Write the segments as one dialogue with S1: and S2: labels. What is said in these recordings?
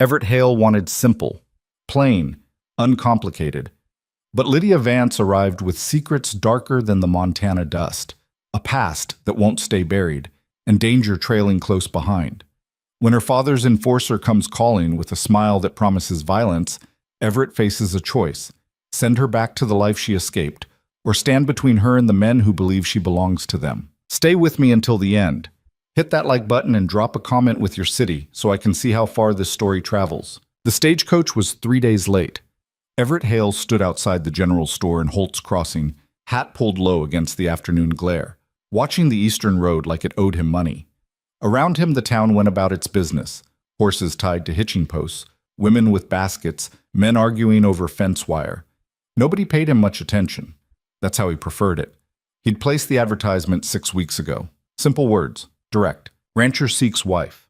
S1: Everett Hale wanted simple, plain, uncomplicated. But Lydia Vance arrived with secrets darker than the Montana dust, a past that won't stay buried, and danger trailing close behind. When her father's enforcer comes calling with a smile that promises violence, Everett faces a choice: send her back to the life she escaped, or stand between her and the men who believe she belongs to them. Stay with me until the end. Hit that like button and drop a comment with your city so I can see how far this story travels. The stagecoach was 3 days late. Everett Hale stood outside the general store in Holt's Crossing, hat pulled low against the afternoon glare, watching the eastern road like it owed him money. Around him the town went about its business, horses tied to hitching posts, women with baskets, men arguing over fence wire. Nobody paid him much attention. That's how he preferred it. He'd placed the advertisement 6 weeks ago. Simple words, direct. Rancher seeks wife.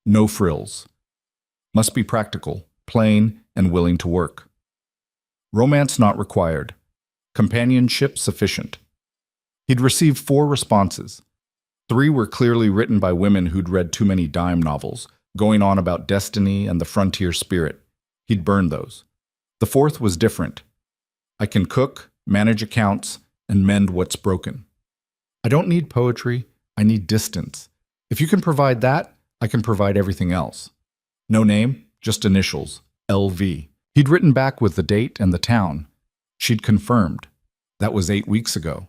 S1: No frills. Must be practical, plain, and willing to work. Romance not required. Companionship sufficient. He'd received 4 responses. 3 were clearly written by women who'd read too many dime novels, going on about destiny and the frontier spirit. He'd burned those. The 4th was different. I can cook, manage accounts, and mend what's broken. I don't need poetry, I need distance. If you can provide that, I can provide everything else. No name, just initials, LV. He'd written back with the date and the town. She'd confirmed. That was 8 weeks ago.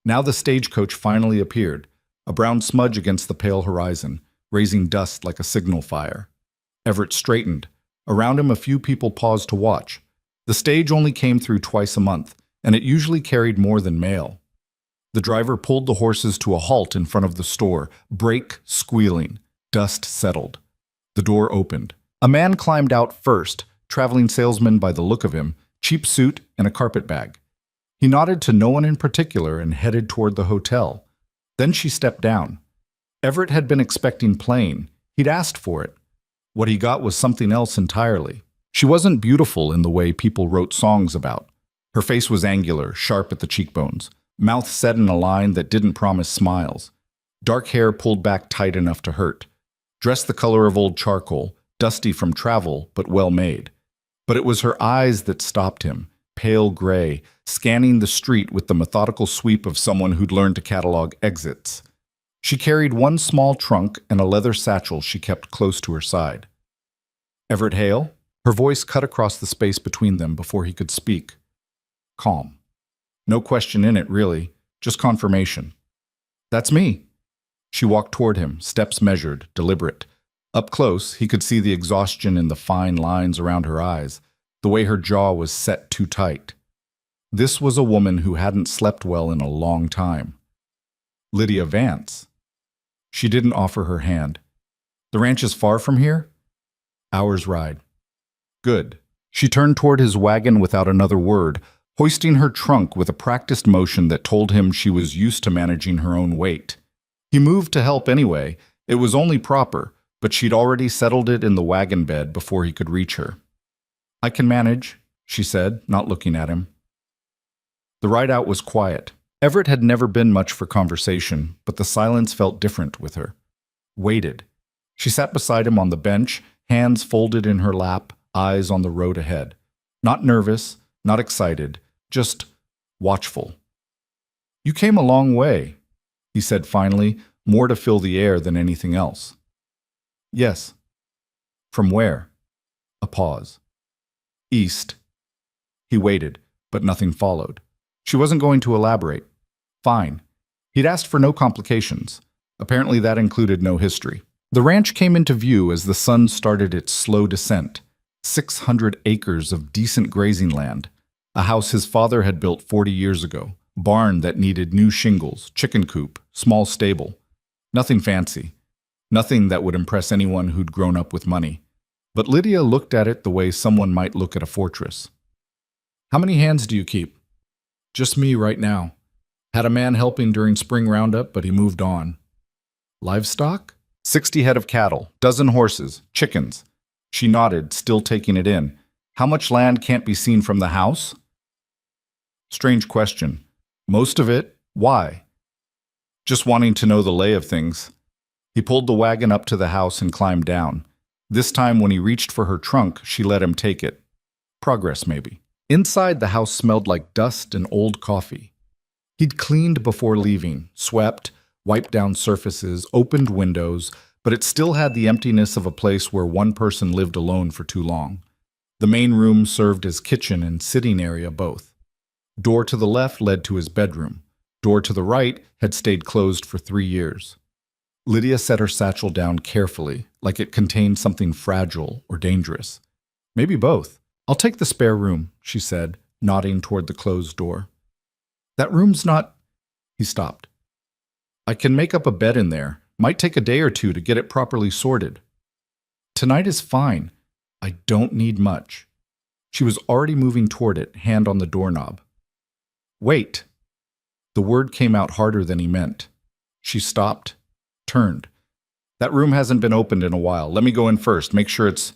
S1: Now the stagecoach finally appeared, a brown smudge against the pale horizon, raising dust like a signal fire. Everett straightened. Around him a few people paused to watch. The stage only came through twice a month, and it usually carried more than mail. The driver pulled the horses to a halt in front of the store, brake squealing. Dust settled. The door opened. A man climbed out first, traveling salesman by the look of him, cheap suit and a carpet bag. He nodded to no one in particular and headed toward the hotel. Then she stepped down. Everett had been expecting plain. He'd asked for it. What he got was something else entirely. She wasn't beautiful in the way people wrote songs about. Her face was angular, sharp at the cheekbones, mouth set in a line that didn't promise smiles. Dark hair pulled back tight enough to hurt. Dress the color of old charcoal, dusty from travel, but well made. But it was her eyes that stopped him, pale gray, scanning the street with the methodical sweep of someone who'd learned to catalog exits. She carried one small trunk and a leather satchel she kept close to her side. Everett Hale? Her voice cut across the space between them before he could speak. Calm. No question in it, really, just confirmation. That's me. She walked toward him, steps measured, deliberate. Up close, he could see the exhaustion in the fine lines around her eyes, the way her jaw was set too tight. This was a woman who hadn't slept well in a long time. Lydia Vance. She didn't offer her hand. The ranch is far from here? Hour's ride. Good. She turned toward his wagon without another word, hoisting her trunk with a practiced motion that told him she was used to managing her own weight. He moved to help anyway. It was only proper, but she'd already settled it in the wagon bed before he could reach her. I can manage, she said, not looking at him. The ride out was quiet. Everett had never been much for conversation, but the silence felt different with her. Waited. She sat beside him on the bench, hands folded in her lap, eyes on the road ahead. Not nervous, not excited, just watchful. You came a long way, he said finally, more to fill the air than anything else. Yes. From where? A pause. East. He waited, but nothing followed. She wasn't going to elaborate. Fine. He'd asked for no complications. Apparently that included no history. The ranch came into view as the sun started its slow descent. 600 acres of decent grazing land. A house his father had built 40 years ago. Barn that needed new shingles, chicken coop, small stable. Nothing fancy. Nothing that would impress anyone who'd grown up with money. But Lydia looked at it the way someone might look at a fortress. How many hands do you keep? Just me right now. Had a man helping during spring roundup, but he moved on. Livestock? 60 head of cattle, dozen horses, chickens. She nodded, still taking it in. How much land can't be seen from the house? Strange question. Most of it. Why? Just wanting to know the lay of things. He pulled the wagon up to the house and climbed down. This time, when he reached for her trunk, she let him take it. Progress, maybe. Inside, the house smelled like dust and old coffee. He'd cleaned before leaving, swept, wiped down surfaces, opened windows, but it still had the emptiness of a place where one person lived alone for too long. The main room served as kitchen and sitting area both. Door to the left led to his bedroom. Door to the right had stayed closed for 3 years. Lydia set her satchel down carefully, like it contained something fragile or dangerous. Maybe both. "I'll take the spare room," she said, nodding toward the closed door. "That room's not—" He stopped. "I can make up a bed in there. Might take a day or two to get it properly sorted." "Tonight is fine. I don't need much." She was already moving toward it, hand on the doorknob. "Wait." The word came out harder than he meant. She stopped, turned. "That room hasn't been opened in a while. Let me go in first, make sure it's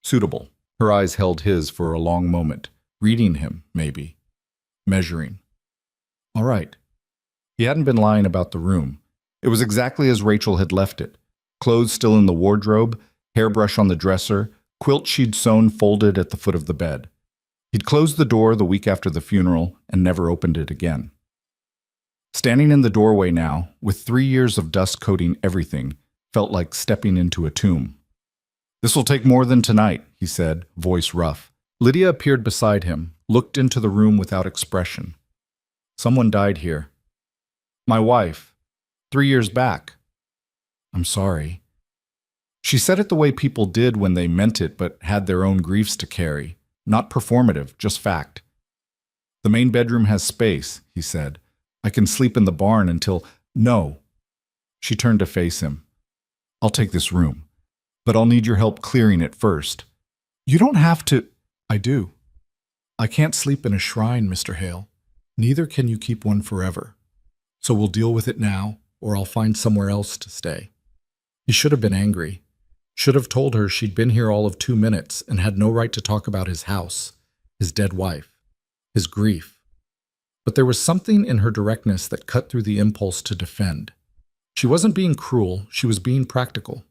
S1: suitable." Her eyes held his for a long moment, reading him, maybe, measuring. All right. He hadn't been lying about the room. It was exactly as Rachel had left it. Clothes still in the wardrobe, hairbrush on the dresser, quilt she'd sewn folded at the foot of the bed. He'd closed the door the week after the funeral and never opened it again. Standing in the doorway now, with 3 years of dust coating everything, felt like stepping into a tomb. "This will take more than tonight," he said, voice rough. Lydia appeared beside him, looked into the room without expression. "Someone died here." "My wife. 3 years back." "I'm sorry." She said it the way people did when they meant it but had their own griefs to carry. Not performative, just fact. "The main bedroom has space," he said. "I can sleep in the barn until—" "No." She turned to face him. "I'll take this room, but I'll need your help clearing it first." "You don't have to—" "I do. I can't sleep in a shrine, Mr. Hale. Neither can you keep one forever. So we'll deal with it now, or I'll find somewhere else to stay." He should have been angry. Should have told her she'd been here all of 2 minutes and had no right to talk about his house, his dead wife, his grief. But there was something in her directness that cut through the impulse to defend. She wasn't being cruel, she was being practical.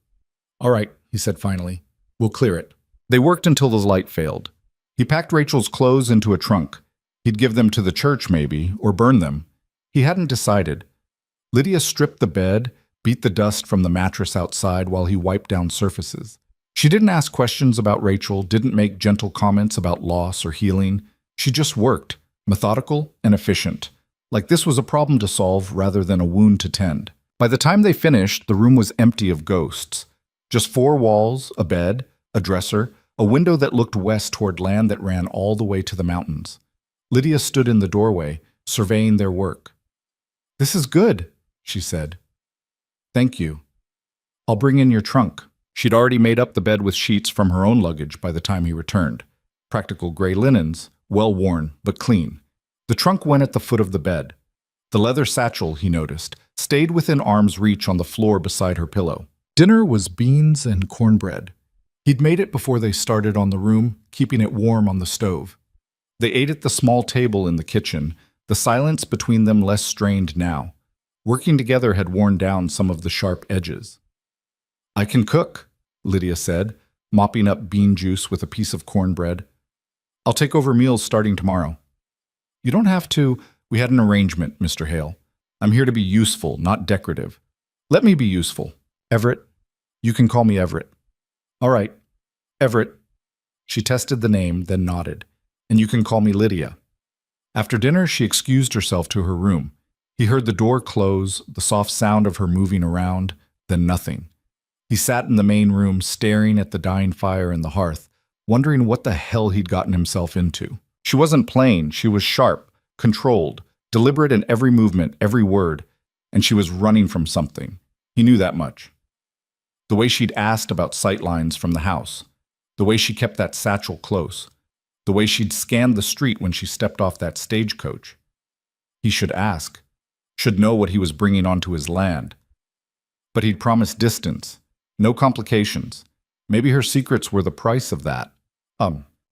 S1: "All right," he said finally. "We'll clear it." They worked until the light failed. He packed Rachel's clothes into a trunk. He'd give them to the church maybe, or burn them. He hadn't decided. Lydia stripped the bed, beat the dust from the mattress outside while he wiped down surfaces. She didn't ask questions about Rachel, didn't make gentle comments about loss or healing. She just worked, methodical and efficient, like this was a problem to solve rather than a wound to tend. By the time they finished, the room was empty of ghosts. Just 4 walls, a bed, a dresser, a window that looked west toward land that ran all the way to the mountains. Lydia stood in the doorway, surveying their work. "This is good," she said. "Thank you. I'll bring in your trunk." She'd already made up the bed with sheets from her own luggage by the time he returned. Practical gray linens, well worn, but clean. The trunk went at the foot of the bed. The leather satchel, he noticed, stayed within arm's reach on the floor beside her pillow. Dinner was beans and cornbread. He'd made it before they started on the room, keeping it warm on the stove. They ate at the small table in the kitchen, the silence between them less strained now. Working together had worn down some of the sharp edges. "I can cook," Lydia said, mopping up bean juice with a piece of cornbread. "I'll take over meals starting tomorrow." "You don't have to. We had an arrangement, Mr. Hale. I'm here to be useful, not decorative. Let me be useful. Everett. You can call me Everett." "All right. Everett." She tested the name, then nodded. "And you can call me Lydia." After dinner, she excused herself to her room. He heard the door close, the soft sound of her moving around, then nothing. He sat in the main room, staring at the dying fire in the hearth, wondering what the hell he'd gotten himself into. She wasn't plain, she was sharp, controlled, deliberate in every movement, every word, and she was running from something. He knew that much. The way she'd asked about sightlines from the house, the way she kept that satchel close, the way she'd scanned the street when she stepped off that stagecoach. He should ask, should know what he was bringing onto his land. But he'd promised distance, no complications. Maybe her secrets were the price of that.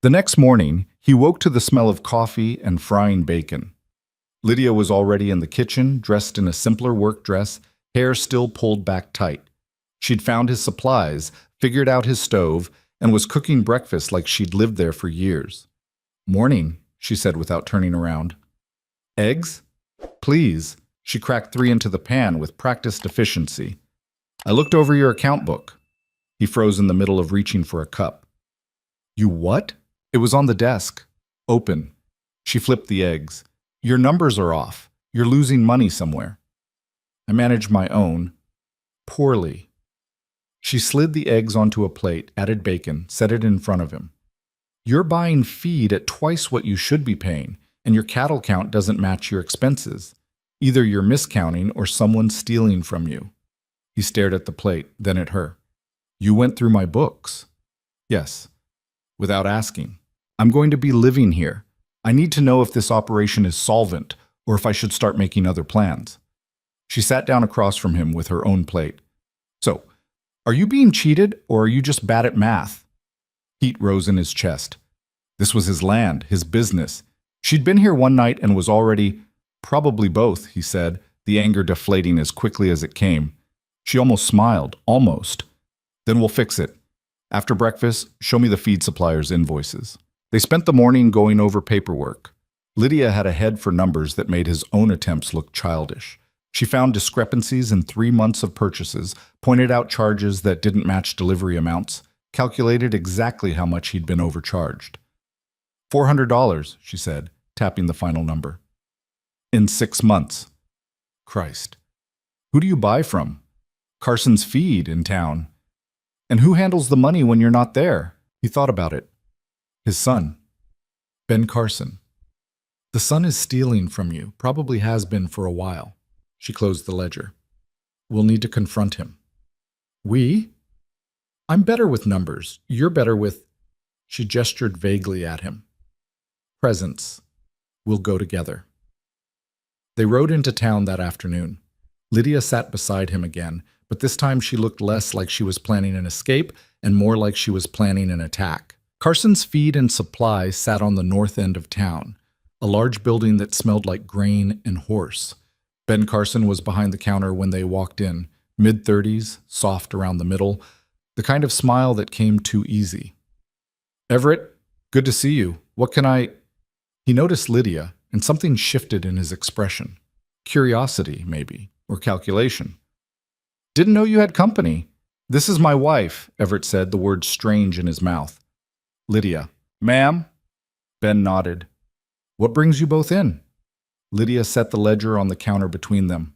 S1: The next morning, he woke to the smell of coffee and frying bacon. Lydia was already in the kitchen, dressed in a simpler work dress, hair still pulled back tight. She'd found his supplies, figured out his stove, and was cooking breakfast like she'd lived there for years. "Morning," she said without turning around. "Eggs?" "Please." She cracked 3 into the pan with practiced efficiency. "I looked over your account book." He froze in the middle of reaching for a cup. "You what?" "It was on the desk. Open." She flipped the eggs. "Your numbers are off. You're losing money somewhere." "I manage my own." "Poorly." She slid the eggs onto a plate, added bacon, set it in front of him. "You're buying feed at twice what you should be paying, and your cattle count doesn't match your expenses. Either you're miscounting or someone's stealing from you." He stared at the plate, then at her. "You went through my books." "Yes." "Without asking. I'm going to be living here. I need to know if this operation is solvent or if I should start making other plans." She sat down across from him with her own plate. "So, are you being cheated or are you just bad at math?" Heat rose in his chest. This was his land, his business. She'd been here one night and was already, "Probably both," he said, the anger deflating as quickly as it came. She almost smiled, almost. "Then we'll fix it. After breakfast, show me the feed supplier's invoices." They spent the morning going over paperwork. Lydia had a head for numbers that made his own attempts look childish. She found discrepancies in 3 months of purchases, pointed out charges that didn't match delivery amounts, calculated exactly how much he'd been overcharged. $400, she said, tapping the final number. "In 6 months. Christ. Who do you buy from?" "Carson's feed in town." "And who handles the money when you're not there?" He thought about it. "His son. Ben Carson." "The son is stealing from you, probably has been for a while." She closed the ledger. "We'll need to confront him." "We?" "I'm better with numbers. You're better with—" She gestured vaguely at him. "Presents. We'll go together." They rode into town that afternoon. Lydia sat beside him again, but this time she looked less like she was planning an escape and more like she was planning an attack. Carson's feed and supply sat on the north end of town, a large building that smelled like grain and horse. Ben Carson was behind the counter when they walked in, mid-30s, soft around the middle, the kind of smile that came too easy. "Everett, good to see you. What can I—" He noticed Lydia, and something shifted in his expression. Curiosity, maybe, or calculation. "Didn't know you had company." "This is my wife," Everett said, the word strange in his mouth. "Lydia." "Ma'am?" Ben nodded. "What brings you both in?" Lydia set the ledger on the counter between them.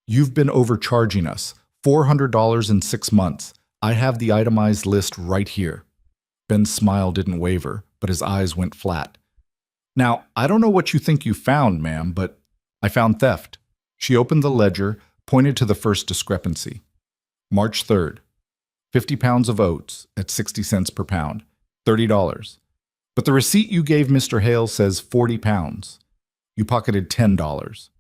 S1: "You've been overcharging us. $400 in 6 months. I have the itemized list right here." Ben's smile didn't waver, but his eyes went flat. "Now, I don't know what you think you found, ma'am, but I found theft." She opened the ledger, pointed to the first discrepancy. March 3rd. 50 pounds of oats at 60 cents per pound. $30. But the receipt you gave Mr. Hale says 40 pounds. You pocketed $10.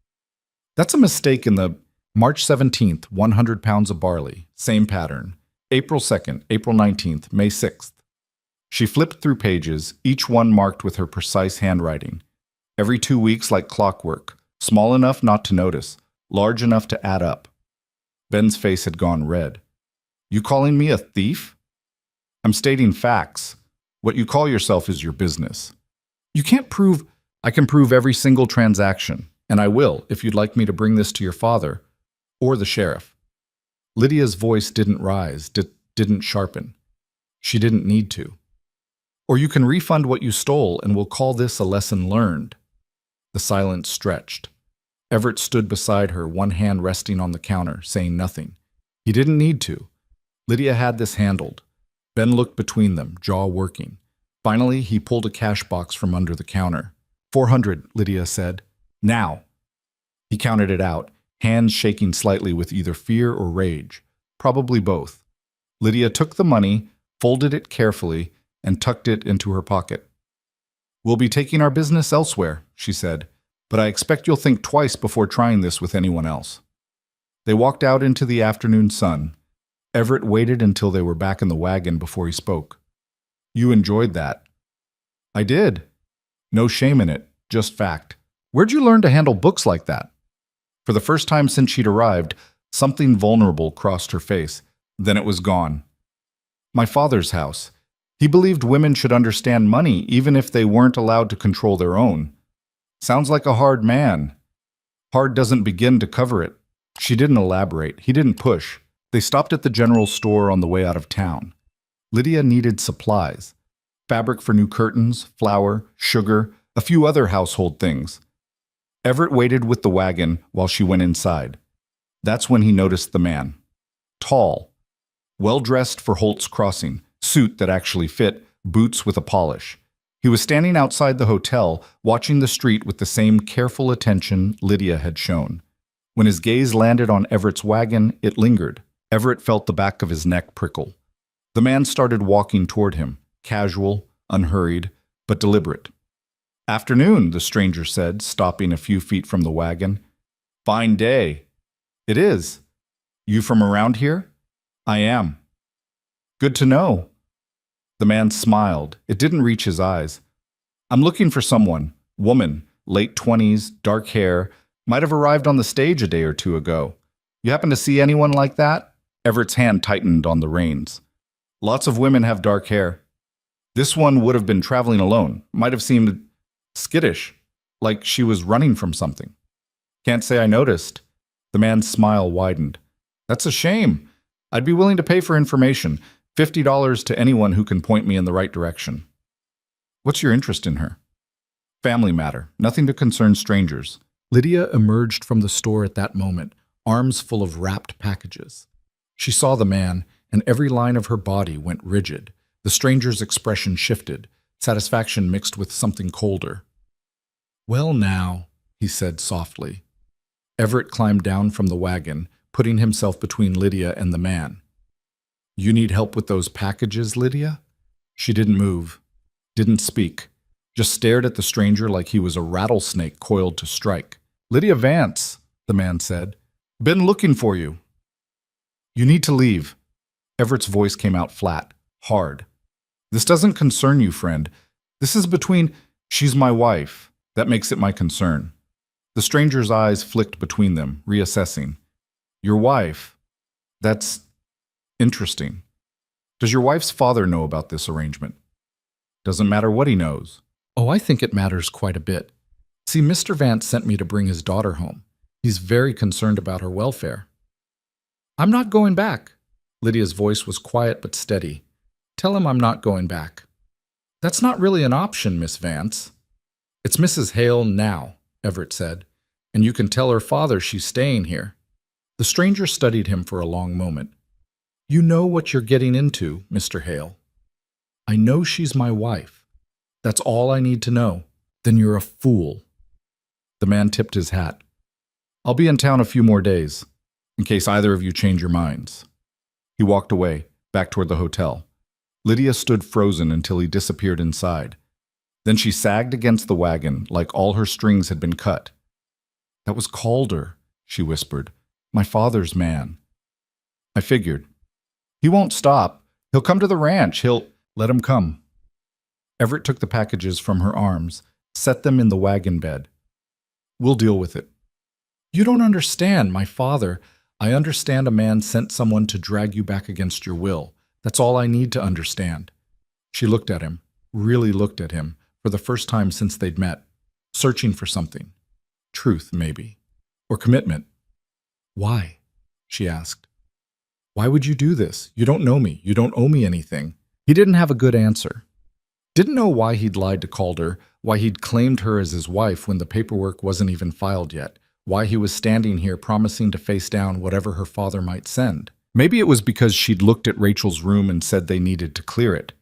S1: That's a mistake in the March 17th, 100 pounds of barley. Same pattern. April 2nd, April 19th, May 6th. She flipped through pages, each one marked with her precise handwriting. Every 2 weeks like clockwork, small enough not to notice, large enough to add up. Ben's face had gone red. "You calling me a thief?" "I'm stating facts. What you call yourself is your business." "You can't prove—" "I can prove every single transaction, and I will if you'd like me to bring this to your father or the sheriff." Lydia's voice didn't rise, didn't sharpen. She didn't need to. "Or you can refund what you stole, and we'll call this a lesson learned." The silence stretched. Everett stood beside her, one hand resting on the counter, saying nothing. He didn't need to. Lydia had this handled. Ben looked between them, jaw working. Finally, he pulled a cash box from under the counter. 400, Lydia said. "Now." He counted it out, hands shaking slightly with either fear or rage. Probably both. Lydia took the money, folded it carefully, and tucked it into her pocket. "We'll be taking our business elsewhere," she said, "but I expect you'll think twice before trying this with anyone else." They walked out into the afternoon sun. Everett waited until they were back in the wagon before he spoke. "You enjoyed that." "I did. No shame in it, just fact. Where'd you learn to handle books like that?" For the first time since she'd arrived, something vulnerable crossed her face. Then it was gone. My father's house. He believed women should understand money even if they weren't allowed to control their own. Sounds like a hard man. Hard doesn't begin to cover it. She didn't elaborate. He didn't push. They stopped at the general store on the way out of town. Lydia needed supplies. Fabric for new curtains, flour, sugar, a few other household things. Everett waited with the wagon while she went inside. That's when he noticed the man. Tall, well-dressed for Holt's Crossing, suit that actually fit, boots with a polish. He was standing outside the hotel, watching the street with the same careful attention Lydia had shown. When his gaze landed on Everett's wagon, it lingered. Everett felt the back of his neck prickle. The man started walking toward him, casual, unhurried, but deliberate. "Afternoon," the stranger said, stopping a few feet from the wagon. "Fine day." "It is. You from around here?" "I am." "Good to know." The man smiled. It didn't reach his eyes. "I'm looking for someone. Woman, late 20s, dark hair, might have arrived on the stage a day or two ago. You happen to see anyone like that?" Everett's hand tightened on the reins. "Lots of women have dark hair. This one would have been traveling alone. Might have seemed skittish, like she was running from something." "Can't say I noticed." The man's smile widened. "That's a shame. I'd be willing to pay for information, $50 to anyone who can point me in the right direction." "What's your interest in her?" "Family matter, nothing to concern strangers." Lydia emerged from the store at that moment, arms full of wrapped packages. She saw the man, and every line of her body went rigid. The stranger's expression shifted, satisfaction mixed with something colder. "Well now," he said softly. Everett climbed down from the wagon, putting himself between Lydia and the man. "You need help with those packages, Lydia?" She didn't move, didn't speak, just stared at the stranger like he was a rattlesnake coiled to strike. "Lydia Vance," the man said. "Been looking for you." "You need to leave." Everett's voice came out flat, hard. "This doesn't concern you, friend. This is between— She's my wife. That makes it my concern." The stranger's eyes flicked between them, reassessing. "Your wife? That's interesting. Does your wife's father know about this arrangement?" "Doesn't matter what he knows." "Oh, I think it matters quite a bit. See, Mr. Vance sent me to bring his daughter home. He's very concerned about her welfare." "I'm not going back." Lydia's voice was quiet but steady. "Tell him I'm not going back." "That's not really an option, Miss Vance." "It's Mrs. Hale now," Everett said, "and you can tell her father she's staying here." The stranger studied him for a long moment. "You know what you're getting into, Mr. Hale." "I know she's my wife. That's all I need to know." "Then you're a fool." The man tipped his hat. "I'll be in town a few more days, in case either of you change your minds." He walked away, back toward the hotel. Lydia stood frozen until he disappeared inside. Then she sagged against the wagon like all her strings had been cut. "That was Calder," she whispered. "My father's man." "I figured. He won't stop. He'll come to the ranch. He'll— Let him come." Everett took the packages from her arms, set them in the wagon bed. "We'll deal with it." "You don't understand, my father. I understand a man sent someone to drag you back against your will. That's all I need to understand." She looked at him, really looked at him, for the first time since they'd met, searching for something. Truth, maybe. Or commitment. "Why?" she asked. "Why would you do this? You don't know me. You don't owe me anything." He didn't have a good answer. Didn't know why he'd lied to Calder, why he'd claimed her as his wife when the paperwork wasn't even filed yet, why he was standing here promising to face down whatever her father might send. Maybe it was because she'd looked at Rachel's room and said they needed to clear it.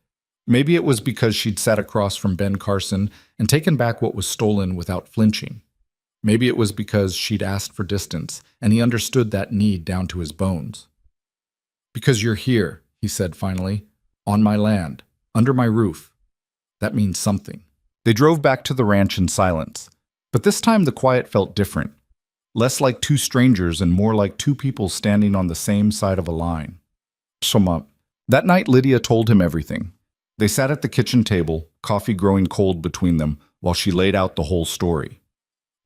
S1: Maybe it was because she'd sat across from Ben Carson and taken back what was stolen without flinching. Maybe it was because she'd asked for distance, and he understood that need down to his bones. "Because you're here," he said finally, "on my land, under my roof. That means something." They drove back to the ranch in silence, but this time the quiet felt different. Less like two strangers and more like two people standing on the same side of a line. That night Lydia told him everything. They sat at the kitchen table, coffee growing cold between them, while she laid out the whole story.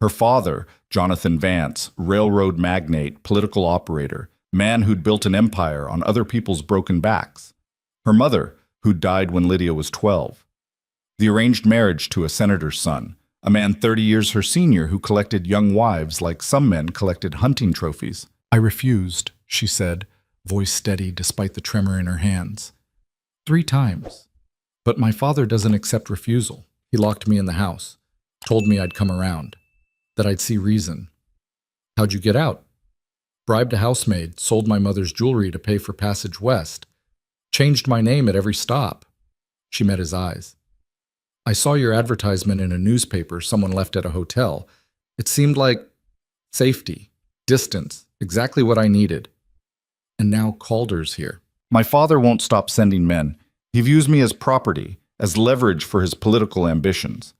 S1: Her father, Jonathan Vance, railroad magnate, political operator, Man who'd built an empire on other people's broken backs. Her mother, who'd died when Lydia was 12. The arranged marriage to a senator's son, a man 30 years her senior who collected young wives like some men collected hunting trophies. I refused, she said, voice steady despite the tremor in her hands. 3 times. But my father doesn't accept refusal. He locked me in the house, told me I'd come around, that I'd see reason. How'd you get out? Bribed a housemaid, sold my mother's jewelry to pay for passage west, changed my name at every stop. She met his eyes. I saw your advertisement in a newspaper someone left at a hotel. It seemed like safety, distance, exactly what I needed. And now Calder's here. My father won't stop sending men. He views me as property, as leverage for his political ambitions.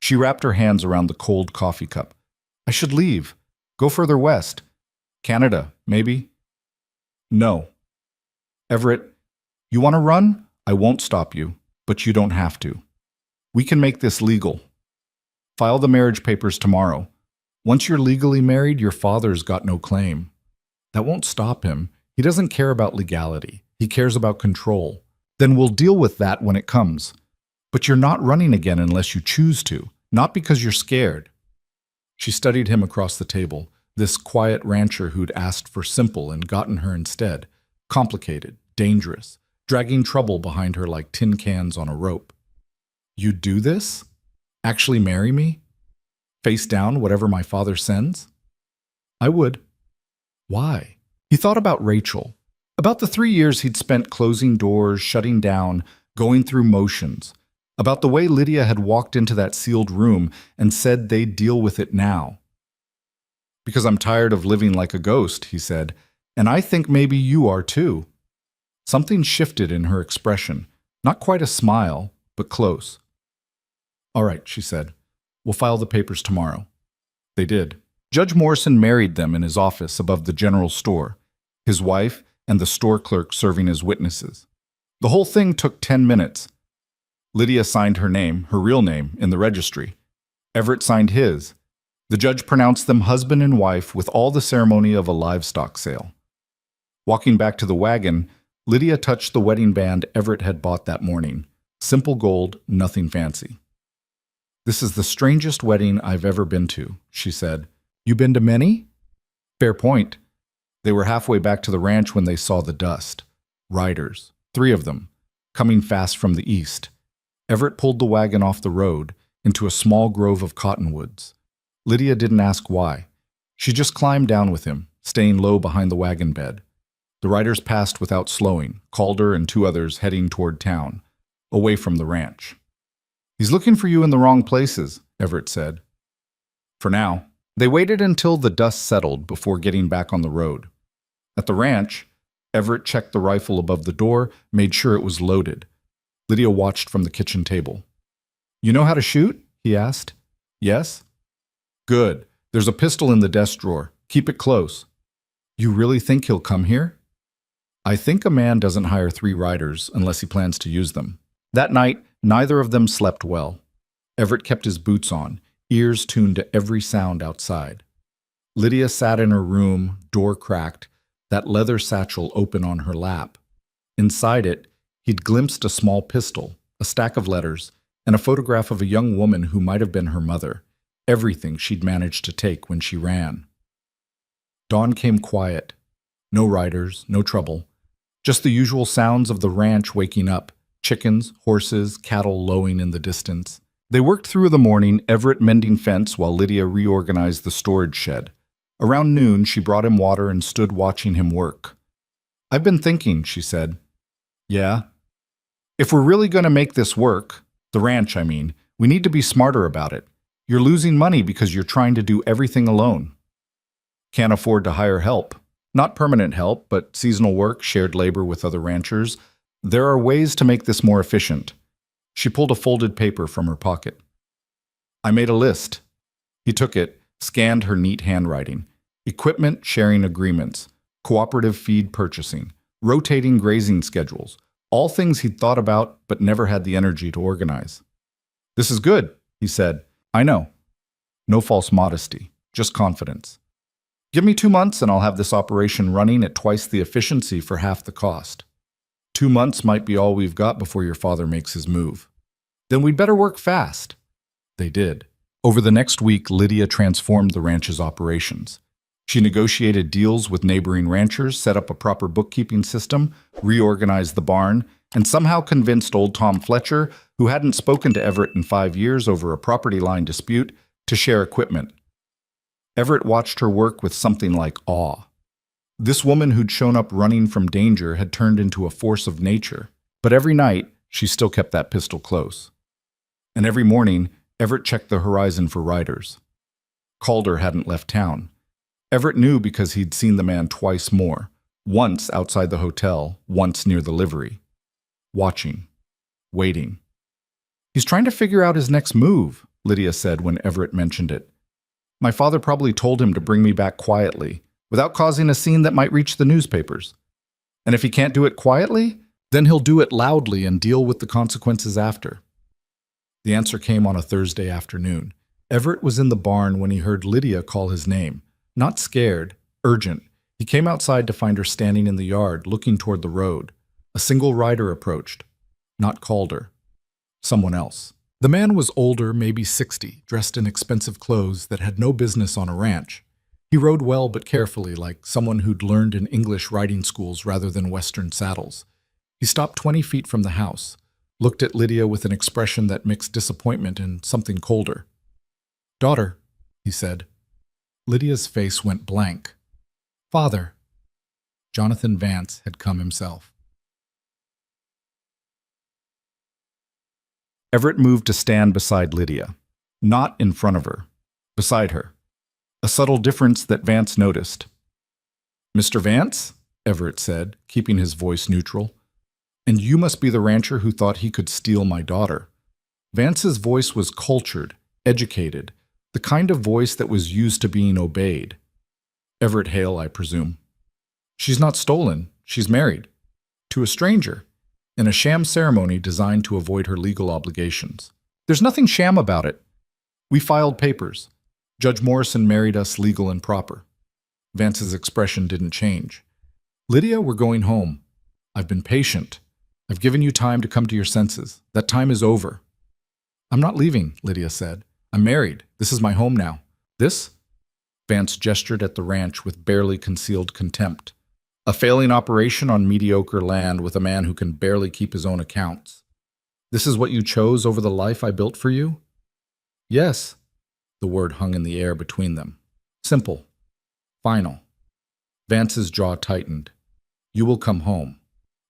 S1: She wrapped her hands around the cold coffee cup. I should leave. Go further west. Canada, maybe? No. Everett, you want to run? I won't stop you, but you don't have to. We can make this legal. File the marriage papers tomorrow. Once you're legally married, your father's got no claim. That won't stop him. He doesn't care about legality. He cares about control. Then we'll deal with that when it comes. But you're not running again unless you choose to, not because you're scared. She studied him across the table, this quiet rancher who'd asked for simple and gotten her instead, complicated, dangerous, dragging trouble behind her like tin cans on a rope. You'd do this? Actually marry me? Face down whatever my father sends? I would. Why? He thought about Rachel, about the 3 years he'd spent closing doors, shutting down, going through motions, about the way Lydia had walked into that sealed room and said they'd deal with it now. Because I'm tired of living like a ghost, he said, and I think maybe you are too. Something shifted in her expression, not quite a smile, but close. All right, she said. We'll file the papers tomorrow. They did. Judge Morrison married them in his office above the general store, his wife and the store clerk serving as witnesses. The whole thing took 10 minutes. Lydia signed her name, her real name, in the registry. Everett signed his. The judge pronounced them husband and wife with all the ceremony of a livestock sale. Walking back to the wagon, Lydia touched the wedding band Everett had bought that morning. Simple gold, nothing fancy. This is the strangest wedding I've ever been to, she said. You been to many? Fair point. They were halfway back to the ranch when they saw the dust. Riders, 3 of them, coming fast from the east. Everett pulled the wagon off the road into a small grove of cottonwoods. Lydia didn't ask why. She just climbed down with him, staying low behind the wagon bed. The riders passed without slowing, Calder and 2 others heading toward town, away from the ranch. He's looking for you in the wrong places, Everett said. For now. They waited until the dust settled before getting back on the road. At the ranch, Everett checked the rifle above the door, made sure it was loaded. Lydia watched from the kitchen table. You know how to shoot? He asked. Yes? Good. There's a pistol in the desk drawer. Keep it close. You really think he'll come here? I think a man doesn't hire 3 riders unless he plans to use them. That night, neither of them slept well. Everett kept his boots on, ears tuned to every sound outside. Lydia sat in her room, door cracked, that leather satchel open on her lap. Inside it, he'd glimpsed a small pistol, a stack of letters, and a photograph of a young woman who might have been her mother, everything she'd managed to take when she ran. Dawn came quiet. No riders, no trouble. Just the usual sounds of the ranch waking up, chickens, horses, cattle lowing in the distance. They worked through the morning, Everett mending fence while Lydia reorganized the storage shed. Around noon, she brought him water and stood watching him work. I've been thinking, she said. Yeah? If we're really going to make this work, the ranch, I mean, we need to be smarter about it. You're losing money because you're trying to do everything alone. Can't afford to hire help. Not permanent help, but seasonal work, shared labor with other ranchers. There are ways to make this more efficient. She pulled a folded paper from her pocket. I made a list. He took it, scanned her neat handwriting. Equipment sharing agreements, cooperative feed purchasing, rotating grazing schedules, all things he'd thought about but never had the energy to organize. This is good, he said. I know. No false modesty, just confidence. Give me 2 months and I'll have this operation running at twice the efficiency for half the cost. 2 months might be all we've got before your father makes his move. Then we'd better work fast. They did. Over the next week, Lydia transformed the ranch's operations. She negotiated deals with neighboring ranchers, set up a proper bookkeeping system, reorganized the barn, and somehow convinced old Tom Fletcher, who hadn't spoken to Everett in 5 years over a property line dispute, to share equipment. Everett watched her work with something like awe. This woman who'd shown up running from danger had turned into a force of nature, but every night she still kept that pistol close. And every morning, Everett checked the horizon for riders. Calder hadn't left town. Everett knew because he'd seen the man twice more, once outside the hotel, once near the livery. Watching. Waiting. He's trying to figure out his next move, Lydia said when Everett mentioned it. My father probably told him to bring me back quietly, without causing a scene that might reach the newspapers. And if he can't do it quietly, then he'll do it loudly and deal with the consequences after. The answer came on a Thursday afternoon. Everett was in the barn when he heard Lydia call his name. Not scared, urgent. He came outside to find her standing in the yard, looking toward the road. A single rider approached. Not Calder. Someone else. The man was older, maybe 60, dressed in expensive clothes that had no business on a ranch. He rode well but carefully, like someone who'd learned in English riding schools rather than Western saddles. He stopped 20 feet from the house, looked at Lydia with an expression that mixed disappointment and something colder. "Daughter," he said. Lydia's face went blank. "Father." Jonathan Vance had come himself. Everett moved to stand beside Lydia, not in front of her, beside her. A subtle difference that Vance noticed. "Mr. Vance," Everett said, keeping his voice neutral, "and you must be the rancher who thought he could steal my daughter." Vance's voice was cultured, educated, the kind of voice that was used to being obeyed. "Everett Hale, I presume." "She's not stolen. She's married. To a stranger. In a sham ceremony designed to avoid her legal obligations. There's nothing sham about it. We filed papers. Judge Morrison married us legal and proper." Vance's expression didn't change. "Lydia, we're going home. I've been patient. I've given you time to come to your senses. That time is over." "I'm not leaving," Lydia said. "I'm married. This is my home now." "This?" Vance gestured at the ranch with barely concealed contempt. "A failing operation on mediocre land with a man who can barely keep his own accounts. This is what you chose over the life I built for you?" "Yes." The word hung in the air between them. Simple. Final. Vance's jaw tightened. "You will come home.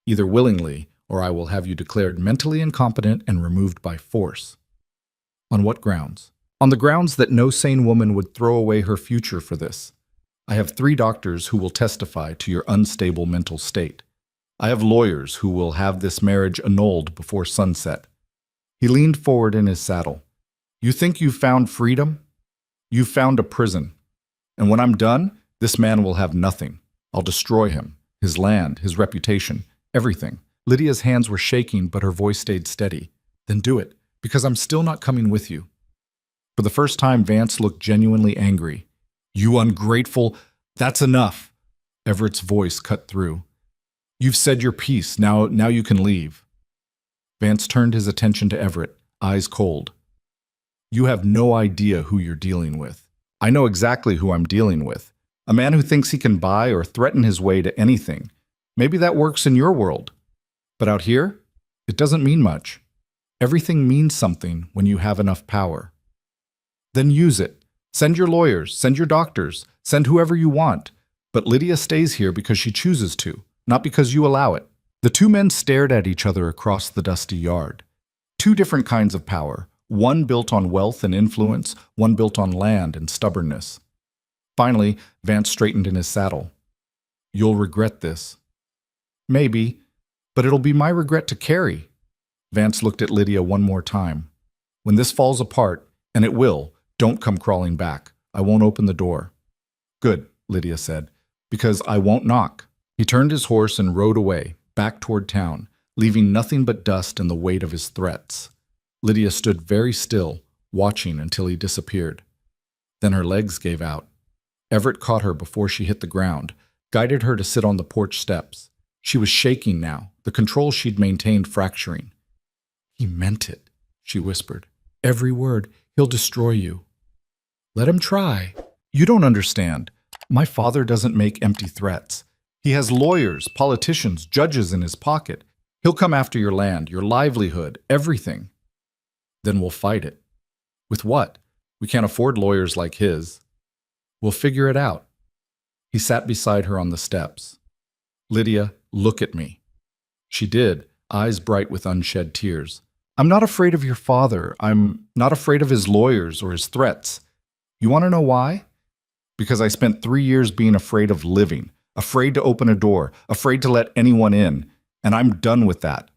S1: Either willingly, or I will have you declared mentally incompetent and removed by force." "On what grounds?" "On the grounds that no sane woman would throw away her future for this. I have 3 doctors who will testify to your unstable mental state. I have lawyers who will have this marriage annulled before sunset." He leaned forward in his saddle. "You think you've found freedom? You've found a prison. And when I'm done, this man will have nothing. I'll destroy him, his land, his reputation, everything." Lydia's hands were shaking, but her voice stayed steady. "Then do it, because I'm still not coming with you." For the first time, Vance looked genuinely angry. "You ungrateful, that's enough." Everett's voice cut through. "You've said your piece, now you can leave." Vance turned his attention to Everett, eyes cold. "You have no idea who you're dealing with. I know exactly who I'm dealing with. A man who thinks he can buy or threaten his way to anything. Maybe that works in your world. But out here, it doesn't mean much. Everything means something when you have enough power. Then use it. Send your lawyers, send your doctors, send whoever you want. But Lydia stays here because she chooses to, not because you allow it." The 2 men stared at each other across the dusty yard. 2 different kinds of power, one built on wealth and influence, one built on land and stubbornness. Finally, Vance straightened in his saddle. "You'll regret this." "Maybe, but it'll be my regret to carry." Vance looked at Lydia one more time. "When this falls apart, and it will, don't come crawling back. I won't open the door." "Good," Lydia said, "because I won't knock." He turned his horse and rode away, back toward town, leaving nothing but dust and the weight of his threats. Lydia stood very still, watching until he disappeared. Then her legs gave out. Everett caught her before she hit the ground, guided her to sit on the porch steps. She was shaking now, the control she'd maintained fracturing. "He meant it," she whispered. "Every word. He'll destroy you." "Let him try." "You don't understand. My father doesn't make empty threats. He has lawyers, politicians, judges in his pocket. He'll come after your land, your livelihood, everything." "Then we'll fight it." "With what? We can't afford lawyers like his." "We'll figure it out." He sat beside her on the steps. "Lydia, look at me." She did, eyes bright with unshed tears. "I'm not afraid of your father. I'm not afraid of his lawyers or his threats. You want to know why? Because I spent 3 years being afraid of living, afraid to open a door, afraid to let anyone in, and I'm done with that."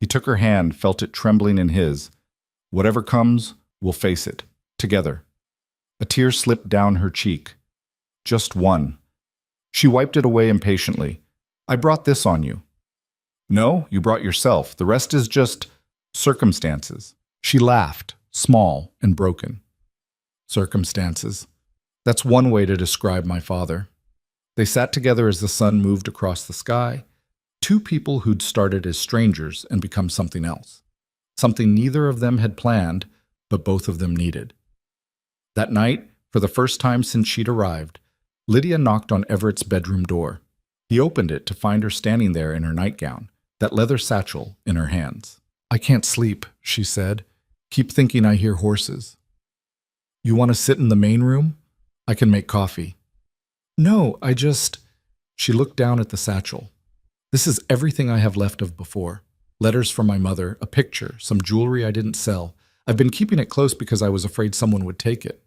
S1: He took her hand, felt it trembling in his. "Whatever comes, we'll face it, together." A tear slipped down her cheek. Just one. She wiped it away impatiently. "I brought this on you." "No, you brought yourself. The rest is just circumstances." She laughed, small and broken. "Circumstances. That's one way to describe my father." They sat together as the sun moved across the sky, two people who'd started as strangers and become something else. Something neither of them had planned, but both of them needed. That night, for the first time since she'd arrived, Lydia knocked on Everett's bedroom door. He opened it to find her standing there in her nightgown, that leather satchel in her hands. "I can't sleep," she said. "Keep thinking I hear horses." "You want to sit in the main room? I can make coffee." "No, I just—" She looked down at the satchel. "This is everything I have left of before. Letters from my mother, a picture, some jewelry I didn't sell. I've been keeping it close because I was afraid someone would take it.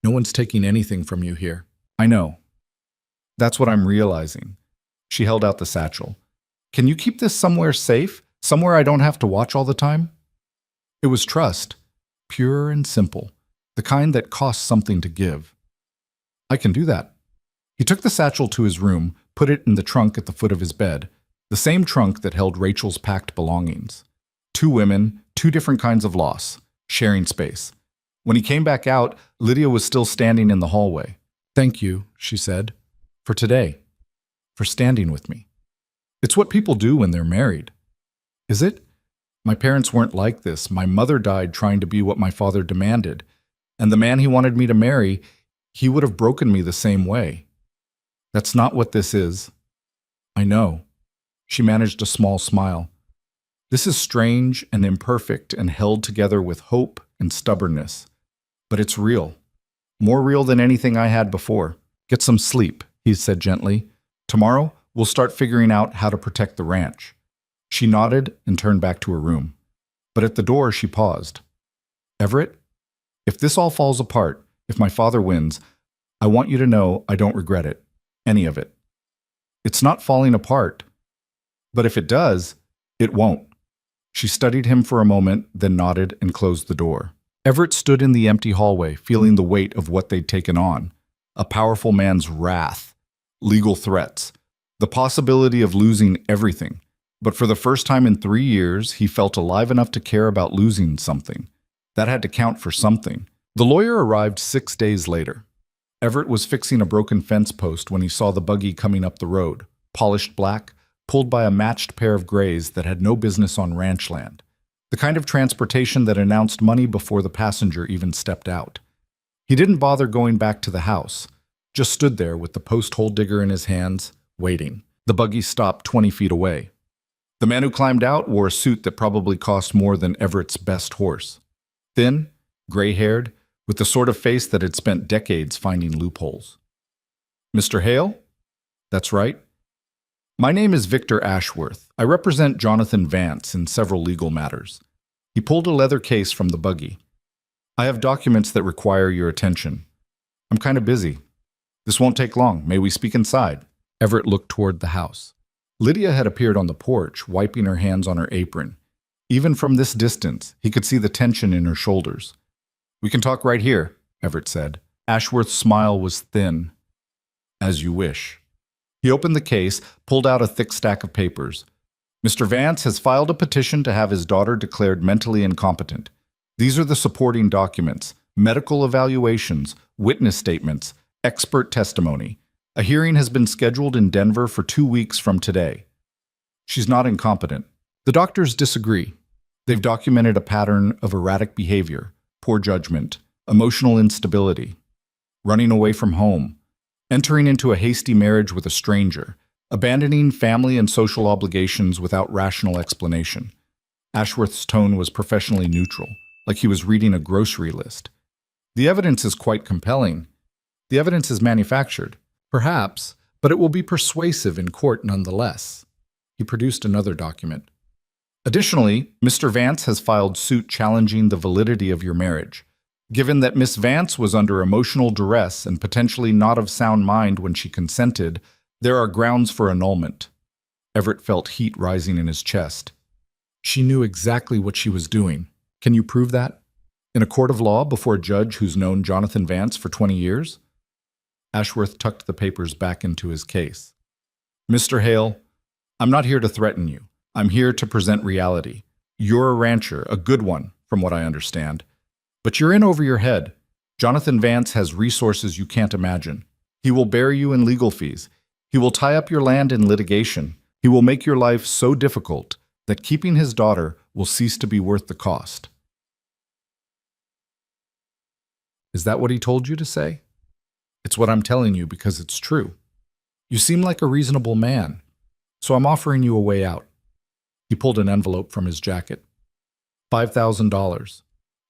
S1: No one's taking anything from you here." "I know. That's what I'm realizing." She held out the satchel. "Can you keep this somewhere safe? Somewhere I don't have to watch all the time?" It was trust, pure and simple, the kind that costs something to give. "I can do that." He took the satchel to his room, put it in the trunk at the foot of his bed, the same trunk that held Rachel's packed belongings. 2 women, 2 different kinds of loss, sharing space. When he came back out, Lydia was still standing in the hallway. "Thank you," she said, "for today, for standing with me. It's what people do when they're married." "Is it? My parents weren't like this. My mother died trying to be what my father demanded. And the man he wanted me to marry, he would have broken me the same way. That's not what this is." "I know." She managed a small smile. "This is strange and imperfect and held together with hope and stubbornness. But it's real. More real than anything I had before. Get some sleep," he said gently. "Tomorrow, we'll start figuring out how to protect the ranch." She nodded and turned back to her room. But at the door, she paused. "Everett, if this all falls apart, if my father wins, I want you to know I don't regret it. Any of it. It's not falling apart. But if it does, it won't." She studied him for a moment, then nodded and closed the door. Everett stood in the empty hallway, feeling the weight of what they'd taken on. A powerful man's wrath, legal threats, the possibility of losing everything. But for the first time in 3 years, he felt alive enough to care about losing something. That had to count for something. The lawyer arrived 6 days later. Everett was fixing a broken fence post when he saw the buggy coming up the road, polished black, pulled by a matched pair of grays that had no business on ranch land. The kind of transportation that announced money before the passenger even stepped out. He didn't bother going back to the house, just stood there with the post hole digger in his hands, waiting. The buggy stopped 20 feet away. The man who climbed out wore a suit that probably cost more than Everett's best horse. Thin, gray-haired, with the sort of face that had spent decades finding loopholes. "Mr. Hale?" "That's right." "My name is Victor Ashworth. I represent Jonathan Vance in several legal matters." He pulled a leather case from the buggy. "I have documents that require your attention. I'm kind of busy. This won't take long. May we speak inside?" Everett looked toward the house. Lydia had appeared on the porch, wiping her hands on her apron. Even from this distance, he could see the tension in her shoulders. "We can talk right here," Everett said. Ashworth's smile was thin. "As you wish." He opened the case, pulled out a thick stack of papers. "Mr. Vance has filed a petition to have his daughter declared mentally incompetent. These are the supporting documents, medical evaluations, witness statements, Expert testimony. A hearing has been scheduled in Denver for 2 weeks from today. She's not incompetent. The doctors disagree. They've documented a pattern of erratic behavior, poor judgment, emotional instability, running away from home, entering into a hasty marriage with a stranger, abandoning family and social obligations without rational explanation. Ashworth's tone was professionally neutral, like he was reading a grocery list. The evidence is quite compelling. The evidence is manufactured, perhaps, but it will be persuasive in court nonetheless. He produced another document. Additionally, Mr. Vance has filed suit challenging the validity of your marriage. Given that Miss Vance was under emotional duress and potentially not of sound mind when she consented, there are grounds for annulment. Everett felt heat rising in his chest. She knew exactly what she was doing. Can you prove that? In a court of law before a judge who's known Jonathan Vance for 20 years? Ashworth tucked the papers back into his case. Mr. Hale, I'm not here to threaten you. I'm here to present reality. You're a rancher, a good one, from what I understand. But you're in over your head. Jonathan Vance has resources you can't imagine. He will bury you in legal fees. He will tie up your land in litigation. He will make your life so difficult that keeping his daughter will cease to be worth the cost. Is that what he told you to say? It's what I'm telling you because it's true. You seem like a reasonable man, so I'm offering you a way out. He pulled an envelope from his jacket. $5,000.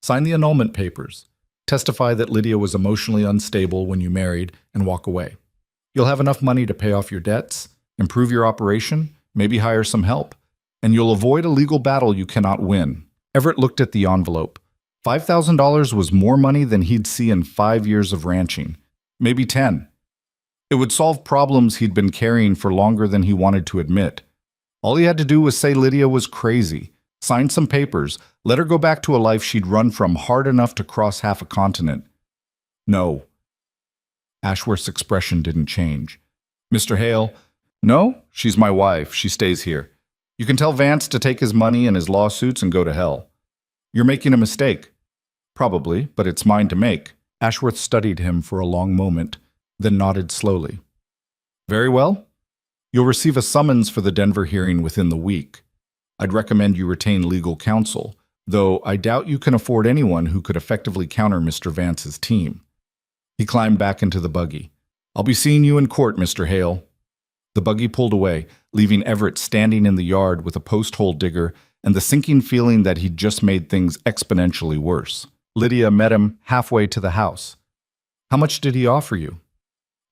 S1: Sign the annulment papers. Testify that Lydia was emotionally unstable when you married and walk away. You'll have enough money to pay off your debts, improve your operation, maybe hire some help, and you'll avoid a legal battle you cannot win. Everett looked at the envelope. $5,000 was more money than he'd see in 5 years of ranching, maybe 10. It would solve problems he'd been carrying for longer than he wanted to admit. All he had to do was say Lydia was crazy, sign some papers, let her go back to a life she'd run from hard enough to cross half a continent. No. Ashworth's expression didn't change. Mr. Hale, no, she's my wife. She stays here. You can tell Vance to take his money and his lawsuits and go to hell. You're making a mistake. Probably, but it's mine to make. Ashworth studied him for a long moment, then nodded slowly. Very well. You'll receive a summons for the Denver hearing within the week. I'd recommend you retain legal counsel, though I doubt you can afford anyone who could effectively counter Mr. Vance's team. He climbed back into the buggy. I'll be seeing you in court, Mr. Hale. The buggy pulled away, leaving Everett standing in the yard with a post-hole digger and the sinking feeling that he'd just made things exponentially worse. Lydia met him halfway to the house. How much did he offer you?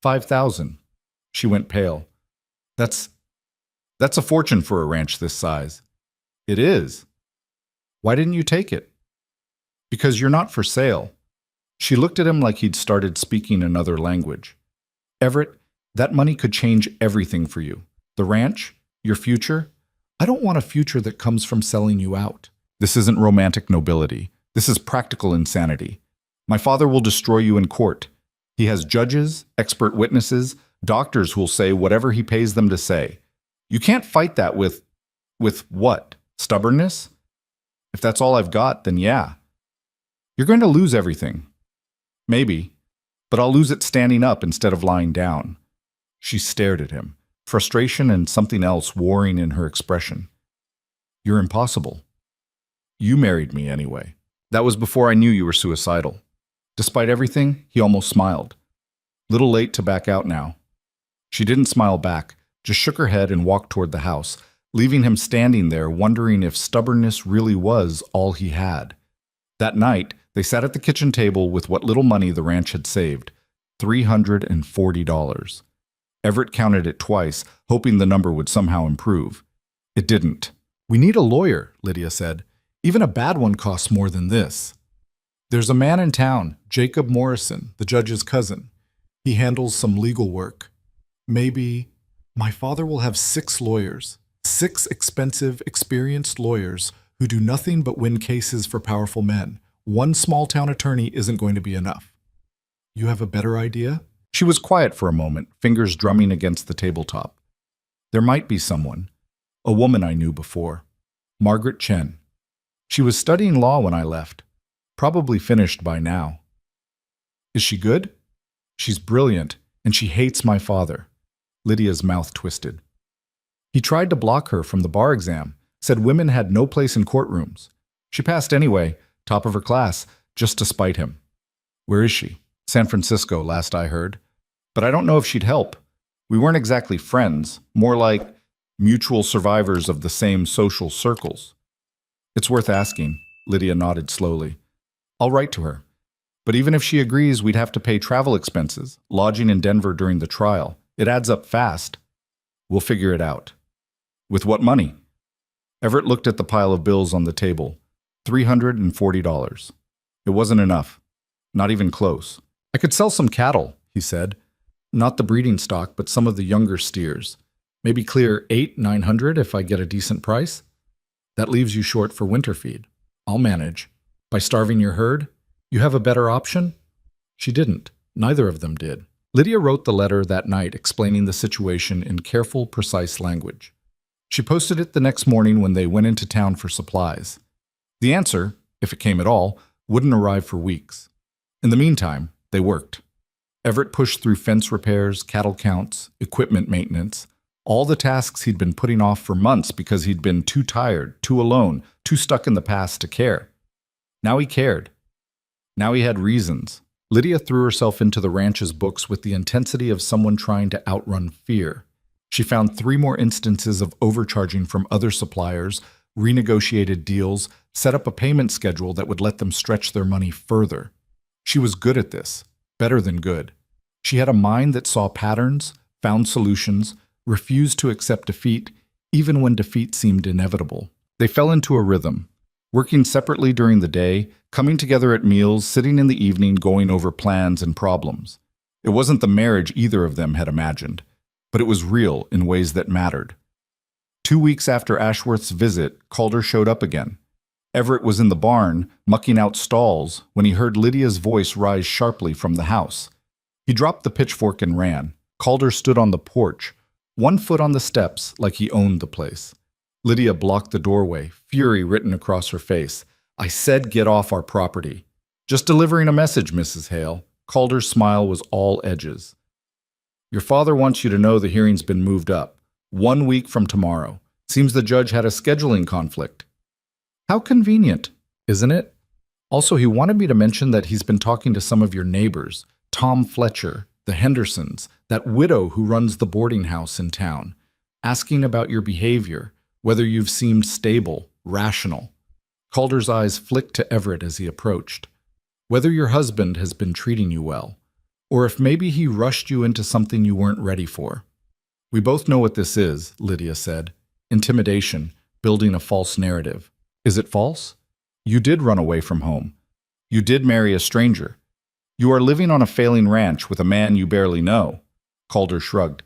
S1: $5,000. She went pale. That's a fortune for a ranch this size. It is. Why didn't you take it? Because you're not for sale. She looked at him like he'd started speaking another language. Everett, that money could change everything for you. The ranch, your future. I don't want a future that comes from selling you out. This isn't romantic nobility. This is practical insanity. My father will destroy you in court. He has judges, expert witnesses, doctors who'll say whatever he pays them to say. You can't fight that with what? Stubbornness? If that's all I've got, then yeah. You're going to lose everything. Maybe, but I'll lose it standing up instead of lying down. She stared at him, frustration and something else warring in her expression. You're impossible. You married me anyway. That was before I knew you were suicidal. Despite everything, he almost smiled. Little late to back out now. She didn't smile back, just shook her head and walked toward the house, leaving him standing there wondering if stubbornness really was all he had. That night, they sat at the kitchen table with what little money the ranch had saved, $340. Everett counted it twice, hoping the number would somehow improve. It didn't. We need a lawyer, Lydia said. Even a bad one costs more than this. There's a man in town, Jacob Morrison, the judge's cousin. He handles some legal work. Maybe my father will have 6 lawyers, 6 expensive, experienced lawyers who do nothing but win cases for powerful men. One small-town attorney isn't going to be enough. You have a better idea? She was quiet for a moment, fingers drumming against the tabletop. There might be someone. A woman I knew before. Margaret Chen. She was studying law when I left. Probably finished by now. Is she good? She's brilliant, and she hates my father. Lydia's mouth twisted. He tried to block her from the bar exam, said women had no place in courtrooms. She passed anyway, top of her class, just to spite him. Where is she? San Francisco, last I heard. But I don't know if she'd help. We weren't exactly friends, more like mutual survivors of the same social circles. It's worth asking, Lydia nodded slowly. I'll write to her. But even if she agrees, we'd have to pay travel expenses, lodging in Denver during the trial. It adds up fast. We'll figure it out. With what money? Everett looked at the pile of bills on the table. $340. It wasn't enough. Not even close. I could sell some cattle, he said. Not the breeding stock, but some of the younger steers. Maybe clear $800-900 if I get a decent price. That leaves you short for winter feed. I'll manage. By starving your herd? You have a better option? She didn't. Neither of them did. Lydia wrote the letter that night explaining the situation in careful, precise language. She posted it the next morning when they went into town for supplies. The answer, if it came at all, wouldn't arrive for weeks. In the meantime, they worked. Everett pushed through fence repairs, cattle counts, equipment maintenance, all the tasks he'd been putting off for months because he'd been too tired, too alone, too stuck in the past to care. Now he cared. Now he had reasons. Lydia threw herself into the ranch's books with the intensity of someone trying to outrun fear. She found 3 more instances of overcharging from other suppliers, renegotiated deals, set up a payment schedule that would let them stretch their money further. She was good at this, better than good. She had a mind that saw patterns, found solutions, refused to accept defeat, even when defeat seemed inevitable. They fell into a rhythm, working separately during the day, coming together at meals, sitting in the evening going over plans and problems. It wasn't the marriage either of them had imagined, but it was real in ways that mattered. 2 weeks after Ashworth's visit, Calder showed up again. Everett was in the barn, mucking out stalls, when he heard Lydia's voice rise sharply from the house. He dropped the pitchfork and ran. Calder stood on the porch, 1 foot on the steps like he owned the place. Lydia blocked the doorway, fury written across her face. I said get off our property. Just delivering a message, Mrs. Hale. Calder's smile was all edges. Your father wants you to know the hearing's been moved up. 1 week from tomorrow. Seems the judge had a scheduling conflict. How convenient, isn't it? Also, he wanted me to mention that he's been talking to some of your neighbors, Tom Fletcher, the Hendersons, that widow who runs the boarding house in town, asking about your behavior, whether you've seemed stable, rational. Calder's eyes flicked to Everett as he approached. Whether your husband has been treating you well, or if maybe he rushed you into something you weren't ready for. We both know what this is, Lydia said. Intimidation, building a false narrative. Is it false? You did run away from home. You did marry a stranger. You are living on a failing ranch with a man you barely know. Calder shrugged.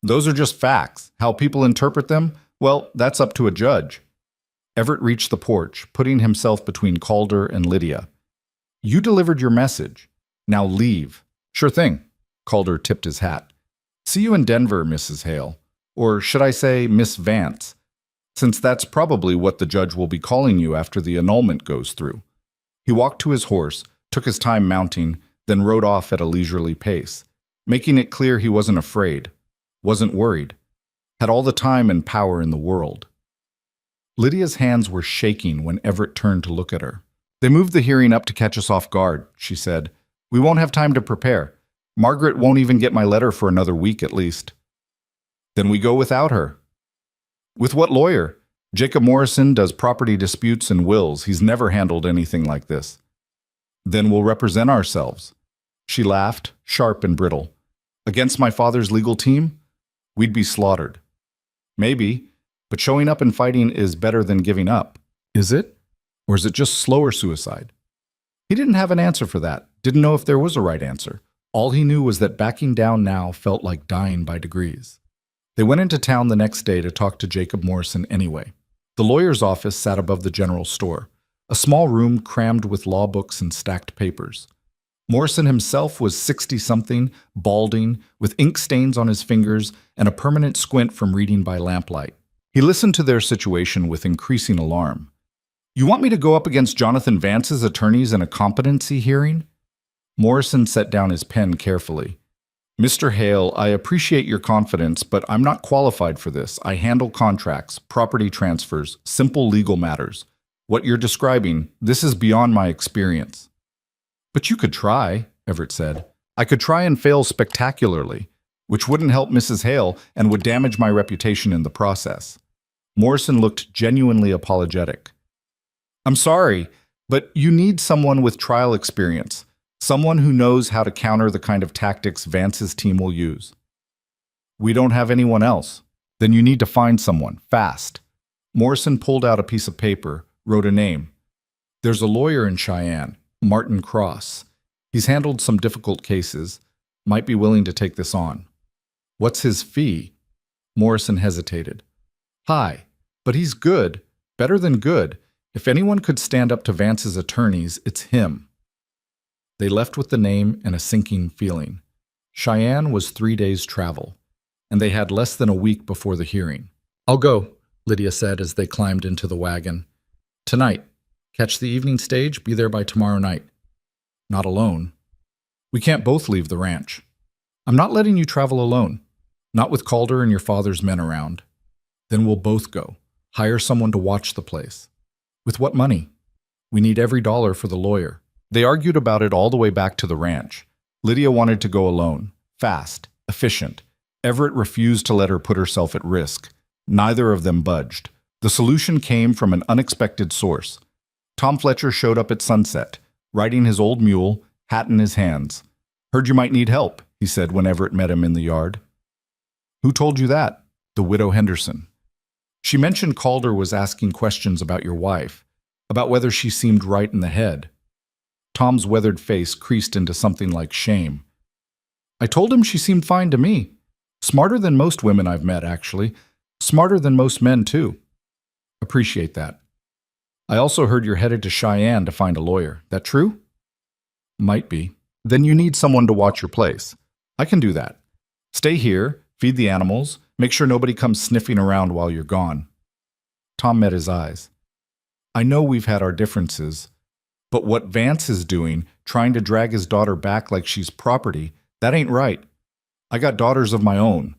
S1: Those are just facts. How people interpret them? Well, that's up to a judge. Everett reached the porch, putting himself between Calder and Lydia. You delivered your message. Now leave. Sure thing. Calder tipped his hat. See you in Denver, Mrs. Hale. Or should I say Miss Vance? Since that's probably what the judge will be calling you after the annulment goes through. He walked to his horse, took his time mounting, then rode off at a leisurely pace, making it clear he wasn't afraid, wasn't worried, had all the time and power in the world. Lydia's hands were shaking when Everett turned to look at her. They moved the hearing up to catch us off guard, she said. We won't have time to prepare. Margaret won't even get my letter for another week at least. Then we go without her. With what lawyer? Jacob Morrison does property disputes and wills. He's never handled anything like this. Then we'll represent ourselves. She laughed, sharp and brittle. Against my father's legal team? We'd be slaughtered. Maybe, but showing up and fighting is better than giving up. Is it? Or is it just slower suicide? He didn't have an answer for that, didn't know if there was a right answer. All he knew was that backing down now felt like dying by degrees. They went into town the next day to talk to Jacob Morrison anyway. The lawyer's office sat above the general store, a small room crammed with law books and stacked papers. Morrison himself was 60-something, balding, with ink stains on his fingers and a permanent squint from reading by lamplight. He listened to their situation with increasing alarm. You want me to go up against Jonathan Vance's attorneys in a competency hearing? Morrison set down his pen carefully. Mr. Hale, I appreciate your confidence, but I'm not qualified for this. I handle contracts, property transfers, simple legal matters. What you're describing, this is beyond my experience. But you could try, Everett said. I could try and fail spectacularly, which wouldn't help Mrs. Hale and would damage my reputation in the process. Morrison looked genuinely apologetic. I'm sorry, but you need someone with trial experience. Someone who knows how to counter the kind of tactics Vance's team will use. We don't have anyone else. Then you need to find someone, fast. Morrison pulled out a piece of paper, wrote a name. There's a lawyer in Cheyenne, Martin Cross. He's handled some difficult cases, might be willing to take this on. What's his fee? Morrison hesitated. High, but he's good, better than good. If anyone could stand up to Vance's attorneys, it's him. They left with the name and a sinking feeling. Cheyenne was 3 days' travel, and they had less than a week before the hearing. I'll go, Lydia said as they climbed into the wagon. Tonight. Catch the evening stage, be there by tomorrow night. Not alone. We can't both leave the ranch. I'm not letting you travel alone. Not with Calder and your father's men around. Then we'll both go. Hire someone to watch the place. With what money? We need every dollar for the lawyer. They argued about it all the way back to the ranch. Lydia wanted to go alone, fast, efficient. Everett refused to let her put herself at risk. Neither of them budged. The solution came from an unexpected source. Tom Fletcher showed up at sunset, riding his old mule, hat in his hands. Heard you might need help, he said when Everett met him in the yard. Who told you that? The widow Henderson. She mentioned Calder was asking questions about your wife, about whether she seemed right in the head. Tom's weathered face creased into something like shame. I told him she seemed fine to me. Smarter than most women I've met, actually. Smarter than most men, too. Appreciate that. I also heard you're headed to Cheyenne to find a lawyer. That true? Might be. Then you need someone to watch your place. I can do that. Stay here, feed the animals, make sure nobody comes sniffing around while you're gone. Tom met his eyes. I know we've had our differences, but what Vance is doing, trying to drag his daughter back like she's property, that ain't right. I got daughters of my own.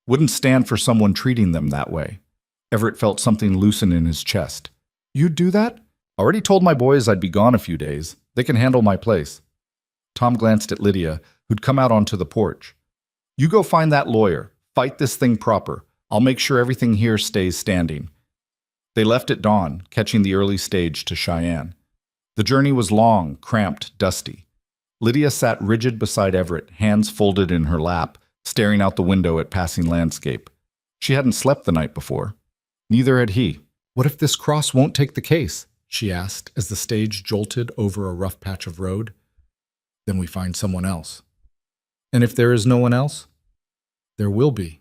S1: Wouldn't stand for someone treating them that way. Everett felt something loosen in his chest. You'd do that? Already told my boys I'd be gone a few days. They can handle my place. Tom glanced at Lydia, who'd come out onto the porch. You go find that lawyer. Fight this thing proper. I'll make sure everything here stays standing. They left at dawn, catching the early stage to Cheyenne. The journey was long, cramped, dusty. Lydia sat rigid beside Everett, hands folded in her lap, staring out the window at passing landscape. She hadn't slept the night before. Neither had he. What if this Cross won't take the case? She asked as the stage jolted over a rough patch of road. Then we find someone else. And if there is no one else? There will be.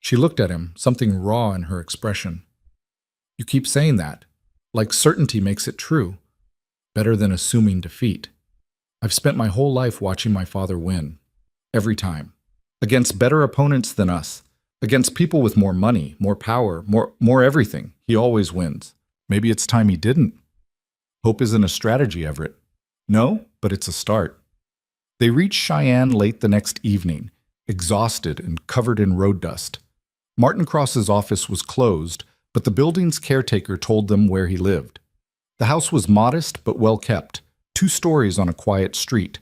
S1: She looked at him, something raw in her expression. You keep saying that, like certainty makes it true. Better than assuming defeat. I've spent my whole life watching my father win. Every time. Against better opponents than us. Against people with more money, more power, more everything. He always wins. Maybe it's time he didn't. Hope isn't a strategy, Everett. No, but it's a start. They reached Cheyenne late the next evening, exhausted and covered in road dust. Martin Cross's office was closed, but the building's caretaker told them where he lived. The house was modest but well kept, 2 stories on a quiet street.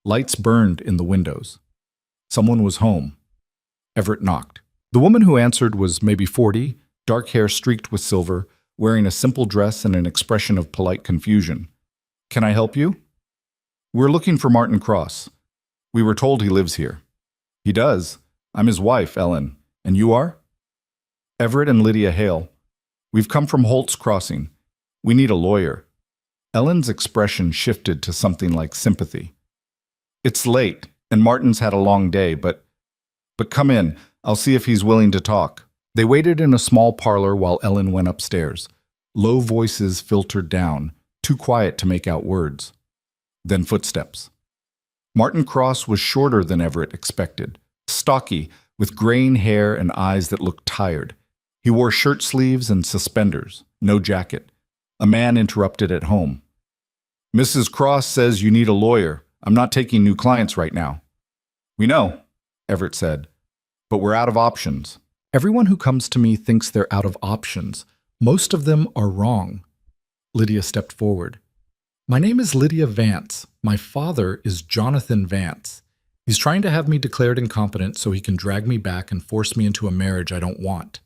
S1: Lights burned in the windows. Someone was home. Everett knocked. The woman who answered was maybe 40, dark hair streaked with silver, wearing a simple dress and an expression of polite confusion. Can I help you? We're looking for Martin Cross. We were told he lives here. He does. I'm his wife, Ellen. And you are? Everett and Lydia Hale. We've come from Holt's Crossing. We need a lawyer. Ellen's expression shifted to something like sympathy. It's late, and Martin's had a long day, but come in. I'll see if he's willing to talk. They waited in a small parlor while Ellen went upstairs. Low voices filtered down, too quiet to make out words. Then footsteps. Martin Cross was shorter than Everett expected, stocky, with graying hair and eyes that looked tired. He wore shirt sleeves and suspenders, no jacket. A man interrupted at home. Mrs. Cross says you need a lawyer. I'm not taking new clients right now. We know, Everett said, but we're out of options. Everyone who comes to me thinks they're out of options. Most of them are wrong. Lydia stepped forward. My name is Lydia Vance. My father is Jonathan Vance. He's trying to have me declared incompetent so he can drag me back and force me into a marriage I don't want.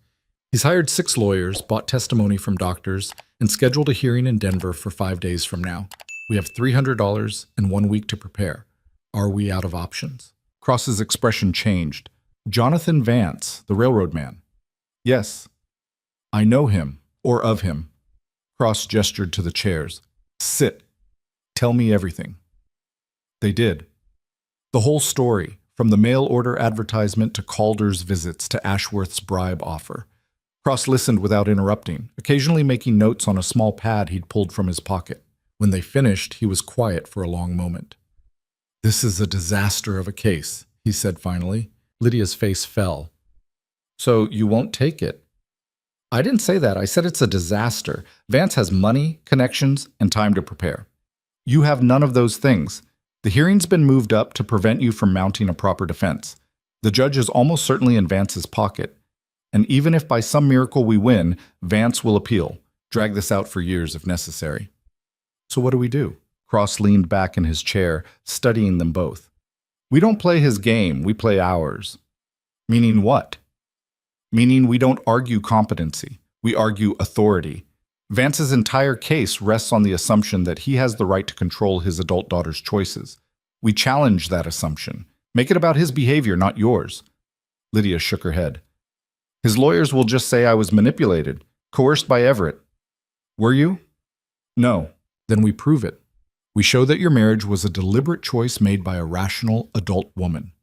S1: He's hired 6 lawyers, bought testimony from doctors, and scheduled a hearing in Denver for 5 days from now. We have $300 and 1 week to prepare. Are we out of options? Cross's expression changed. Jonathan Vance, the railroad man. Yes. I know him, or of him. Cross gestured to the chairs. Sit. Tell me everything. They did. The whole story, from the mail order advertisement to Calder's visits to Ashworth's bribe offer. Cross listened without interrupting, occasionally making notes on a small pad he'd pulled from his pocket. When they finished, he was quiet for a long moment. This is a disaster of a case, he said finally. Lydia's face fell. So you won't take it? I didn't say that. I said it's a disaster. Vance has money, connections, and time to prepare. You have none of those things. The hearing's been moved up to prevent you from mounting a proper defense. The judge is almost certainly in Vance's pocket. And even if by some miracle we win, Vance will appeal, drag this out for years if necessary. So what do we do? Cross leaned back in his chair, studying them both. We don't play his game, we play ours. Meaning what? Meaning we don't argue competency, we argue authority. Vance's entire case rests on the assumption that he has the right to control his adult daughter's choices. We challenge that assumption. Make it about his behavior, not yours. Lydia shook her head. His lawyers will just say I was manipulated, coerced by Everett. Were you? No. Then we prove it. We show that your marriage was a deliberate choice made by a rational adult woman.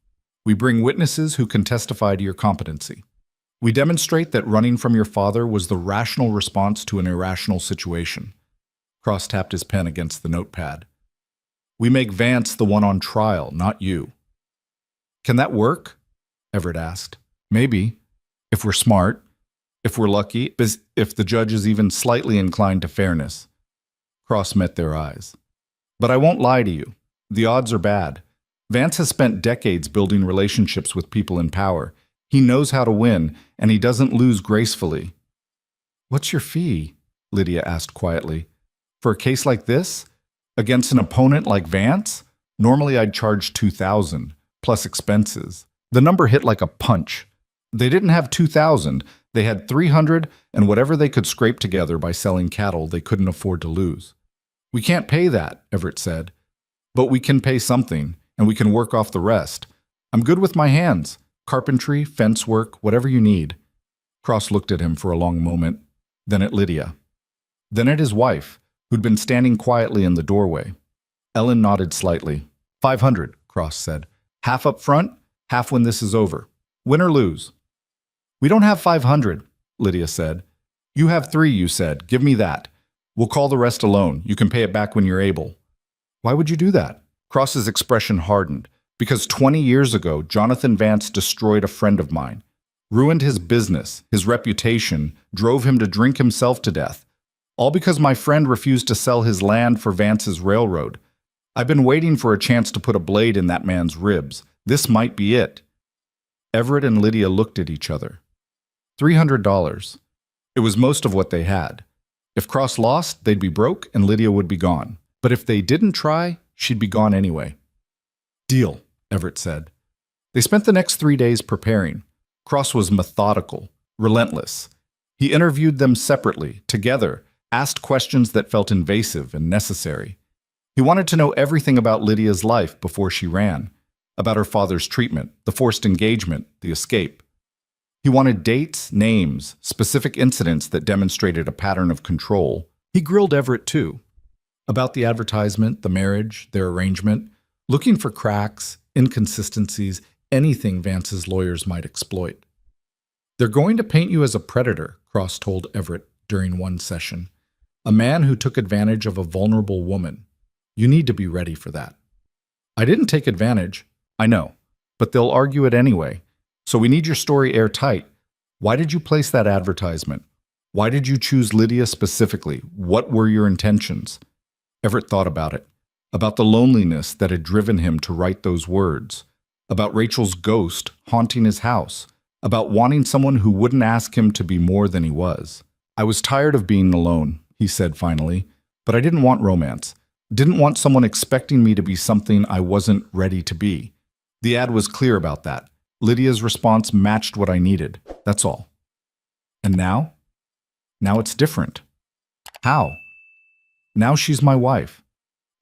S1: We bring witnesses who can testify to your competency. We demonstrate that running from your father was the rational response to an irrational situation. Cross tapped his pen against the notepad. We make Vance the one on trial, not you. Can that work? Everett asked. Maybe, if we're smart, if we're lucky, if the judge is even slightly inclined to fairness. Cross met their eyes. But I won't lie to you. The odds are bad. Vance has spent decades building relationships with people in power. He knows how to win, and he doesn't lose gracefully. What's your fee? Lydia asked quietly. For a case like this? Against an opponent like Vance? Normally I'd charge $2,000, plus expenses. The number hit like a punch. They didn't have $2,000. They had $300 and whatever they could scrape together by selling cattle they couldn't afford to lose. We can't pay that, Everett said. But we can pay something, and we can work off the rest. I'm good with my hands. Carpentry, fence work, whatever you need. Cross looked at him for a long moment, then at Lydia. Then at his wife, who'd been standing quietly in the doorway. Ellen nodded slightly. 500, Cross said. Half up front, half when this is over. Win or lose. We don't have 500, Lydia said. You have 3, you said. Give me that. We'll call the rest a loan. You can pay it back when you're able. Why would you do that? Cross's expression hardened. Because 20 years ago, Jonathan Vance destroyed a friend of mine, ruined his business, his reputation, drove him to drink himself to death. All because my friend refused to sell his land for Vance's railroad. I've been waiting for a chance to put a blade in that man's ribs. This might be it. Everett and Lydia looked at each other. $300. It was most of what they had. If Cross lost, they'd be broke and Lydia would be gone. But if they didn't try, she'd be gone anyway. Deal, Everett said. They spent the next 3 days preparing. Cross was methodical, relentless. He interviewed them separately, together, asked questions that felt invasive and necessary. He wanted to know everything about Lydia's life before she ran, about her father's treatment, the forced engagement, the escape. He wanted dates, names, specific incidents that demonstrated a pattern of control. He grilled Everett too, about the advertisement, the marriage, their arrangement, looking for cracks, inconsistencies, anything Vance's lawyers might exploit. They're going to paint you as a predator, Cross told Everett during one session. A man who took advantage of a vulnerable woman. You need to be ready for that. I didn't take advantage. I know. But they'll argue it anyway. So we need your story airtight. Why did you place that advertisement? Why did you choose Lydia specifically? What were your intentions? Everett thought about it. about the loneliness that had driven him to write those words, about Rachel's ghost haunting his house, about wanting someone who wouldn't ask him to be more than he was. "I was tired of being alone," he said finally, "but I didn't want romance. Didn't want someone expecting me to be something I wasn't ready to be." The ad was clear about that. Lydia's response matched what I needed. That's all. And now? Now it's different. How? Now she's my wife.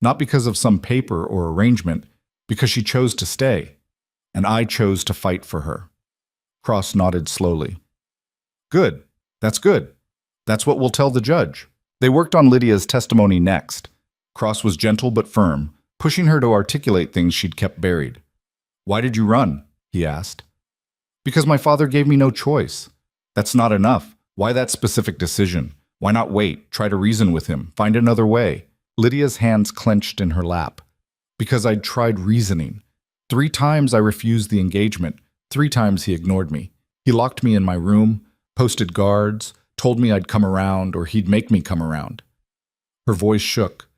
S1: Not because of some paper or arrangement, because she chose to stay, and I chose to fight for her. Cross nodded slowly. Good. That's good. That's what we'll tell the judge. They worked on Lydia's testimony next. Cross was gentle but firm, pushing her to articulate things she'd kept buried. "Why did you run?" he asked. "Because my father gave me no choice." "That's not enough. Why that specific decision? Why not wait, try to reason with him, find another way?" Lydia's hands clenched in her lap. "Because I'd tried reasoning. 3 times I refused the engagement. 3 times he ignored me. He locked me in my room, posted guards, told me I'd come around or he'd make me come around." Her voice shook.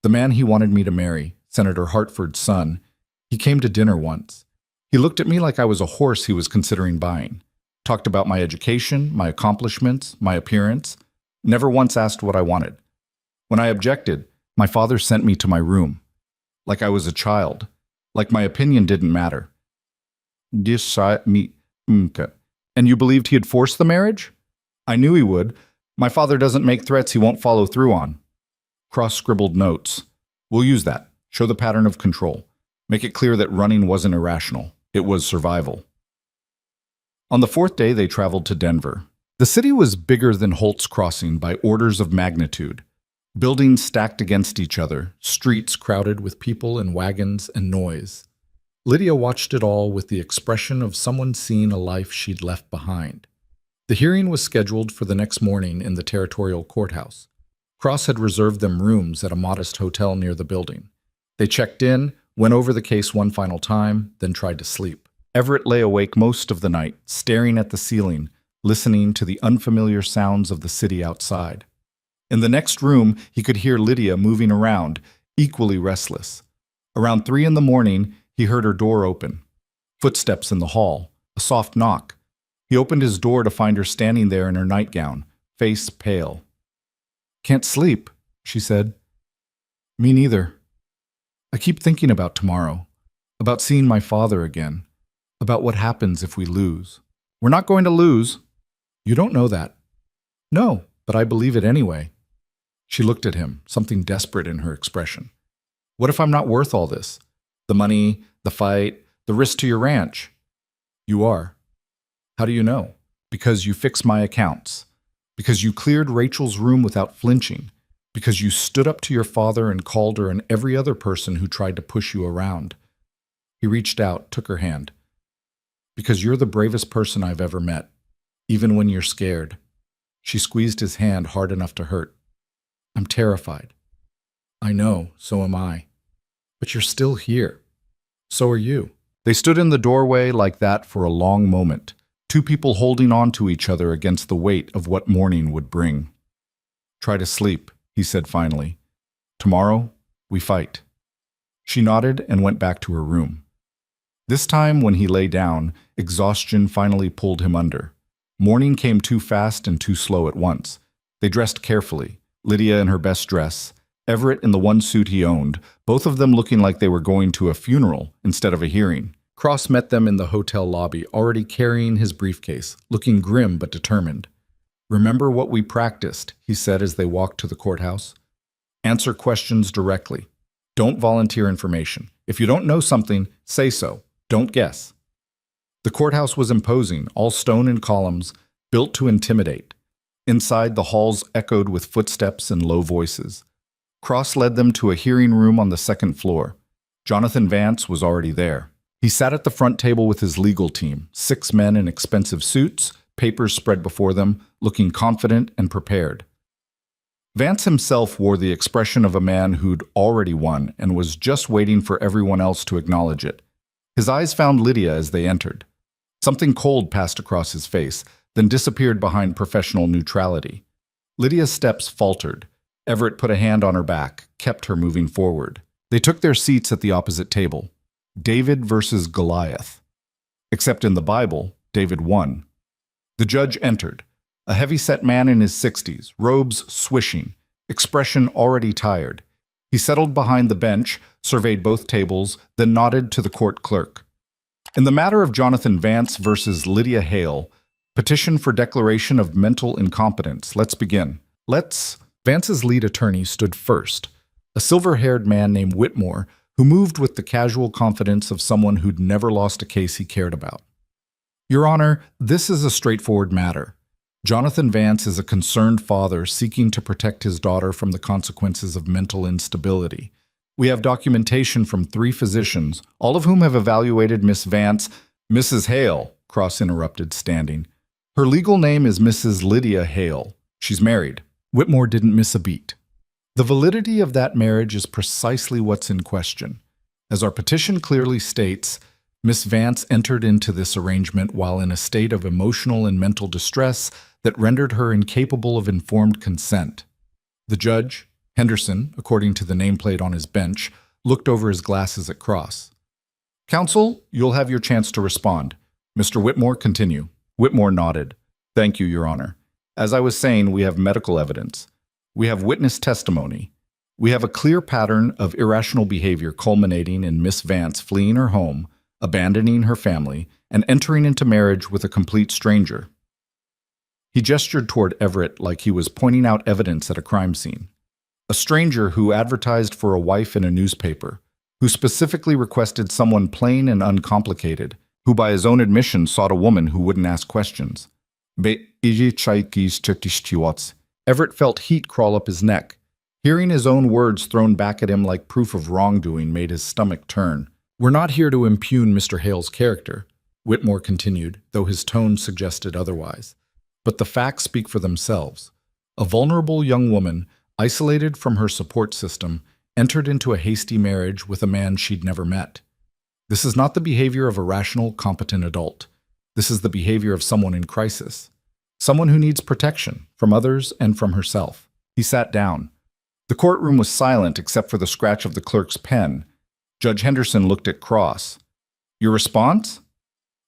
S1: "The man he wanted me to marry, Senator Hartford's son, he came to dinner once. He looked at me like I was a horse he was considering buying. Talked about my education, my accomplishments, my appearance. Never once asked what I wanted. When I objected, my father sent me to my room. Like I was a child. Like my opinion didn't matter." "And you believed he'd force the marriage?" "I knew he would. My father doesn't make threats he won't follow through on." Cross scribbled notes. "We'll use that. Show the pattern of control. Make it clear that running wasn't irrational. It was survival." On the 4th day, they traveled to Denver. The city was bigger than Holt's Crossing by orders of magnitude. Buildings stacked against each other, streets crowded with people and wagons and noise. Lydia watched it all with the expression of someone seeing a life she'd left behind. The hearing was scheduled for the next morning in the territorial courthouse. Cross had reserved them rooms at a modest hotel near the building. They checked in, went over the case one final time, then tried to sleep. Everett lay awake most of the night, staring at the ceiling, listening to the unfamiliar sounds of the city outside. In the next room, he could hear Lydia moving around, equally restless. Around 3 a.m, he heard her door open. Footsteps in the hall, a soft knock. He opened his door to find her standing there in her nightgown, face pale. "Can't sleep," she said. "Me neither. I keep thinking about tomorrow, about seeing my father again, about what happens if we lose." "We're not going to lose." "You don't know that." "No, but I believe it anyway." She looked at him, something desperate in her expression. "What if I'm not worth all this? The money, the fight, the risk to your ranch?" "You are." "How do you know?" "Because you fix my accounts. Because you cleared Rachel's room without flinching. Because you stood up to your father and Calder and every other person who tried to push you around." He reached out, took her hand. "Because you're the bravest person I've ever met, even when you're scared." She squeezed his hand hard enough to hurt. "I'm terrified." "I know, so am I. But you're still here. So are you." They stood in the doorway like that for a long moment, 2 people holding on to each other against the weight of what morning would bring. "Try to sleep," he said finally. "Tomorrow, we fight." She nodded and went back to her room. This time, when he lay down, exhaustion finally pulled him under. Morning came too fast and too slow at once. They dressed carefully, Lydia in her best dress, Everett in the one suit he owned, both of them looking like they were going to a funeral instead of a hearing. Cross met them in the hotel lobby, already carrying his briefcase, looking grim but determined. "Remember what we practiced," he said as they walked to the courthouse. "Answer questions directly. Don't volunteer information. If you don't know something, say so. Don't guess." The courthouse was imposing, all stone and columns, built to intimidate. Inside, the halls echoed with footsteps and low voices. Cross led them to a hearing room on the 2nd floor. Jonathan Vance was already there. He sat at the front table with his legal team, 6 men in expensive suits, papers spread before them, looking confident and prepared. Vance himself wore the expression of a man who'd already won and was just waiting for everyone else to acknowledge it. His eyes found Lydia as they entered. Something cold passed across his face, then disappeared behind professional neutrality. Lydia's steps faltered. Everett put a hand on her back, kept her moving forward. They took their seats at the opposite table. David versus Goliath. Except in the Bible, David won. The judge entered, a heavy-set man in his 60s, robes swishing, expression already tired. He settled behind the bench, surveyed both tables, then nodded to the court clerk. In the matter of Jonathan Vance versus Lydia Hale, petition for declaration of mental incompetence, let's begin. Vance's lead attorney stood first, a silver-haired man named Whitmore, who moved with the casual confidence of someone who'd never lost a case he cared about. Your Honor, this is a straightforward matter. Jonathan Vance is a concerned father seeking to protect his daughter from the consequences of mental instability. We have documentation from 3 physicians, all of whom have evaluated Miss Vance. Mrs. Hale, Cross interrupted, standing. Her legal name is Mrs. Lydia Hale. She's married. Whitmore didn't miss a beat. The validity of that marriage is precisely what's in question. As our petition clearly states, Miss Vance entered into this arrangement while in a state of emotional and mental distress that rendered her incapable of informed consent. The judge, Henderson, according to the nameplate on his bench, looked over his glasses at Cross. Counsel, you'll have your chance to respond. Mr. Whitmore, continue. Whitmore nodded. Thank you, Your Honor. As I was saying, we have medical evidence. We have witness testimony. We have a clear pattern of irrational behavior culminating in Miss Vance fleeing her home, abandoning her family, and entering into marriage with a complete stranger. He gestured toward Everett like he was pointing out evidence at a crime scene. A stranger who advertised for a wife in a newspaper, who specifically requested someone plain and uncomplicated, who by his own admission sought a woman who wouldn't ask questions. Everett felt heat crawl up his neck. Hearing his own words thrown back at him like proof of wrongdoing made his stomach turn. We're not here to impugn Mr. Hale's character, Whitmore continued, though his tone suggested otherwise. But the facts speak for themselves. A vulnerable young woman, isolated from her support system, entered into a hasty marriage with a man she'd never met. This is not the behavior of a rational, competent adult. This is the behavior of someone in crisis. Someone who needs protection from others and from herself. He sat down. The courtroom was silent except for the scratch of the clerk's pen. Judge Henderson looked at Cross. Your response?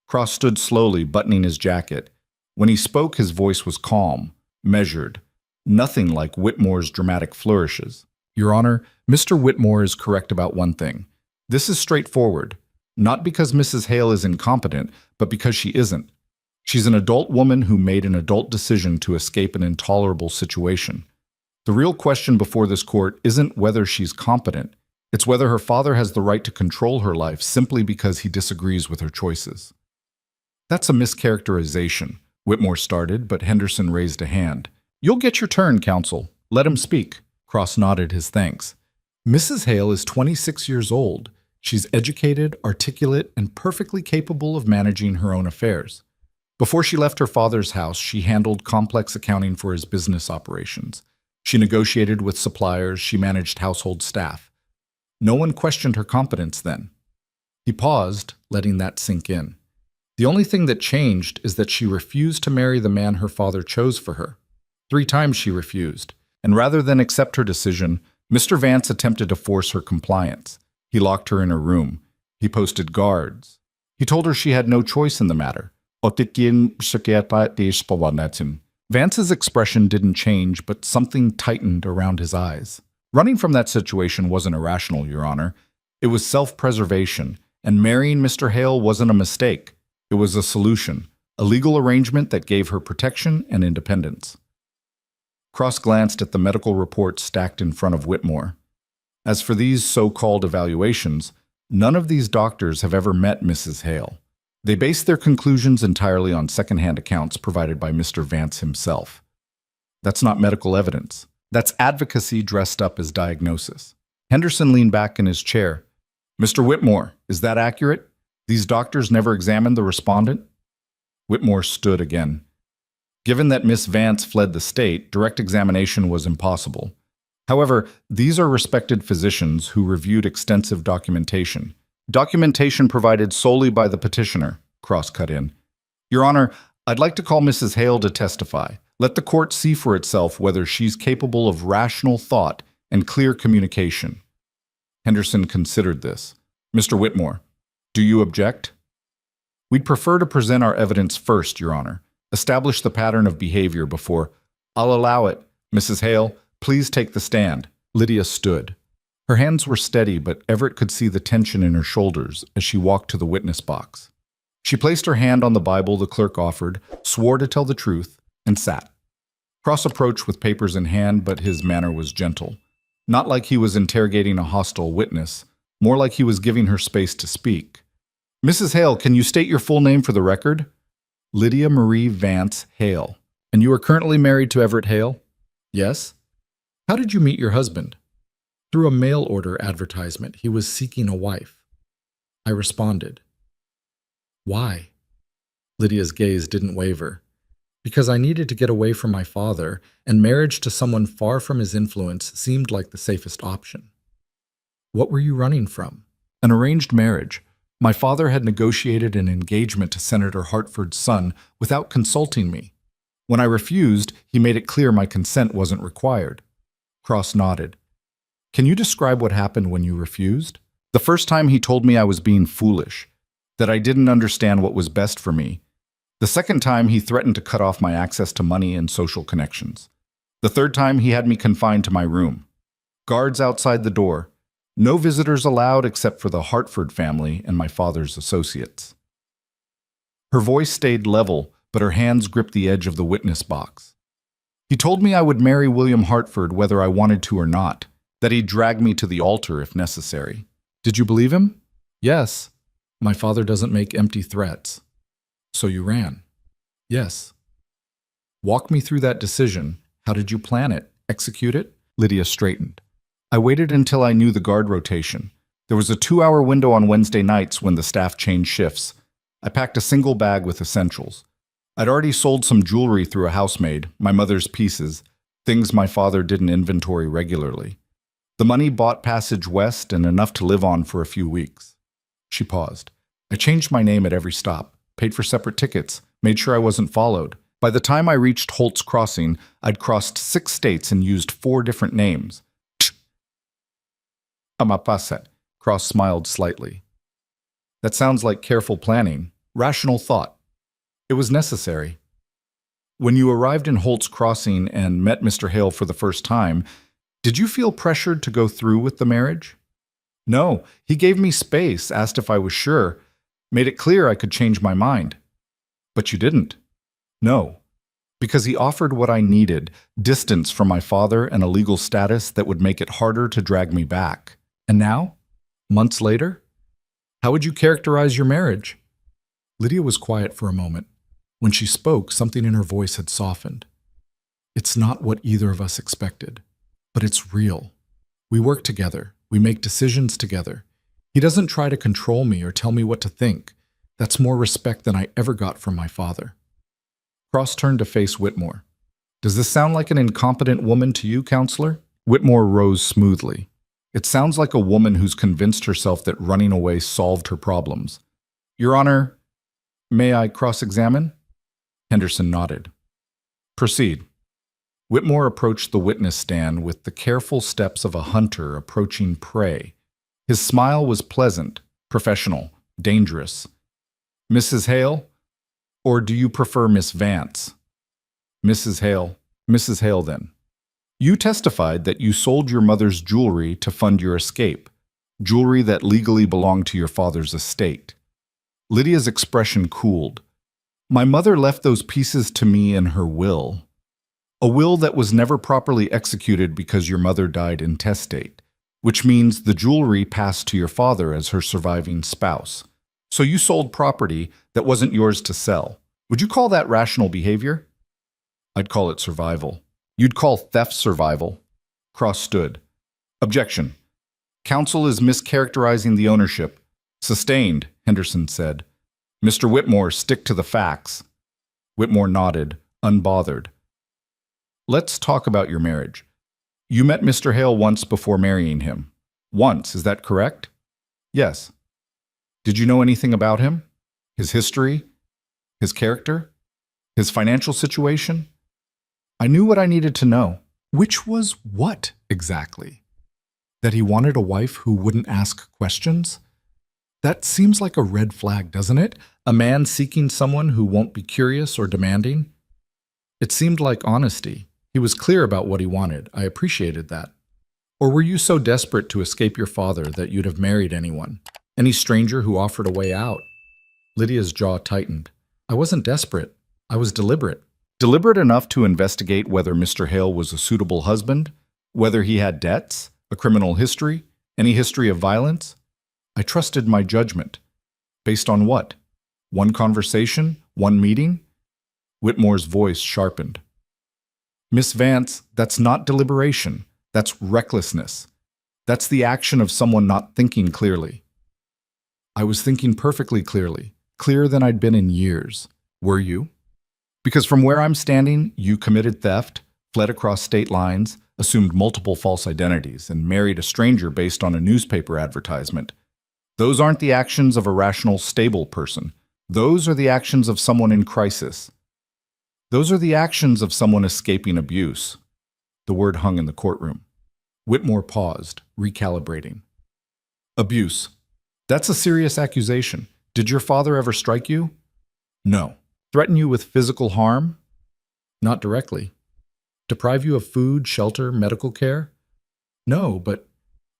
S1: Cross stood slowly, buttoning his jacket. When he spoke, his voice was calm, measured, nothing like Whitmore's dramatic flourishes. Your Honor, Mr. Whitmore is correct about one thing. This is straightforward, not because Mrs. Hale is incompetent, but because she isn't. She's an adult woman who made an adult decision to escape an intolerable situation. The real question before this court isn't whether she's competent. It's whether her father has the right to control her life simply because he disagrees with her choices. That's a mischaracterization, Whitmore started, but Henderson raised a hand. You'll get your turn, counsel. Let him speak. Cross nodded his thanks. Mrs. Hale is 26 years old. She's educated, articulate, and perfectly capable of managing her own affairs. Before she left her father's house, she handled complex accounting for his business operations. She negotiated with suppliers, she managed household staff. No one questioned her competence then. He paused, letting that sink in. The only thing that changed is that she refused to marry the man her father chose for her. 3 times she refused, and rather than accept her decision, Mr. Vance attempted to force her compliance. He locked her in her room. He posted guards. He told her she had no choice in the matter. Vance's expression didn't change, but something tightened around his eyes. Running from that situation wasn't irrational, Your Honor. It was self-preservation, and marrying Mr. Hale wasn't a mistake. It was a solution, a legal arrangement that gave her protection and independence. Cross glanced at the medical reports stacked in front of Whitmore. As for these so-called evaluations, none of these doctors have ever met Mrs. Hale. They based their conclusions entirely on secondhand accounts provided by Mr. Vance himself. That's not medical evidence. That's advocacy dressed up as diagnosis. Henderson leaned back in his chair. Mr. Whitmore, is that accurate? These doctors never examined the respondent? Whitmore stood again. Given that Miss Vance fled the state, direct examination was impossible. However, these are respected physicians who reviewed extensive documentation. Documentation provided solely by the petitioner, Cross cut in. Your Honor, I'd like to call Mrs. Hale to testify. Let the court see for itself whether she's capable of rational thought and clear communication. Henderson considered this. Mr. Whitmore, do you object? We'd prefer to present our evidence first, Your Honor. Establish the pattern of behavior before. I'll allow it. Mrs. Hale, please take the stand. Lydia stood. Her hands were steady, but Everett could see the tension in her shoulders as she walked to the witness box. She placed her hand on the Bible the clerk offered, swore to tell the truth, and sat. Cross approached with papers in hand, but his manner was gentle. Not like he was interrogating a hostile witness, more like he was giving her space to speak. Mrs. Hale, can you state your full name for the record? Lydia Marie Vance Hale. And you are currently married to Everett Hale? Yes. How did you meet your husband? Through a mail order advertisement. He was seeking a wife. I responded. Why? Lydia's gaze didn't waver. Because I needed to get away from my father, and marriage to someone far from his influence seemed like the safest option. What were you running from? An arranged marriage. My father had negotiated an engagement to Senator Hartford's son without consulting me. When I refused, he made it clear my consent wasn't required. Cross nodded. Can you describe what happened when you refused? The first time he told me I was being foolish, that I didn't understand what was best for me. The second time he threatened to cut off my access to money and social connections. The third time he had me confined to my room. Guards outside the door. No visitors allowed except for the Hartford family and my father's associates. Her voice stayed level, but her hands gripped the edge of the witness box. He told me I would marry William Hartford whether I wanted to or not, that he'd drag me to the altar if necessary. Did you believe him? Yes. My father doesn't make empty threats. So you ran? Yes. Walk me through that decision. How did you plan it? Execute it? Lydia straightened. I waited until I knew the guard rotation. There was a 2-hour window on Wednesday nights when the staff changed shifts. I packed a single bag with essentials. I'd already sold some jewelry through a housemaid, my mother's pieces, things my father didn't inventory regularly. The money bought passage west and enough to live on for a few weeks. She paused. I changed my name at every stop, paid for separate tickets, made sure I wasn't followed. By the time I reached Holt's Crossing, I'd crossed 6 states and used 4 different names. Amapaset. Cross smiled slightly. That sounds like careful planning, rational thought. It was necessary. When you arrived in Holt's Crossing and met Mr. Hale for the first time, did you feel pressured to go through with the marriage? No, he gave me space, asked if I was sure, made it clear I could change my mind. But you didn't. No, because he offered what I needed, distance from my father and a legal status that would make it harder to drag me back. And now? Months later? How would you characterize your marriage? Lydia was quiet for a moment. When she spoke, something in her voice had softened. It's not what either of us expected, but it's real. We work together. We make decisions together. He doesn't try to control me or tell me what to think. That's more respect than I ever got from my father. Cross turned to face Whitmore. Does this sound like an incompetent woman to you, counselor? Whitmore rose smoothly. It sounds like a woman who's convinced herself that running away solved her problems. Your Honor, may I cross-examine? Henderson nodded. Proceed. Whitmore approached the witness stand with the careful steps of a hunter approaching prey. His smile was pleasant, professional, dangerous. Mrs. Hale? Or do you prefer Miss Vance? Mrs. Hale. Mrs. Hale, then. You testified that you sold your mother's jewelry to fund your escape, jewelry that legally belonged to your father's estate. Lydia's expression cooled. My mother left those pieces to me in her will. A will that was never properly executed because your mother died intestate, which means the jewelry passed to your father as her surviving spouse. So you sold property that wasn't yours to sell. Would you call that rational behavior? I'd call it survival. You'd call theft survival. Cross stood. Objection. Counsel is mischaracterizing the ownership. Sustained, Henderson said. Mr. Whitmore, stick to the facts. Whitmore nodded, unbothered. Let's talk about your marriage. You met Mr. Hale once before marrying him. Once, is that correct? Yes. Did you know anything about him? His history? His character? His financial situation? I knew what I needed to know. Which was what exactly? That he wanted a wife who wouldn't ask questions? That seems like a red flag, doesn't it? A man seeking someone who won't be curious or demanding? It seemed like honesty. He was clear about what he wanted. I appreciated that. Or were you so desperate to escape your father that you'd have married anyone? Any stranger who offered a way out? Lydia's jaw tightened. I wasn't desperate. I was deliberate. Deliberate enough to investigate whether Mr. Hale was a suitable husband, whether he had debts, a criminal history, any history of violence. I trusted my judgment. Based on what? One conversation? One meeting? Whitmore's voice sharpened. Miss Vance, that's not deliberation. That's recklessness. That's the action of someone not thinking clearly. I was thinking perfectly clearly, clearer than I'd been in years. Were you? Because from where I'm standing, you committed theft, fled across state lines, assumed multiple false identities, and married a stranger based on a newspaper advertisement. Those aren't the actions of a rational, stable person. Those are the actions of someone in crisis. Those are the actions of someone escaping abuse. The word hung in the courtroom. Whitmore paused, recalibrating. Abuse. That's a serious accusation. Did your father ever strike you? No. Threaten you with physical harm? Not directly. Deprive you of food, shelter, medical care? No, but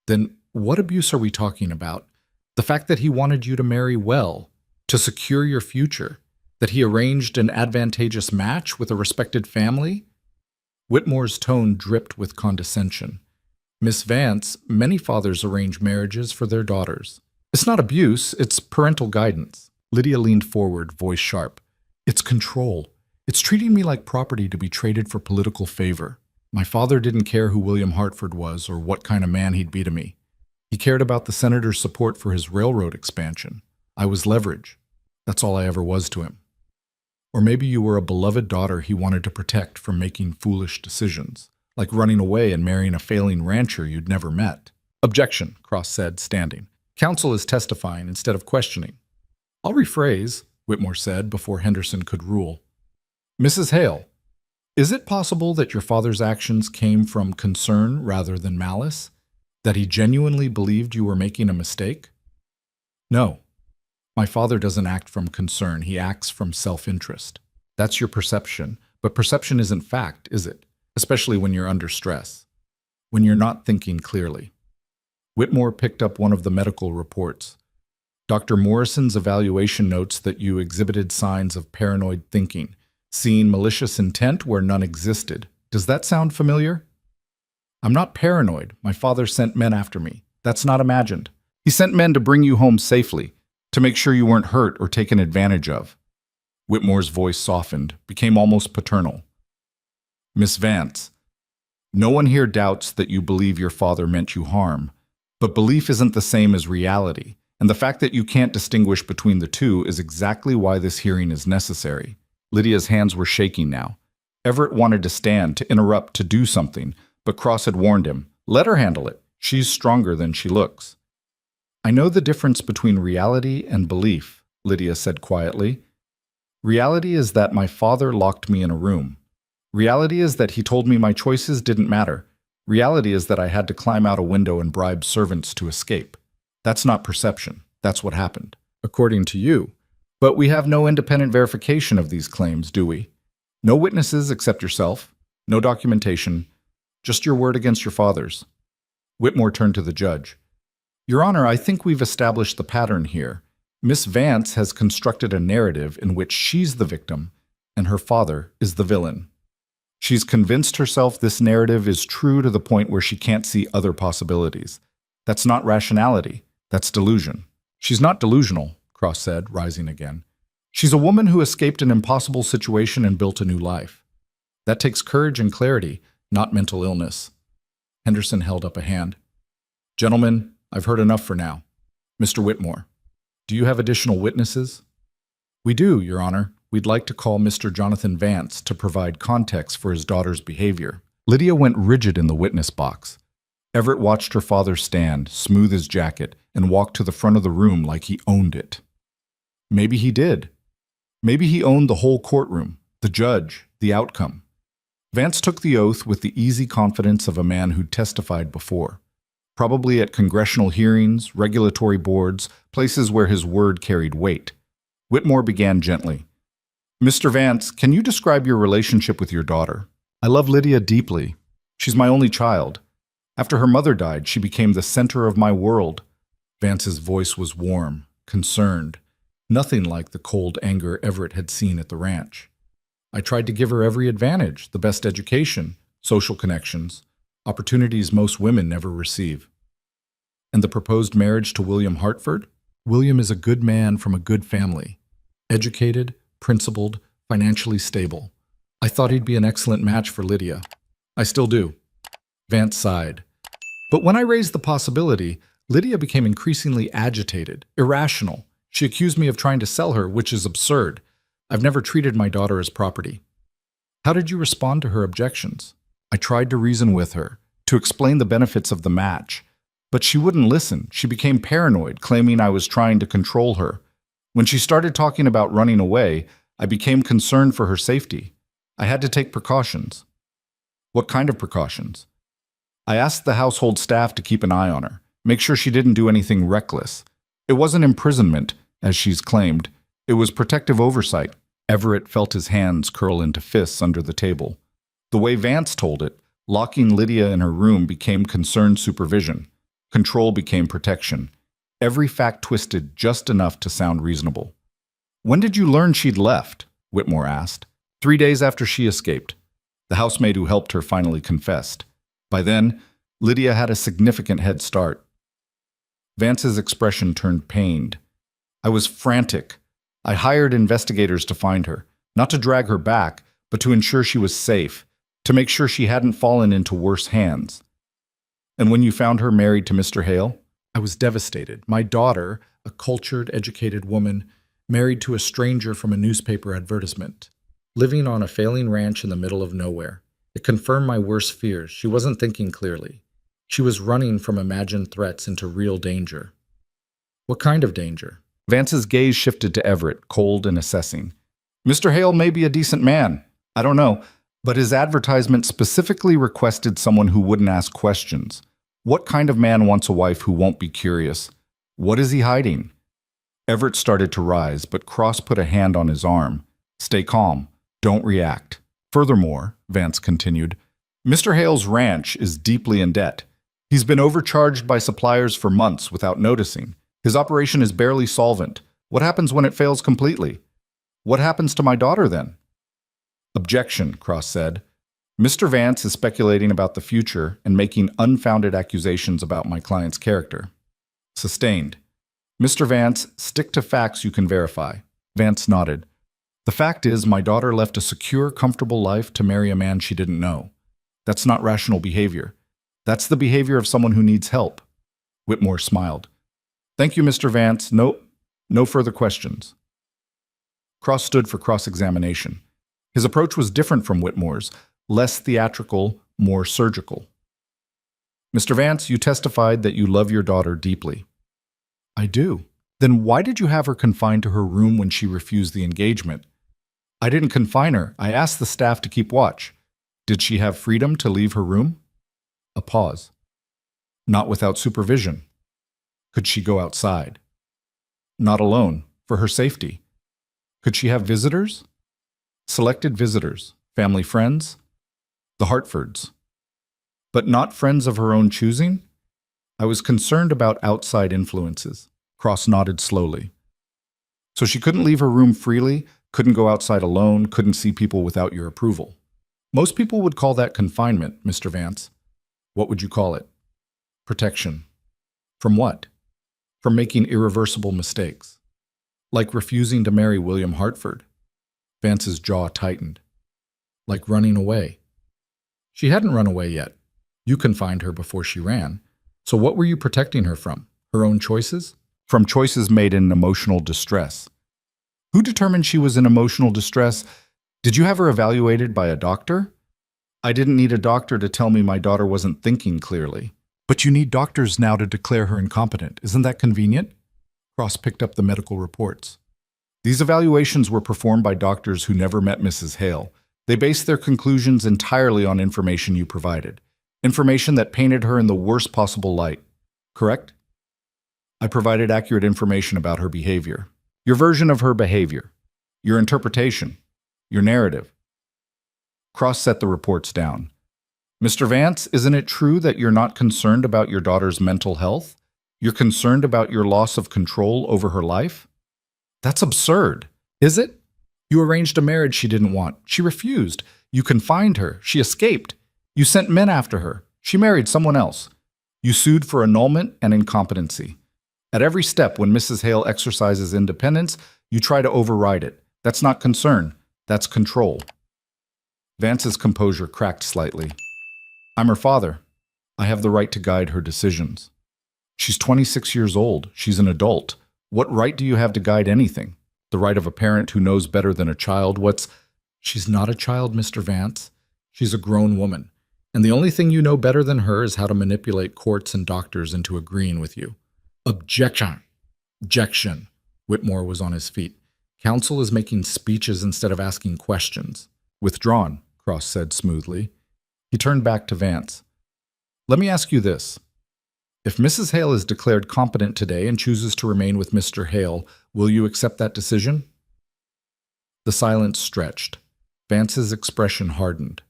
S1: then what abuse are we talking about? The fact that he wanted you to marry well, to secure your future, that he arranged an advantageous match with a respected family? Whitmore's tone dripped with condescension. Miss Vance, many fathers arrange marriages for their daughters. It's not abuse, it's parental guidance. Lydia leaned forward, voice sharp. It's control. It's treating me like property to be traded for political favor. My father didn't care who William Hartford was or what kind of man he'd be to me. He cared about the senator's support for his railroad expansion. I was leverage. That's all I ever was to him. Or maybe you were a beloved daughter he wanted to protect from making foolish decisions, like running away and marrying a failing rancher you'd never met. Objection, Cross said, standing. Counsel is testifying instead of questioning. I'll rephrase, Whitmore said before Henderson could rule. Mrs. Hale, is it possible that your father's actions came from concern rather than malice? That he genuinely believed you were making a mistake? No. My father doesn't act from concern, he acts from self-interest. That's your perception, but perception isn't fact, is it? Especially when you're under stress, when you're not thinking clearly. Whitmore picked up one of the medical reports. Dr. Morrison's evaluation notes that you exhibited signs of paranoid thinking, seeing malicious intent where none existed. Does that sound familiar? I'm not paranoid. My father sent men after me. That's not imagined. He sent men to bring you home safely, to make sure you weren't hurt or taken advantage of. Whitmore's voice softened, became almost paternal. Miss Vance, no one here doubts that you believe your father meant you harm, but belief isn't the same as reality, and the fact that you can't distinguish between the two is exactly why this hearing is necessary. Lydia's hands were shaking now. Everett wanted to stand, to interrupt, to do something, but Cross had warned him, let her handle it. She's stronger than she looks. I know the difference between reality and belief, Lydia said quietly. Reality is that my father locked me in a room. Reality is that he told me my choices didn't matter. Reality is that I had to climb out a window and bribe servants to escape. That's not perception. That's what happened, according to you. But we have no independent verification of these claims, do we? No witnesses except yourself, no documentation, just your word against your father's. Whitmore turned to the judge. Your Honor, I think we've established the pattern here. Miss Vance has constructed a narrative in which she's the victim and her father is the villain. She's convinced herself this narrative is true to the point where she can't see other possibilities. That's not rationality. That's delusion. She's not delusional, Cross said, rising again. She's a woman who escaped an impossible situation and built a new life. That takes courage and clarity, not mental illness. Henderson held up a hand. Gentlemen, I've heard enough for now. Mr. Whitmore, do you have additional witnesses? We do, Your Honor. We'd like to call Mr. Jonathan Vance to provide context for his daughter's behavior. Lydia went rigid in the witness box. Everett watched her father stand, smooth his jacket, and walk to the front of the room like he owned it. Maybe he did. Maybe he owned the whole courtroom, the judge, the outcome. Vance took the oath with the easy confidence of a man who'd testified before. Probably at congressional hearings, regulatory boards, places where his word carried weight. Whitmore began gently. Mr. Vance, can you describe your relationship with your daughter? I love Lydia deeply. She's my only child. After her mother died, she became the center of my world. Vance's voice was warm, concerned, nothing like the cold anger Everett had seen at the ranch. I tried to give her every advantage, the best education, social connections, opportunities most women never receive. And the proposed marriage to William Hartford? William is a good man from a good family, educated, principled, financially stable. I thought he'd be an excellent match for Lydia. I still do. Vance sighed. But when I raised the possibility, Lydia became increasingly agitated, irrational. She accused me of trying to sell her, which is absurd. I've never treated my daughter as property. How did you respond to her objections? I tried to reason with her, to explain the benefits of the match. But she wouldn't listen. She became paranoid, claiming I was trying to control her. When she started talking about running away, I became concerned for her safety. I had to take precautions. What kind of precautions? I asked the household staff to keep an eye on her, make sure she didn't do anything reckless. It wasn't imprisonment, as she's claimed. It was protective oversight. Everett felt his hands curl into fists under the table. The way Vance told it, locking Lydia in her room became concerned supervision. Control became protection. Every fact twisted just enough to sound reasonable. When did you learn she'd left? Whitmore asked. 3 days after she escaped. The housemaid who helped her finally confessed. By then, Lydia had a significant head start. Vance's expression turned pained. I was frantic. I hired investigators to find her, not to drag her back, but to ensure she was safe, to make sure she hadn't fallen into worse hands. And when you found her married to Mr. Hale? I was devastated. My daughter, a cultured, educated woman, married to a stranger from a newspaper advertisement, living on a failing ranch in the middle of nowhere. It confirmed my worst fears. She wasn't thinking clearly. She was running from imagined threats into real danger. What kind of danger? Vance's gaze shifted to Everett, cold and assessing. Mr. Hale may be a decent man. I don't know. But his advertisement specifically requested someone who wouldn't ask questions. What kind of man wants a wife who won't be curious? What is he hiding? Everett started to rise, but Cross put a hand on his arm. Stay calm. Don't react. Furthermore, Vance continued, Mr. Hale's ranch is deeply in debt. He's been overcharged by suppliers for months without noticing. His operation is barely solvent. What happens when it fails completely? What happens to my daughter then? Objection, Cross said. Mr. Vance is speculating about the future and making unfounded accusations about my client's character. Sustained. Mr. Vance, stick to facts you can verify. Vance nodded. The fact is, my daughter left a secure, comfortable life to marry a man she didn't know. That's not rational behavior. That's the behavior of someone who needs help. Whitmore smiled. Thank you, Mr. Vance. No further questions. Cross stood for cross-examination. His approach was different from Whitmore's, less theatrical, more surgical. Mr. Vance, you testified that you love your daughter deeply. I do. Then why did you have her confined to her room when she refused the engagement? I didn't confine her. I asked the staff to keep watch. Did she have freedom to leave her room? A pause. Not without supervision. Could she go outside? Not alone, for her safety. Could she have visitors? Selected visitors, family friends, the Hartfords. But not friends of her own choosing? I was concerned about outside influences. Cross nodded slowly. So she couldn't leave her room freely, couldn't go outside alone, couldn't see people without your approval. Most people would call that confinement, Mr. Vance. What would you call it? Protection. From what? From making irreversible mistakes. Like refusing to marry William Hartford. Vance's jaw tightened. Like running away. She hadn't run away yet. You confined her before she ran. So what were you protecting her from? Her own choices? From choices made in emotional distress. Who determined she was in emotional distress? Did you have her evaluated by a doctor? I didn't need a doctor to tell me my daughter wasn't thinking clearly. But you need doctors now to declare her incompetent. Isn't that convenient? Cross picked up the medical reports. These evaluations were performed by doctors who never met Mrs. Hale. They based their conclusions entirely on information you provided. Information that painted her in the worst possible light. Correct? I provided accurate information about her behavior. Your version of her behavior. Your interpretation. Your narrative. Cross set the reports down. Mr. Vance, isn't it true that you're not concerned about your daughter's mental health? You're concerned about your loss of control over her life? That's absurd. Is it? You arranged a marriage she didn't want. She refused. You confined her. She escaped. You sent men after her. She married someone else. You sued for annulment and incompetency. At every step, when Mrs. Hale exercises independence, you try to override it. That's not concern. That's control. Vance's composure cracked slightly. I'm her father. I have the right to guide her decisions. She's 26 years old. She's an adult. What right do you have to guide anything? The right of a parent who knows better than a child what's... She's not a child, Mr. Vance. She's a grown woman. And the only thing you know better than her is how to manipulate courts and doctors into agreeing with you. Objection. Objection. Whitmore was on his feet. Counsel is making speeches instead of asking questions. Withdrawn, Cross said smoothly. He turned back to Vance. Let me ask you this. If Mrs. Hale is declared competent today and chooses to remain with Mr. Hale, will you accept that decision? The silence stretched. Vance's expression hardened.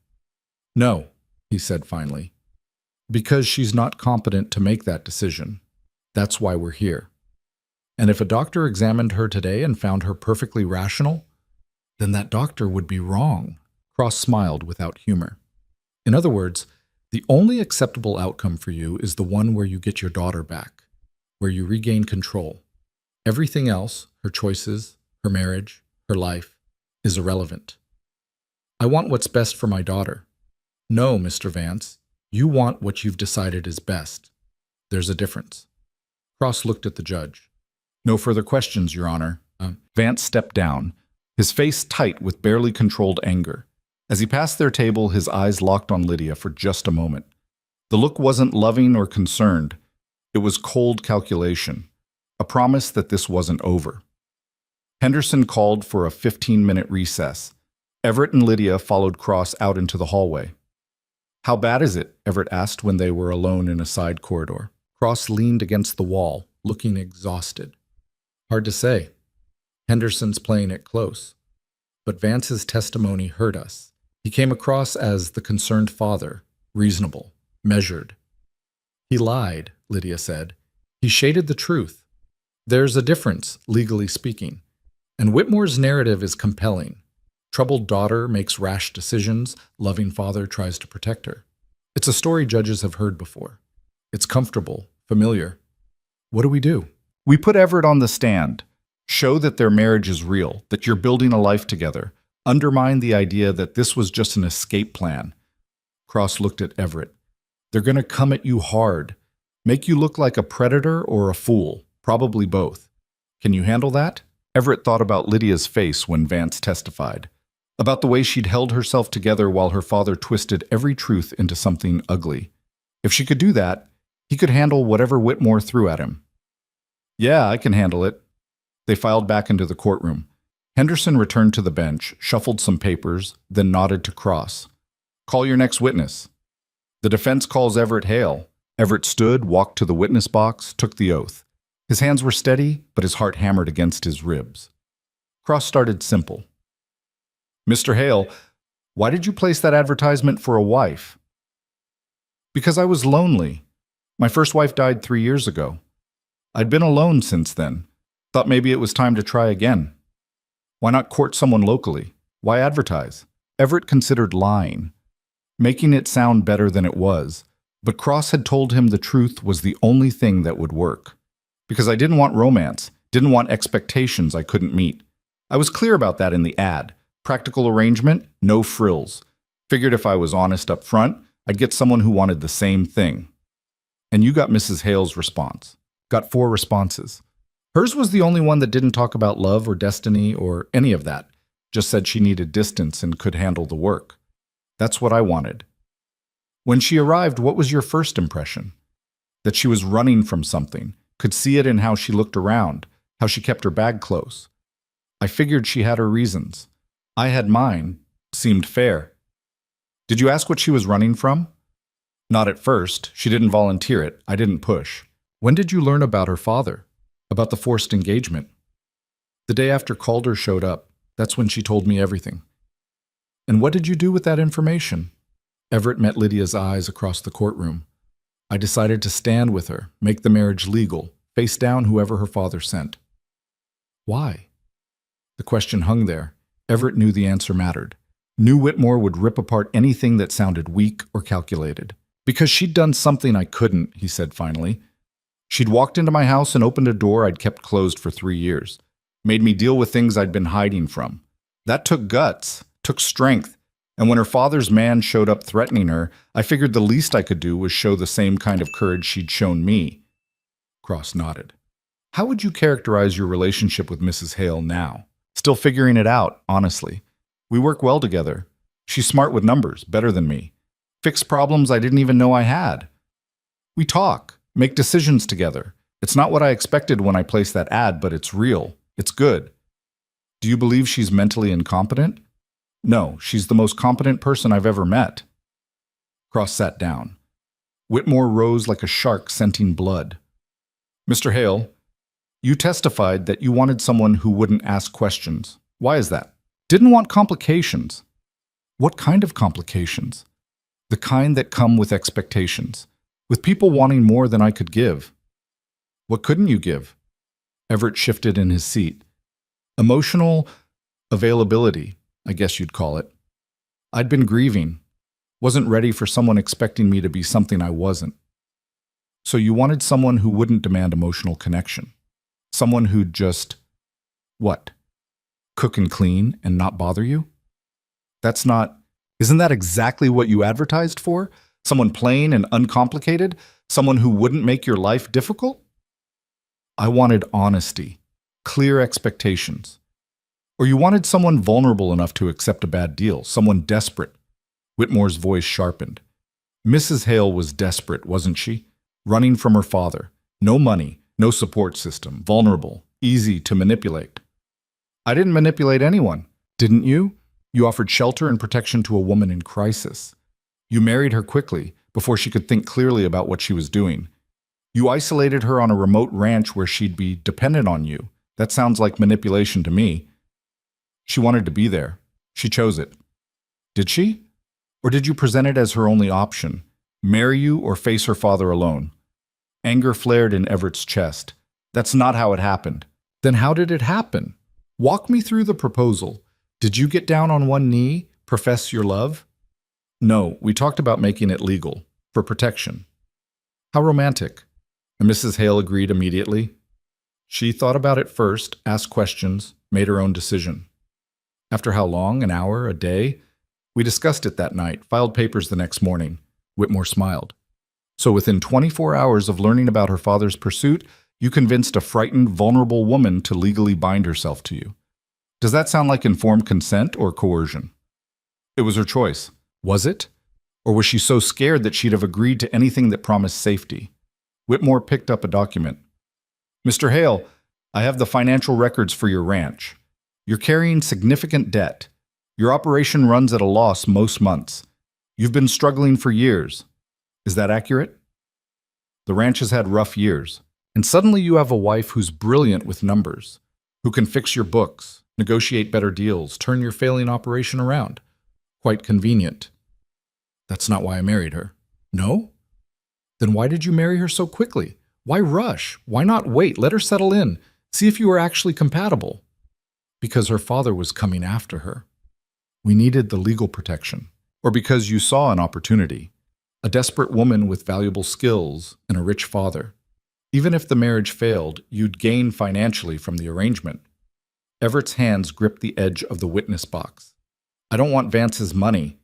S1: No, he said finally. Because she's not competent to make that decision. That's why we're here. And if a doctor examined her today and found her perfectly rational, then that doctor would be wrong. Cross smiled without humor. In other words, the only acceptable outcome for you is the one where you get your daughter back, where you regain control. Everything else, her choices, her marriage, her life, is irrelevant. I want what's best for my daughter. No, Mr. Vance, you want what you've decided is best. There's a difference. Cross looked at the judge. No further questions, Your Honor. Vance stepped down, his face tight with barely controlled anger. As he passed their table, his eyes locked on Lydia for just a moment. The look wasn't loving or concerned. It was cold calculation, a promise that this wasn't over. Henderson called for a 15-minute recess. Everett and Lydia followed Cross out into the hallway. How bad is it? Everett asked when they were alone in a side corridor. Cross leaned against the wall, looking exhausted. Hard to say. Henderson's playing it close. But Vance's testimony hurt us. He came across as the concerned father, reasonable, measured. He lied, Lydia said. He shaded the truth. There's a difference, legally speaking. And Whitmore's narrative is compelling. Troubled daughter makes rash decisions, loving father tries to protect her. It's a story judges have heard before. It's comfortable, familiar. What do we do? We put Everett on the stand. Show that their marriage is real, that you're building a life together. Undermine the idea that this was just an escape plan. Cross looked at Everett. They're going to come at you hard. Make you look like a predator or a fool. Probably both. Can you handle that? Everett thought about Lydia's face when Vance testified. About the way she'd held herself together while her father twisted every truth into something ugly. If she could do that, he could handle whatever Whitmore threw at him. Yeah, I can handle it. They filed back into the courtroom. Henderson returned to the bench, shuffled some papers, then nodded to Cross. Call your next witness. The defense calls Everett Hale. Everett stood, walked to the witness box, took the oath. His hands were steady, but his heart hammered against his ribs. Cross started simple. Mr. Hale, why did you place that advertisement for a wife? Because I was lonely. My first wife died 3 years ago. I'd been alone since then. Thought maybe it was time to try again. Why not court someone locally? Why advertise? Everett considered lying, making it sound better than it was, but Cross had told him the truth was the only thing that would work. Because I didn't want romance, didn't want expectations I couldn't meet. I was clear about that in the ad. Practical arrangement, no frills. Figured if I was honest up front, I'd get someone who wanted the same thing. And you got Mrs. Hale's response. Got 4 responses. Hers was the only one that didn't talk about love or destiny or any of that. Just said she needed distance and could handle the work. That's what I wanted. When she arrived, what was your first impression? That she was running from something. Could see it in how she looked around, how she kept her bag close. I figured she had her reasons. I had mine. Seemed fair. Did you ask what she was running from? Not at first. She didn't volunteer it. I didn't push. When did you learn about her father? About the forced engagement? The day after Calder showed up. That's when she told me everything. And what did you do with that information? Everett met Lydia's eyes across the courtroom. I decided to stand with her, make the marriage legal, face down whoever her father sent. Why? The question hung there. Everett knew the answer mattered. Knew Whitmore would rip apart anything that sounded weak or calculated. Because she'd done something I couldn't, he said finally. She'd walked into my house and opened a door I'd kept closed for 3 years. Made me deal with things I'd been hiding from. That took guts, took strength. And when her father's man showed up threatening her, I figured the least I could do was show the same kind of courage she'd shown me. Cross nodded. How would you characterize your relationship with Mrs. Hale now? Still figuring it out, honestly. We work well together. She's smart with numbers, better than me. Fix problems I didn't even know I had. We talk, make decisions together. It's not what I expected when I placed that ad, but it's real. It's good. Do you believe she's mentally incompetent? No, she's the most competent person I've ever met. Cross sat down. Whitmore rose like a shark scenting blood. Mr. Hale, you testified that you wanted someone who wouldn't ask questions. Why is that? Didn't want complications. What kind of complications? The kind that come with expectations, with people wanting more than I could give. What couldn't you give? Everett shifted in his seat. Emotional availability, I guess you'd call it. I'd been grieving. Wasn't ready for someone expecting me to be something I wasn't. So you wanted someone who wouldn't demand emotional connection. Someone who'd just, what? Cook and clean and not bother you? Isn't that exactly what you advertised for? Someone plain and uncomplicated? Someone who wouldn't make your life difficult? I wanted honesty, clear expectations. Or you wanted someone vulnerable enough to accept a bad deal, someone desperate. Whitmore's voice sharpened. Mrs. Hale was desperate, wasn't she? Running from her father. No money, no support system, vulnerable, easy to manipulate. I didn't manipulate anyone, didn't you? You offered shelter and protection to a woman in crisis. You married her quickly, before she could think clearly about what she was doing. You isolated her on a remote ranch where she'd be dependent on you. That sounds like manipulation to me. She wanted to be there. She chose it. Did she? Or did you present it as her only option? Marry you or face her father alone? Anger flared in Everett's chest. That's not how it happened. Then how did it happen? Walk me through the proposal. Did you get down on one knee, profess your love? No, we talked about making it legal, for protection. How romantic. And Mrs. Hale agreed immediately. She thought about it first, asked questions, made her own decision. After how long? An hour? A day? We discussed it that night, filed papers the next morning. Whitmore smiled. So within 24 hours of learning about her father's pursuit, you convinced a frightened, vulnerable woman to legally bind herself to you. Does that sound like informed consent or coercion? It was her choice. Was it? Or was she so scared that she'd have agreed to anything that promised safety? Whitmore picked up a document. Mr. Hale, I have the financial records for your ranch. You're carrying significant debt. Your operation runs at a loss most months. You've been struggling for years. Is that accurate? The ranch has had rough years. And suddenly you have a wife who's brilliant with numbers, who can fix your books, negotiate better deals, turn your failing operation around. Quite convenient. That's not why I married her. No? Then why did you marry her so quickly? Why rush? Why not wait? Let her settle in. See if you were actually compatible. Because her father was coming after her. We needed the legal protection. Or because you saw an opportunity. A desperate woman with valuable skills and a rich father. Even if the marriage failed, you'd gain financially from the arrangement. Everett's hands gripped the edge of the witness box. I don't want Vance's money.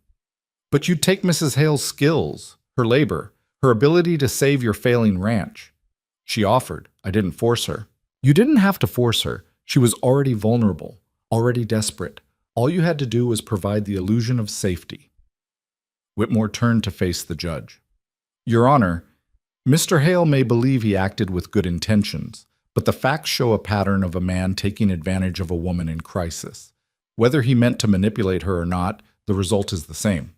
S1: But you'd take Mrs. Hale's skills, her labor, her ability to save your failing ranch. She offered. I didn't force her. You didn't have to force her. She was already vulnerable, already desperate. All you had to do was provide the illusion of safety. Whitmore turned to face the judge. Your Honor, Mr. Hale may believe he acted with good intentions, but the facts show a pattern of a man taking advantage of a woman in crisis. Whether he meant to manipulate her or not, the result is the same.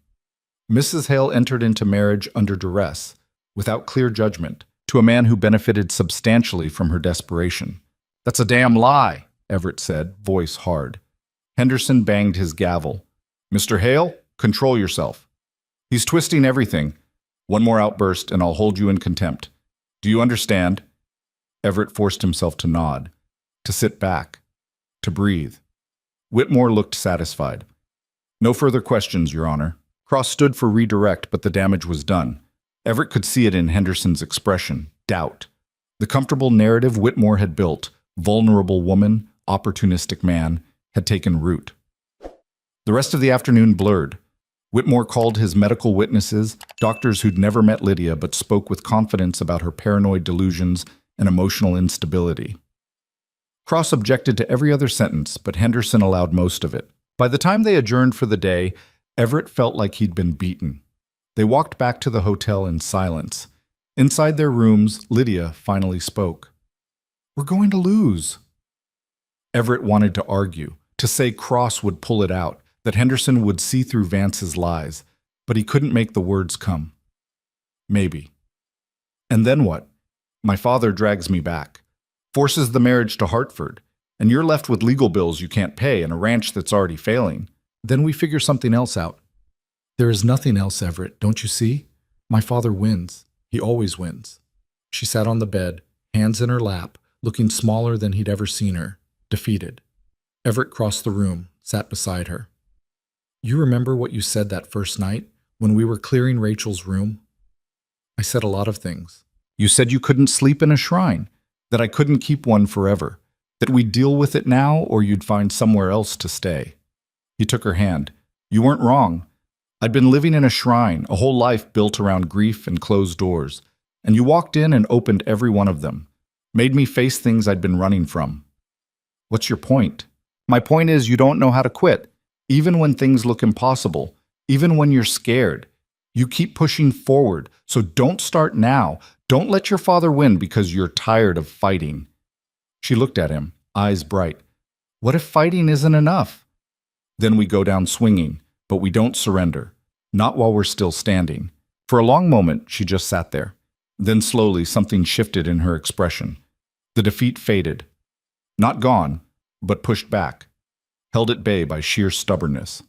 S1: Mrs. Hale entered into marriage under duress, without clear judgment, to a man who benefited substantially from her desperation. That's a damn lie, Everett said, voice hard. Henderson banged his gavel. Mr. Hale, control yourself. He's twisting everything. One more outburst and I'll hold you in contempt. Do you understand? Everett forced himself to nod, to sit back, to breathe. Whitmore looked satisfied. No further questions, Your Honor. Cross stood for redirect, but the damage was done. Everett could see it in Henderson's expression, doubt. The comfortable narrative Whitmore had built, vulnerable woman, opportunistic man, had taken root. The rest of the afternoon blurred. Whitmore called his medical witnesses, doctors who'd never met Lydia but spoke with confidence about her paranoid delusions and emotional instability. Cross objected to every other sentence, but Henderson allowed most of it. By the time they adjourned for the day, Everett felt like he'd been beaten. They walked back to the hotel in silence. Inside their rooms, Lydia finally spoke. "We're going to lose." Everett wanted to argue, to say Cross would pull it out, that Henderson would see through Vance's lies, but he couldn't make the words come. Maybe. And then what? My father drags me back, forces the marriage to Hartford, and you're left with legal bills you can't pay and a ranch that's already failing. Then we figure something else out. There is nothing else, Everett, don't you see? My father wins. He always wins. She sat on the bed, hands in her lap, looking smaller than he'd ever seen her, defeated. Everett crossed the room, sat beside her. You remember what you said that first night, when we were clearing Rachel's room? I said a lot of things. You said you couldn't sleep in a shrine, that I couldn't keep one forever, that we'd deal with it now or you'd find somewhere else to stay. He took her hand. You weren't wrong. I'd been living in a shrine, a whole life built around grief and closed doors, and you walked in and opened every one of them, made me face things I'd been running from. What's your point? My point is you don't know how to quit, even when things look impossible, even when you're scared. You keep pushing forward, so don't start now. Don't let your father win because you're tired of fighting. She looked at him, eyes bright. What if fighting isn't enough? Then we go down swinging, but we don't surrender, not while we're still standing. For a long moment, she just sat there. Then slowly, something shifted in her expression. The defeat faded. Not gone, but pushed back, held at bay by sheer stubbornness.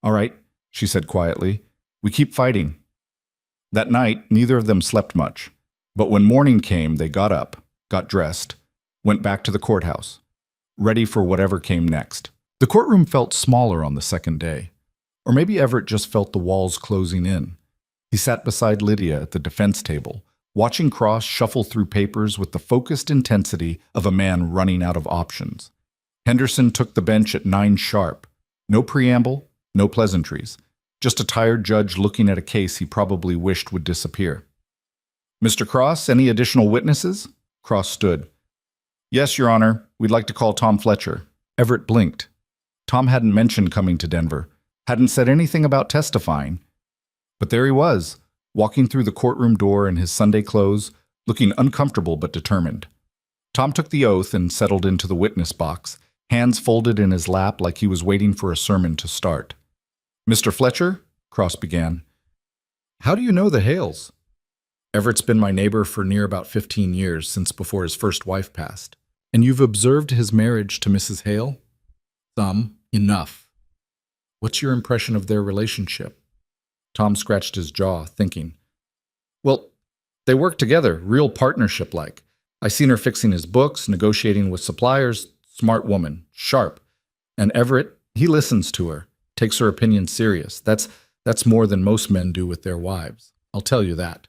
S1: All right, she said quietly, we keep fighting. That night, neither of them slept much, but when morning came, they got up, got dressed, went back to the courthouse, ready for whatever came next. The courtroom felt smaller on the second day, or maybe Everett just felt the walls closing in. He sat beside Lydia at the defense table, watching Cross shuffle through papers with the focused intensity of a man running out of options. Henderson took the bench at 9 sharp. No preamble, no pleasantries. Just a tired judge looking at a case he probably wished would disappear. Mr. Cross, any additional witnesses? Cross stood. Yes, Your Honor. We'd like to call Tom Fletcher. Everett blinked. Tom hadn't mentioned coming to Denver, hadn't said anything about testifying. But there he was, walking through the courtroom door in his Sunday clothes, looking uncomfortable but determined. Tom took the oath and settled into the witness box, hands folded in his lap like he was waiting for a sermon to start. Mr. Fletcher, Cross began, how do you know the Hales? Everett's been my neighbor for near about 15 years, since before his first wife passed. And you've observed his marriage to Mrs. Hale? Some. Enough. What's your impression of their relationship? Tom scratched his jaw, thinking. Well, they work together, real partnership-like. I seen her fixing his books, negotiating with suppliers. Smart woman, sharp. And Everett, he listens to her, takes her opinion serious. That's more than most men do with their wives. I'll tell you that.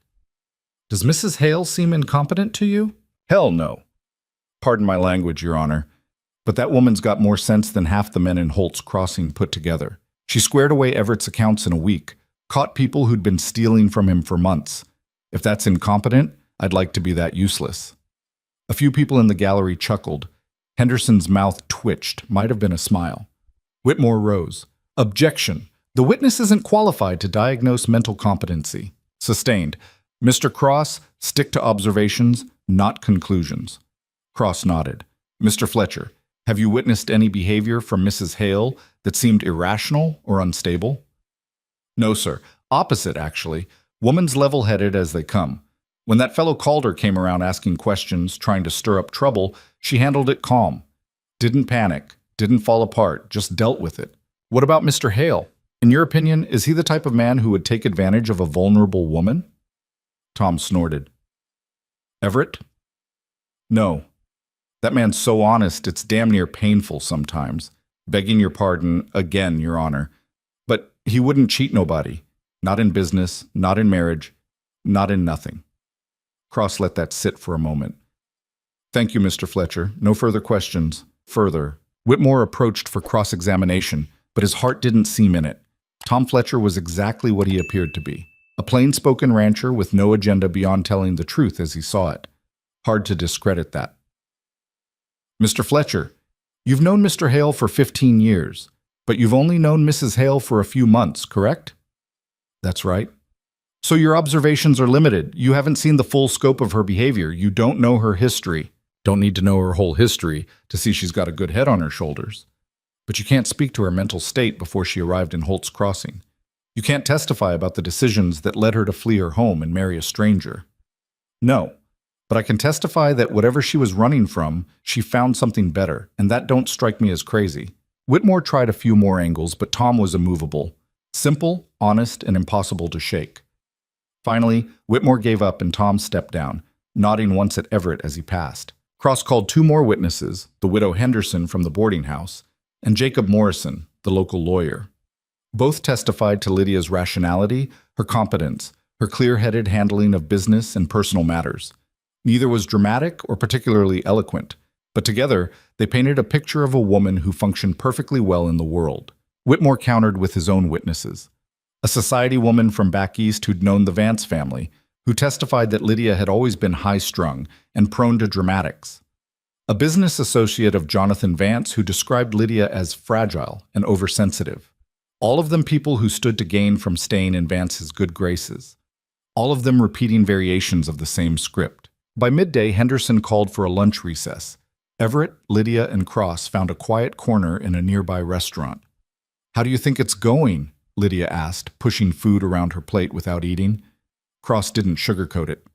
S1: Does Mrs. Hale seem incompetent to you? Hell no. Pardon my language, Your Honor, but that woman's got more sense than half the men in Holt's Crossing put together. She squared away Everett's accounts in a week, caught people who'd been stealing from him for months. If that's incompetent, I'd like to be that useless. A few people in the gallery chuckled. Henderson's mouth twitched, might have been a smile. Whitmore rose. Objection. The witness isn't qualified to diagnose mental competency. Sustained. Mr. Cross, stick to observations, not conclusions. Cross nodded. Mr. Fletcher, have you witnessed any behavior from Mrs. Hale that seemed irrational or unstable? No, sir. Opposite, actually. Woman's level-headed as they come. When that fellow Calder came around asking questions, trying to stir up trouble, she handled it calm. Didn't panic, didn't fall apart, just dealt with it. What about Mr. Hale? In your opinion, is he the type of man who would take advantage of a vulnerable woman? Tom snorted. Everett? No. That man's so honest, it's damn near painful sometimes. Begging your pardon, again, Your Honor. But he wouldn't cheat nobody. Not in business, not in marriage, not in nothing. Cross let that sit for a moment. Thank you, Mr. Fletcher. No further questions. Further. Whitmore approached for cross-examination, but his heart didn't seem in it. Tom Fletcher was exactly what he appeared to be. A plain-spoken rancher with no agenda beyond telling the truth as he saw it. Hard to discredit that. Mr. Fletcher, you've known Mr. Hale for 15 years, but you've only known Mrs. Hale for a few months, correct? That's right. So your observations are limited. You haven't seen the full scope of her behavior. You don't know her history. Don't need to know her whole history to see she's got a good head on her shoulders. But you can't speak to her mental state before she arrived in Holt's Crossing. You can't testify about the decisions that led her to flee her home and marry a stranger. No, but I can testify that whatever she was running from, she found something better, and that don't strike me as crazy. Whitmore tried a few more angles, but Tom was immovable. Simple, honest, and impossible to shake. Finally, Whitmore gave up and Tom stepped down, nodding once at Everett as he passed. Cross called two more witnesses, the widow Henderson from the boarding house, and Jacob Morrison, the local lawyer. Both testified to Lydia's rationality, her competence, her clear-headed handling of business and personal matters. Neither was dramatic or particularly eloquent, but together they painted a picture of a woman who functioned perfectly well in the world. Whitmore countered with his own witnesses. A society woman from back east who'd known the Vance family, who testified that Lydia had always been high-strung and prone to dramatics. A business associate of Jonathan Vance who described Lydia as fragile and oversensitive. All of them people who stood to gain from staying in Vance's good graces. All of them repeating variations of the same script. By midday, Henderson called for a lunch recess. Everett, Lydia, and Cross found a quiet corner in a nearby restaurant. "How do you think it's going?" Lydia asked, pushing food around her plate without eating. Cross didn't sugarcoat it.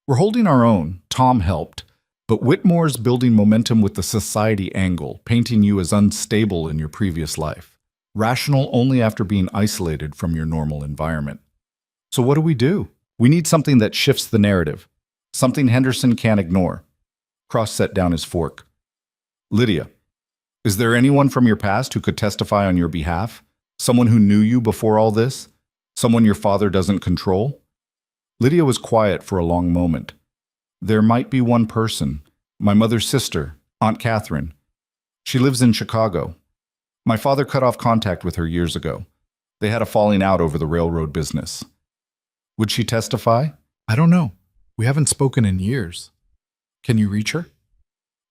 S1: "We're holding our own," Tom helped, but Whitmore's building momentum with the society angle, painting you as unstable in your previous life. Rational only after being isolated from your normal environment. So what do? We need something that shifts the narrative. Something Henderson can't ignore. Cross set down his fork. "Lydia, is there anyone from your past who could testify on your behalf? Someone who knew you before all this? Someone your father doesn't control?" Lydia was quiet for a long moment. "There might be one person. My mother's sister, Aunt Catherine. She lives in Chicago. My father cut off contact with her years ago. They had a falling out over the railroad business." "Would she testify?" "I don't know. We haven't spoken in years." "Can you reach her?"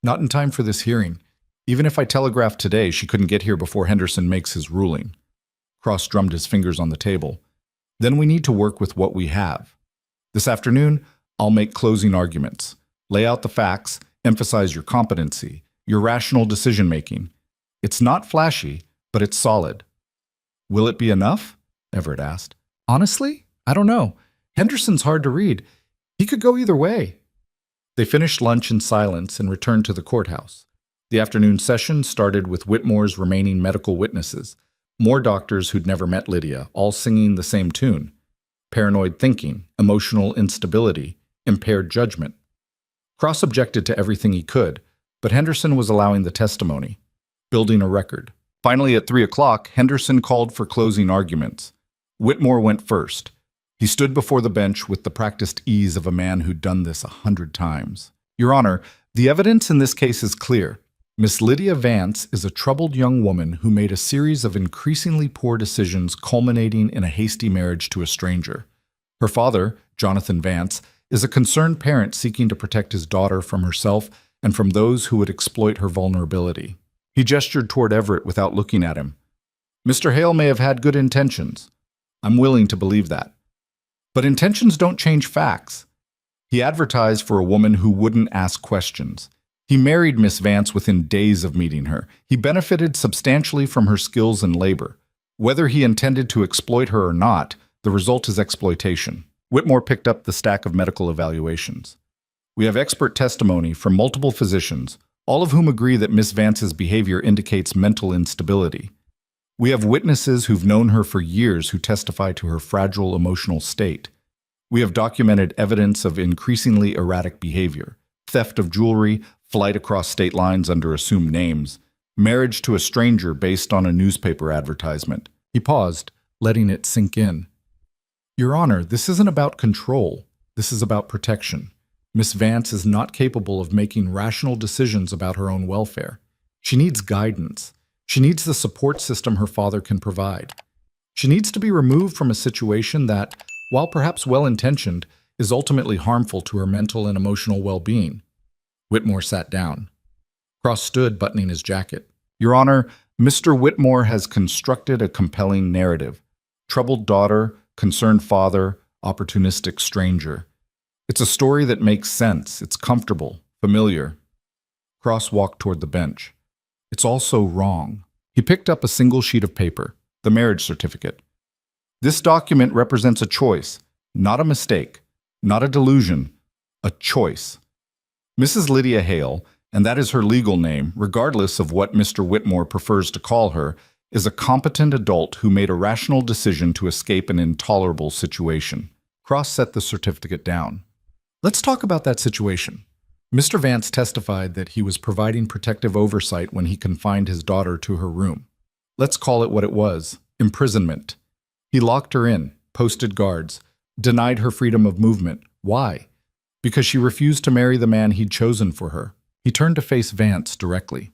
S1: "Not in time for this hearing. Even if I telegraphed today, she couldn't get here before Henderson makes his ruling." Cross drummed his fingers on the table. "Then we need to work with what we have. This afternoon, I'll make closing arguments. Lay out the facts, emphasize your competency, your rational decision-making. It's not flashy, but it's solid." "Will it be enough?" Everett asked. "Honestly, I don't know. Henderson's hard to read. He could go either way." They finished lunch in silence and returned to the courthouse. The afternoon session started with Whitmore's remaining medical witnesses, more doctors who'd never met Lydia, all singing the same tune. Paranoid thinking, emotional instability, impaired judgment. Cross objected to everything he could, but Henderson was allowing the testimony, building a record. Finally, at 3 o'clock, Henderson called for closing arguments. Whitmore went first. He stood before the bench with the practiced ease of a man who'd done this 100 times. "Your Honor, the evidence in this case is clear. Miss Lydia Vance is a troubled young woman who made a series of increasingly poor decisions culminating in a hasty marriage to a stranger. Her father, Jonathan Vance, is a concerned parent seeking to protect his daughter from herself and from those who would exploit her vulnerability." He gestured toward Everett without looking at him. "Mr. Hale may have had good intentions. I'm willing to believe that. But intentions don't change facts. He advertised for a woman who wouldn't ask questions. He married Miss Vance within days of meeting her. He benefited substantially from her skills and labor. Whether he intended to exploit her or not, the result is exploitation. Whitmore picked up the stack of medical evaluations. We have expert testimony from multiple physicians, all of whom agree that Miss Vance's behavior indicates mental instability. We have witnesses who've known her for years who testify to her fragile emotional state. We have documented evidence of increasingly erratic behavior, theft of jewelry, flight across state lines under assumed names, marriage to a stranger based on a newspaper advertisement. He paused, letting it sink in. Your Honor, this isn't about control. This is about protection. Miss Vance is not capable of making rational decisions about her own welfare. She needs guidance. She needs the support system her father can provide. She needs to be removed from a situation that, while perhaps well-intentioned, is ultimately harmful to her mental and emotional well-being. Whitmore sat down. Cross stood, buttoning his jacket. Your Honor, Mr. Whitmore has constructed a compelling narrative. Troubled daughter, concerned father, opportunistic stranger. It's a story that makes sense. It's comfortable, familiar. Cross walked toward the bench. It's also wrong. He picked up a single sheet of paper, the marriage certificate. This document represents a choice, not a mistake, not a delusion, a choice. Mrs. Lydia Hale, and that is her legal name, regardless of what Mr. Whitmore prefers to call her, is a competent adult who made a rational decision to escape an intolerable situation. Cross set the certificate down. Let's talk about that situation. Mr. Vance testified that he was providing protective oversight when he confined his daughter to her room. Let's call it what it was, imprisonment. He locked her in, posted guards, denied her freedom of movement. Why? Because she refused to marry the man he'd chosen for her. He turned to face Vance directly.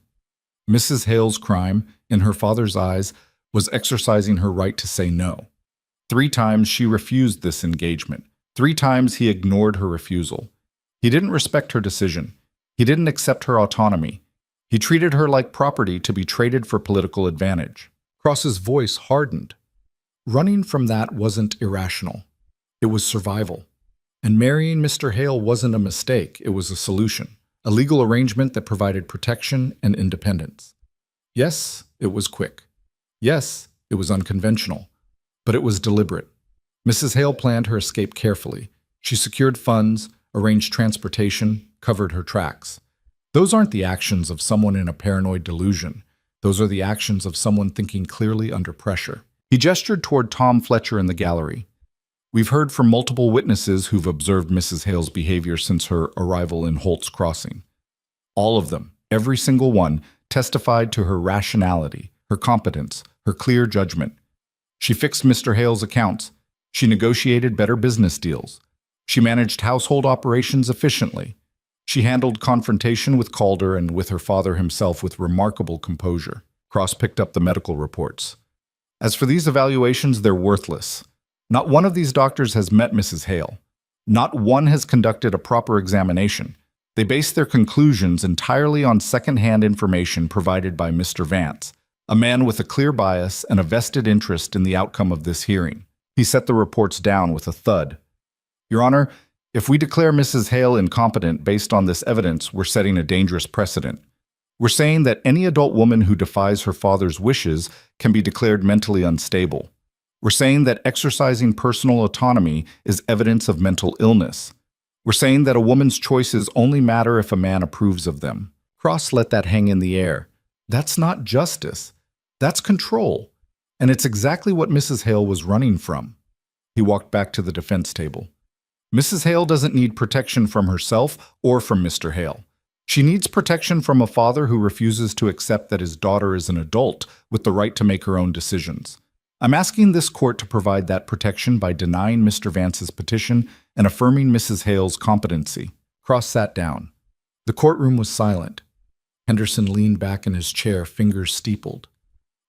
S1: Mrs. Hale's crime, in her father's eyes, was exercising her right to say no. 3 times she refused this engagement. 3 times he ignored her refusal. He didn't respect her decision. He didn't accept her autonomy. He treated her like property to be traded for political advantage. Cross's voice hardened. Running from that wasn't irrational. It was survival. And marrying Mr. Hale wasn't a mistake. It was a solution, a legal arrangement that provided protection and independence. Yes, it was quick. Yes, it was unconventional. But it was deliberate. Mrs. Hale planned her escape carefully. She secured funds, arranged transportation, covered her tracks. Those aren't the actions of someone in a paranoid delusion. Those are the actions of someone thinking clearly under pressure. He gestured toward Tom Fletcher in the gallery. We've heard from multiple witnesses who've observed Mrs. Hale's behavior since her arrival in Holt's Crossing. All of them, every single one, testified to her rationality, her competence, her clear judgment. She fixed Mr. Hale's accounts. She negotiated better business deals. She managed household operations efficiently. She handled confrontation with Calder and with her father himself with remarkable composure. Cross picked up the medical reports. As for these evaluations, they're worthless. Not one of these doctors has met Mrs. Hale. Not one has conducted a proper examination. They base their conclusions entirely on second-hand information provided by Mr. Vance, a man with a clear bias and a vested interest in the outcome of this hearing. He set the reports down with a thud. Your Honor, if we declare Mrs. Hale incompetent based on this evidence, we're setting a dangerous precedent. We're saying that any adult woman who defies her father's wishes can be declared mentally unstable. We're saying that exercising personal autonomy is evidence of mental illness. We're saying that a woman's choices only matter if a man approves of them. Cross let that hang in the air. That's not justice. That's control. And it's exactly what Mrs. Hale was running from. He walked back to the defense table. Mrs. Hale doesn't need protection from herself or from Mr. Hale. She needs protection from a father who refuses to accept that his daughter is an adult with the right to make her own decisions. I'm asking this court to provide that protection by denying Mr. Vance's petition and affirming Mrs. Hale's competency. Cross sat down. The courtroom was silent. Henderson leaned back in his chair, fingers steepled.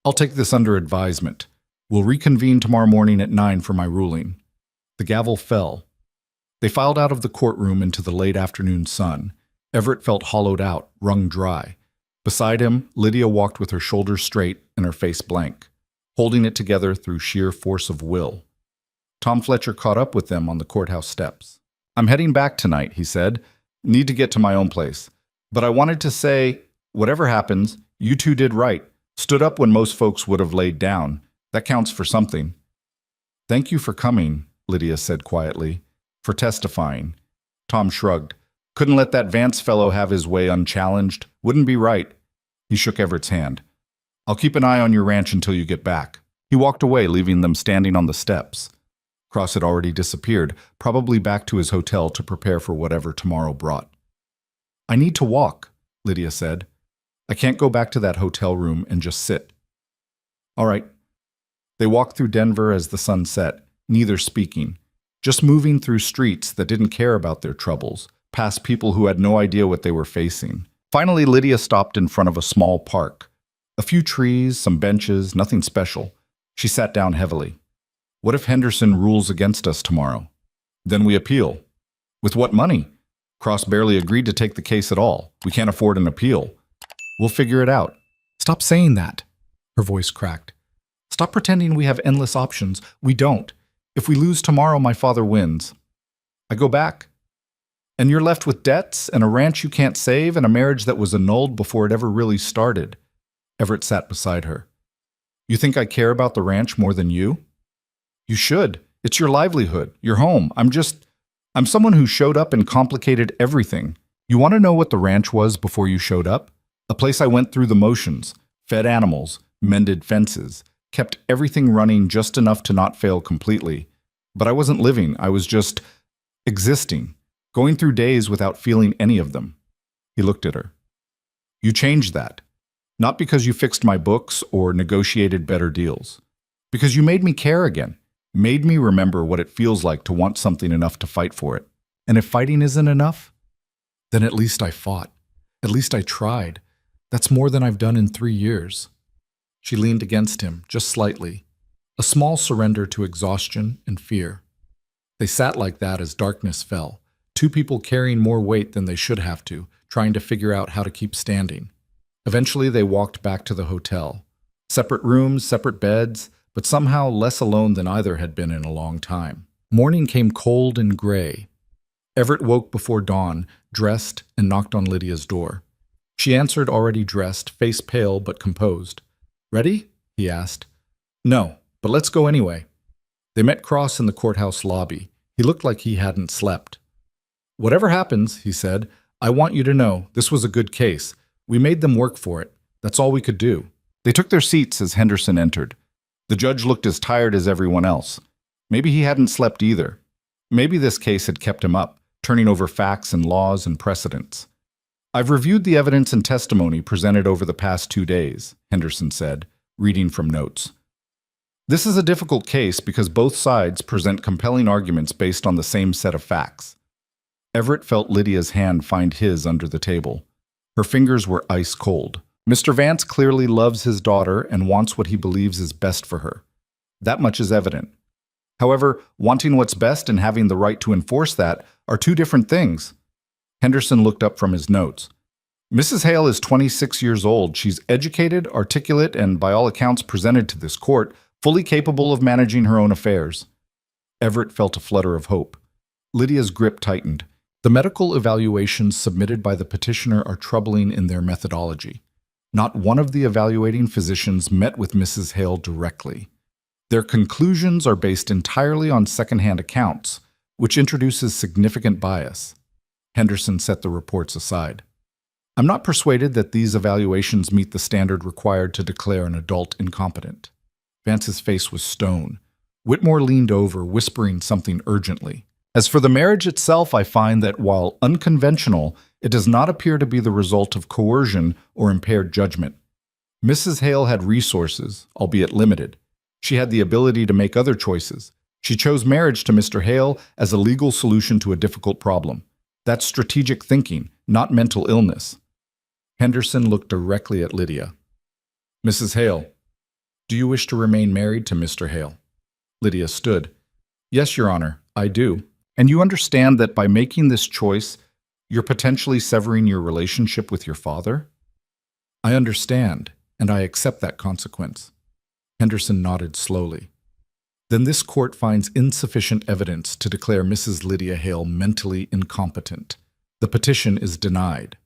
S1: I'll take this under advisement. We'll reconvene tomorrow morning at 9 for my ruling. The gavel fell. They filed out of the courtroom into the late afternoon sun. Everett felt hollowed out, wrung dry. Beside him, Lydia walked with her shoulders straight and her face blank, holding it together through sheer force of will. Tom Fletcher caught up with them on the courthouse steps. I'm heading back tonight, he said. Need to get to my own place. But I wanted to say, whatever happens, you two did right. Stood up when most folks would have laid down. That counts for something. Thank you for coming, Lydia said quietly. For testifying. Tom shrugged. Couldn't let that Vance fellow have his way unchallenged. Wouldn't be right. He shook Everett's hand. I'll keep an eye on your ranch until you get back. He walked away, leaving them standing on the steps. Cross had already disappeared, probably back to his hotel to prepare for whatever tomorrow brought. I need to walk, Lydia said. I can't go back to that hotel room and just sit. All right. They walked through Denver as the sun set, neither speaking, just moving through streets that didn't care about their troubles, past people who had no idea what they were facing. Finally, Lydia stopped in front of a small park. A few trees, some benches, nothing special. She sat down heavily. What if Henderson rules against us tomorrow? Then we appeal. With what money? Cross barely agreed to take the case at all. We can't afford an appeal. We'll figure it out. Stop saying that. Her voice cracked. Stop pretending we have endless options. We don't. If we lose tomorrow, my father wins. I go back. And you're left with debts and a ranch you can't save and a marriage that was annulled before it ever really started. Everett sat beside her. You think I care about the ranch more than you? You should. It's your livelihood, your home. I'm someone who showed up and complicated everything. You want to know what the ranch was before you showed up? A place I went through the motions, fed animals, mended fences, kept everything running just enough to not fail completely. But I wasn't living, I was just existing, going through days without feeling any of them. He looked at her. You changed that. Not because you fixed my books or negotiated better deals. Because you made me care again. Made me remember what it feels like to want something enough to fight for it. And if fighting isn't enough, then at least I fought. At least I tried. That's more than I've done in 3 years. She leaned against him, just slightly. A small surrender to exhaustion and fear. They sat like that as darkness fell. Two people carrying more weight than they should have to, trying to figure out how to keep standing. Eventually they walked back to the hotel. Separate rooms, separate beds, but somehow less alone than either had been in a long time. Morning came cold and gray. Everett woke before dawn, dressed, and knocked on Lydia's door. She answered already dressed, face pale but composed. Ready? He asked. No, but let's go anyway. They met Cross in the courthouse lobby. He looked like he hadn't slept. Whatever happens, he said, I want you to know this was a good case. We made them work for it. That's all we could do. They took their seats as Henderson entered. The judge looked as tired as everyone else. Maybe he hadn't slept either. Maybe this case had kept him up, turning over facts and laws and precedents. I've reviewed the evidence and testimony presented over the past 2 days, Henderson said, reading from notes. This is a difficult case because both sides present compelling arguments based on the same set of facts. Everett felt Lydia's hand find his under the table. Her fingers were ice cold. Mr. Vance clearly loves his daughter and wants what he believes is best for her. That much is evident. However, wanting what's best and having the right to enforce that are two different things. Henderson looked up from his notes. Mrs. Hale is 26 years old. She's educated, articulate, and by all accounts presented to this court, fully capable of managing her own affairs. Everett felt a flutter of hope. Lydia's grip tightened. The medical evaluations submitted by the petitioner are troubling in their methodology. Not one of the evaluating physicians met with Mrs. Hale directly. Their conclusions are based entirely on secondhand accounts, which introduces significant bias. Henderson set the reports aside. I'm not persuaded that these evaluations meet the standard required to declare an adult incompetent. Vance's face was stone. Whitmore leaned over, whispering something urgently. As for the marriage itself, I find that while unconventional, it does not appear to be the result of coercion or impaired judgment. Mrs. Hale had resources, albeit limited. She had the ability to make other choices. She chose marriage to Mr. Hale as a legal solution to a difficult problem. That's strategic thinking, not mental illness. Henderson looked directly at Lydia. Mrs. Hale, do you wish to remain married to Mr. Hale? Lydia stood. Yes, Your Honor, I do. And you understand that by making this choice, you're potentially severing your relationship with your father? I understand, and I accept that consequence. Henderson nodded slowly. Then this court finds insufficient evidence to declare Mrs. Lydia Hale mentally incompetent. The petition is denied.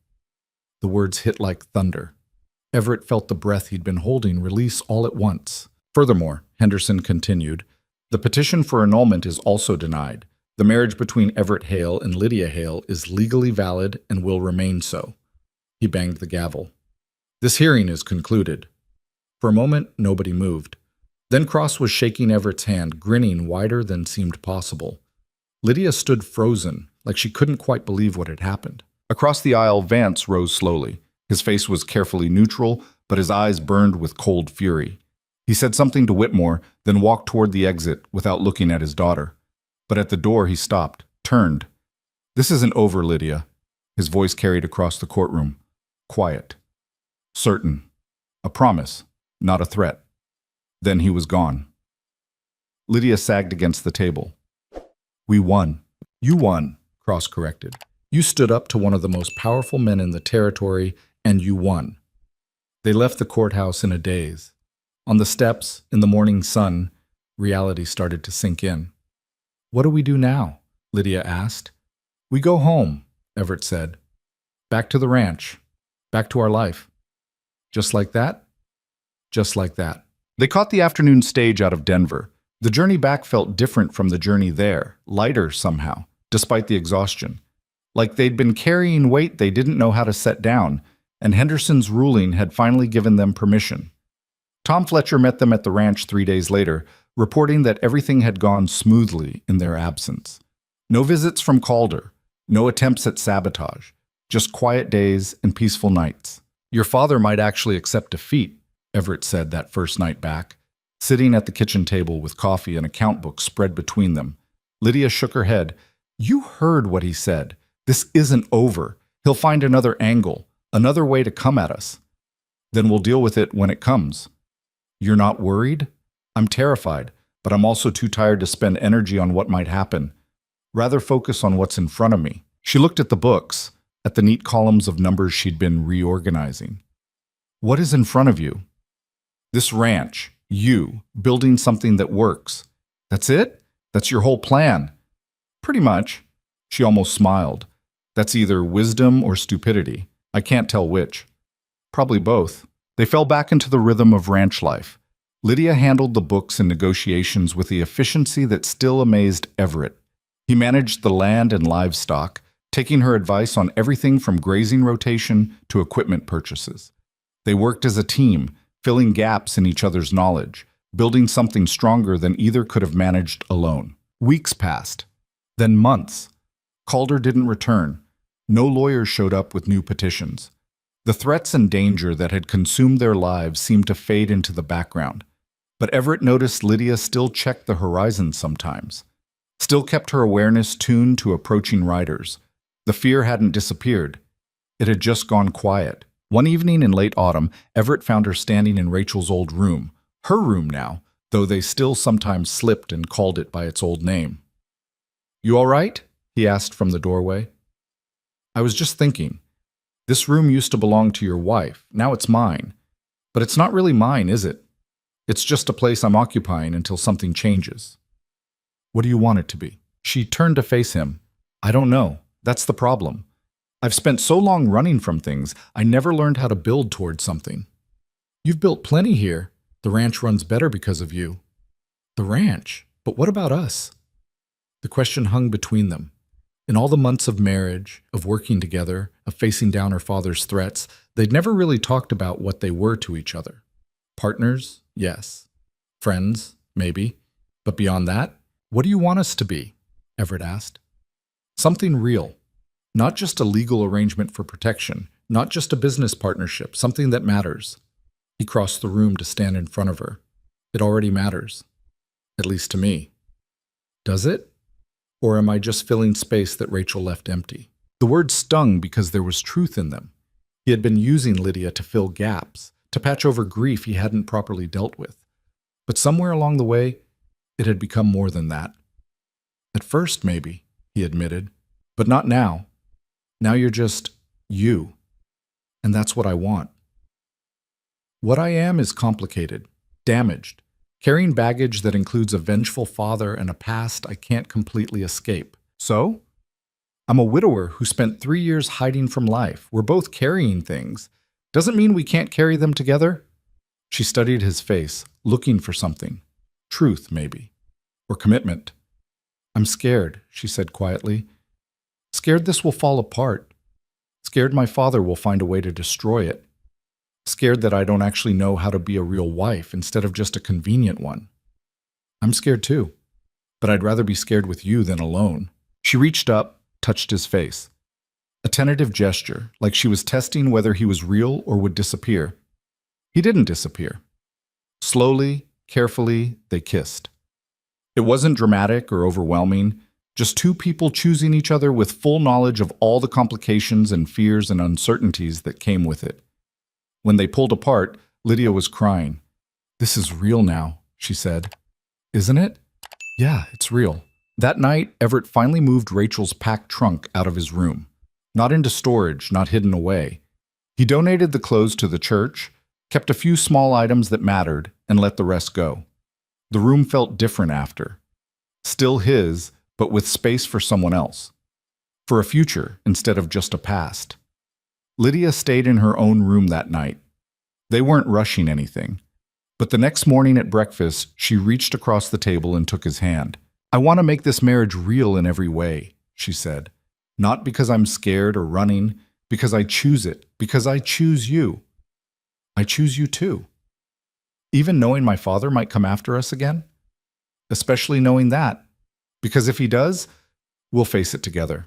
S1: The words hit like thunder. Everett felt the breath he'd been holding release all at once. Furthermore, Henderson continued. The petition for annulment is also denied. The marriage between Everett Hale and Lydia Hale is legally valid and will remain so. He banged the gavel. This hearing is concluded. For a moment, nobody moved. Then Cross was shaking Everett's hand, grinning wider than seemed possible. Lydia stood frozen, like she couldn't quite believe what had happened. Across the aisle, Vance rose slowly. His face was carefully neutral, but his eyes burned with cold fury. He said something to Whitmore, then walked toward the exit without looking at his daughter. But at the door he stopped, turned. "This isn't over, Lydia." His voice carried across the courtroom. Quiet. Certain. A promise, not a threat. Then he was gone. Lydia sagged against the table. "We won." "You won," Cross corrected. "You stood up to one of the most powerful men in the territory, and you won." They left the courthouse in a daze. On the steps, in the morning sun, reality started to sink in. "What do we do now?" Lydia asked. "We go home," Everett said. "Back to the ranch. Back to our life." "Just like that?" "Just like that." They caught the afternoon stage out of Denver. The journey back felt different from the journey there, lighter somehow, despite the exhaustion. Like they'd been carrying weight they didn't know how to set down, and Henderson's ruling had finally given them permission. Tom Fletcher met them at the ranch 3 days later, reporting that everything had gone smoothly in their absence. No visits from Calder, no attempts at sabotage, just quiet days and peaceful nights. "Your father might actually accept defeat," Everett said that first night back, sitting at the kitchen table with coffee and account books spread between them. Lydia shook her head. "You heard what he said. This isn't over. He'll find another angle, another way to come at us. Then we'll deal with it when it comes." "You're not worried?" "I'm terrified, but I'm also too tired to spend energy on what might happen. Rather focus on what's in front of me." She looked at the books, at the neat columns of numbers she'd been reorganizing. "What is in front of you?" "This ranch. You, building something that works." "That's it? That's your whole plan?" "Pretty much." She almost smiled. "That's either wisdom or stupidity. I can't tell which." "Probably both." They fell back into the rhythm of ranch life. Lydia handled the books and negotiations with the efficiency that still amazed Everett. He managed the land and livestock, taking her advice on everything from grazing rotation to equipment purchases. They worked as a team, filling gaps in each other's knowledge, building something stronger than either could have managed alone. Weeks passed, then months. Calder didn't return. No lawyers showed up with new petitions. The threats and danger that had consumed their lives seemed to fade into the background. But Everett noticed Lydia still checked the horizon sometimes, still kept her awareness tuned to approaching riders. The fear hadn't disappeared. It had just gone quiet. One evening in late autumn, Everett found her standing in Rachel's old room, her room now, though they still sometimes slipped and called it by its old name. "You all right?" he asked from the doorway. "I was just thinking. This room used to belong to your wife. Now it's mine. But it's not really mine, is it? It's just a place I'm occupying until something changes." "What do you want it to be?" She turned to face him. "I don't know. That's the problem. I've spent so long running from things, I never learned how to build towards something." "You've built plenty here. The ranch runs better because of you." "The ranch? But what about us?" The question hung between them. In all the months of marriage, of working together, of facing down her father's threats, they'd never really talked about what they were to each other. Partners? Yes. Friends? Maybe. But beyond that, "What do you want us to be?" Everett asked. "Something real. Not just a legal arrangement for protection, not just a business partnership, something that matters." He crossed the room to stand in front of her. "It already matters. At least to me." "Does it? Or am I just filling space that Rachel left empty?" The words stung because there was truth in them. He had been using Lydia to fill gaps, to patch over grief he hadn't properly dealt with. But somewhere along the way, it had become more than that. "At first, maybe," he admitted, "but not now. Now you're just you. And that's what I want." "What I am is complicated, damaged, carrying baggage that includes a vengeful father and a past I can't completely escape. So? I'm a widower who spent 3 years hiding from life. We're both carrying things. Doesn't mean we can't carry them together." She studied his face, looking for something. Truth, maybe. Or commitment. I'm scared, she said quietly. Scared this will fall apart. Scared my father will find a way to destroy it. Scared that I don't actually know how to be a real wife instead of just a convenient one. I'm scared too, but I'd rather be scared with you than alone. She reached up, touched his face. A tentative gesture, like she was testing whether he was real or would disappear. He didn't disappear. Slowly, carefully, they kissed. It wasn't dramatic or overwhelming, just two people choosing each other with full knowledge of all the complications and fears and uncertainties that came with it. When they pulled apart, Lydia was crying. This is real now, she said. Isn't it? Yeah, it's real. That night, Everett finally moved Rachel's packed trunk out of his room. Not into storage, not hidden away. He donated the clothes to the church, kept a few small items that mattered, and let the rest go. The room felt different after. Still his, but with space for someone else. For a future instead of just a past. Lydia stayed in her own room that night. They weren't rushing anything. But the next morning at breakfast, she reached across the table and took his hand. I want to make this marriage real in every way, she said. Not because I'm scared or running, because I choose it, because I choose you. I choose you too. Even knowing my father might come after us again? Especially knowing that, because if he does, we'll face it together.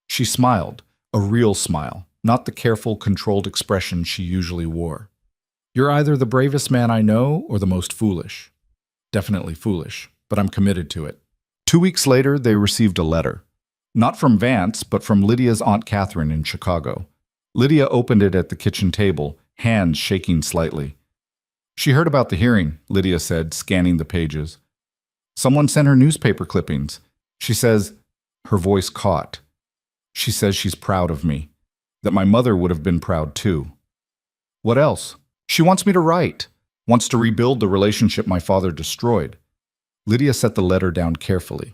S1: She smiled, a real smile, not the careful, controlled expression she usually wore. You're either the bravest man I know or the most foolish. Definitely foolish, but I'm committed to it. 2 weeks later, they received a letter. Not from Vance, but from Lydia's Aunt Catherine in Chicago. Lydia opened it at the kitchen table, hands shaking slightly. She heard about the hearing, Lydia said, scanning the pages. Someone sent her newspaper clippings. She says, her voice caught. She says she's proud of me, that my mother would have been proud too. What else? She wants me to write, wants to rebuild the relationship my father destroyed. Lydia set the letter down carefully.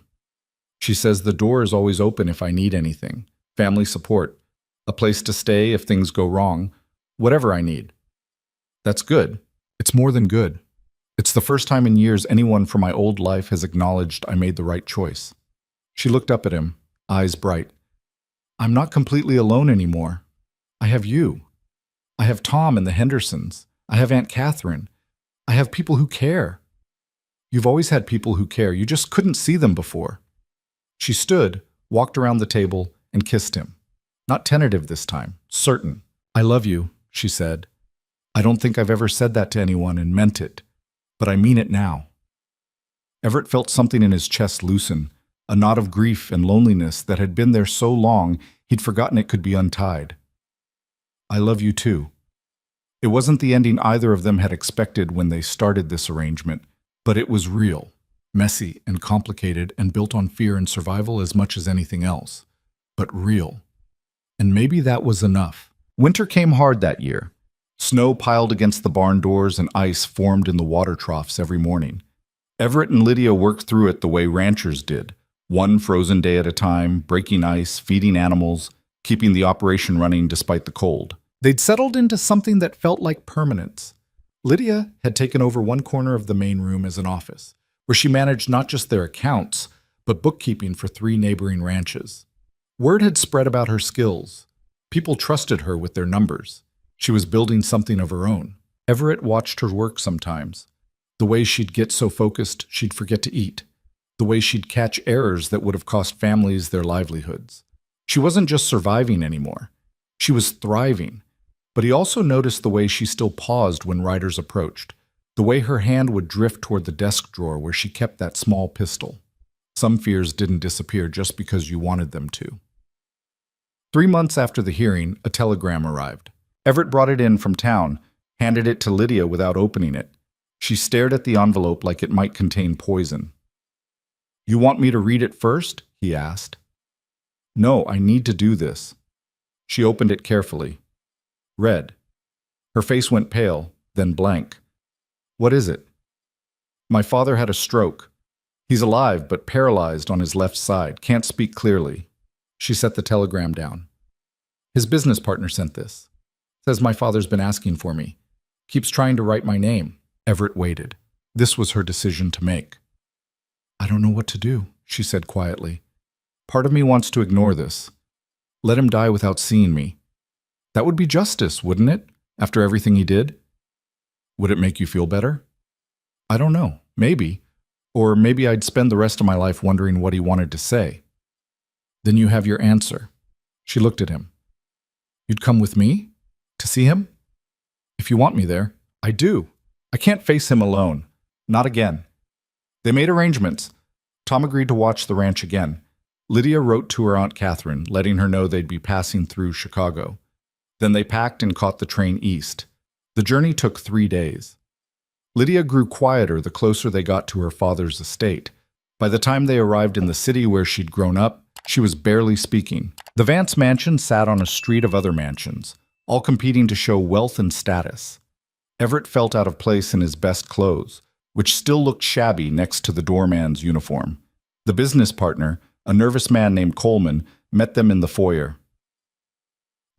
S1: She says the door is always open if I need anything, family support, a place to stay if things go wrong, whatever I need. That's good. It's more than good. It's the first time in years anyone from my old life has acknowledged I made the right choice. She looked up at him, eyes bright. I'm not completely alone anymore. I have you. I have Tom and the Hendersons. I have Aunt Catherine. I have people who care. You've always had people who care. You just couldn't see them before. She stood, walked around the table, and kissed him. Not tentative this time, certain. I love you, she said. I don't think I've ever said that to anyone and meant it, but I mean it now. Everett felt something in his chest loosen, a knot of grief and loneliness that had been there so long he'd forgotten it could be untied. I love you too. It wasn't the ending either of them had expected when they started this arrangement, but it was real, messy and complicated and built on fear and survival as much as anything else. But real. And maybe that was enough. Winter came hard that year. Snow piled against the barn doors and ice formed in the water troughs every morning. Everett and Lydia worked through it the way ranchers did, one frozen day at a time, breaking ice, feeding animals, keeping the operation running despite the cold. They'd settled into something that felt like permanence. Lydia had taken over one corner of the main room as an office, where she managed not just their accounts, but bookkeeping for 3 neighboring ranches. Word had spread about her skills. People trusted her with their numbers. She was building something of her own. Everett watched her work sometimes. The way she'd get so focused she'd forget to eat. The way she'd catch errors that would have cost families their livelihoods. She wasn't just surviving anymore. She was thriving. But he also noticed the way she still paused when riders approached, the way her hand would drift toward the desk drawer where she kept that small pistol. Some fears didn't disappear just because you wanted them to. 3 months after the hearing, a telegram arrived. Everett brought it in from town, handed it to Lydia without opening it. She stared at the envelope like it might contain poison. You want me to read it first? He asked. No, I need to do this. She opened it carefully. Read. Her face went pale, then blank. What is it? My father had a stroke. He's alive, but paralyzed on his left side, can't speak clearly. She set the telegram down. His business partner sent this. Says my father's been asking for me. Keeps trying to write my name. Everett waited. This was her decision to make. I don't know what to do, she said quietly. Part of me wants to ignore this. Let him die without seeing me. That would be justice, wouldn't it, after everything he did? Would it make you feel better? I don't know, maybe. Or maybe I'd spend the rest of my life wondering what he wanted to say. Then you have your answer. She looked at him. You'd come with me? To see him? If you want me there. I do. I can't face him alone. Not again. They made arrangements. Tom agreed to watch the ranch again. Lydia wrote to her Aunt Catherine, letting her know they'd be passing through Chicago. Then they packed and caught the train east. The journey took 3 days. Lydia grew quieter the closer they got to her father's estate. By the time they arrived in the city where she'd grown up, she was barely speaking. The Vance mansion sat on a street of other mansions, all competing to show wealth and status. Everett felt out of place in his best clothes, which still looked shabby next to the doorman's uniform. The business partner, a nervous man named Coleman, met them in the foyer.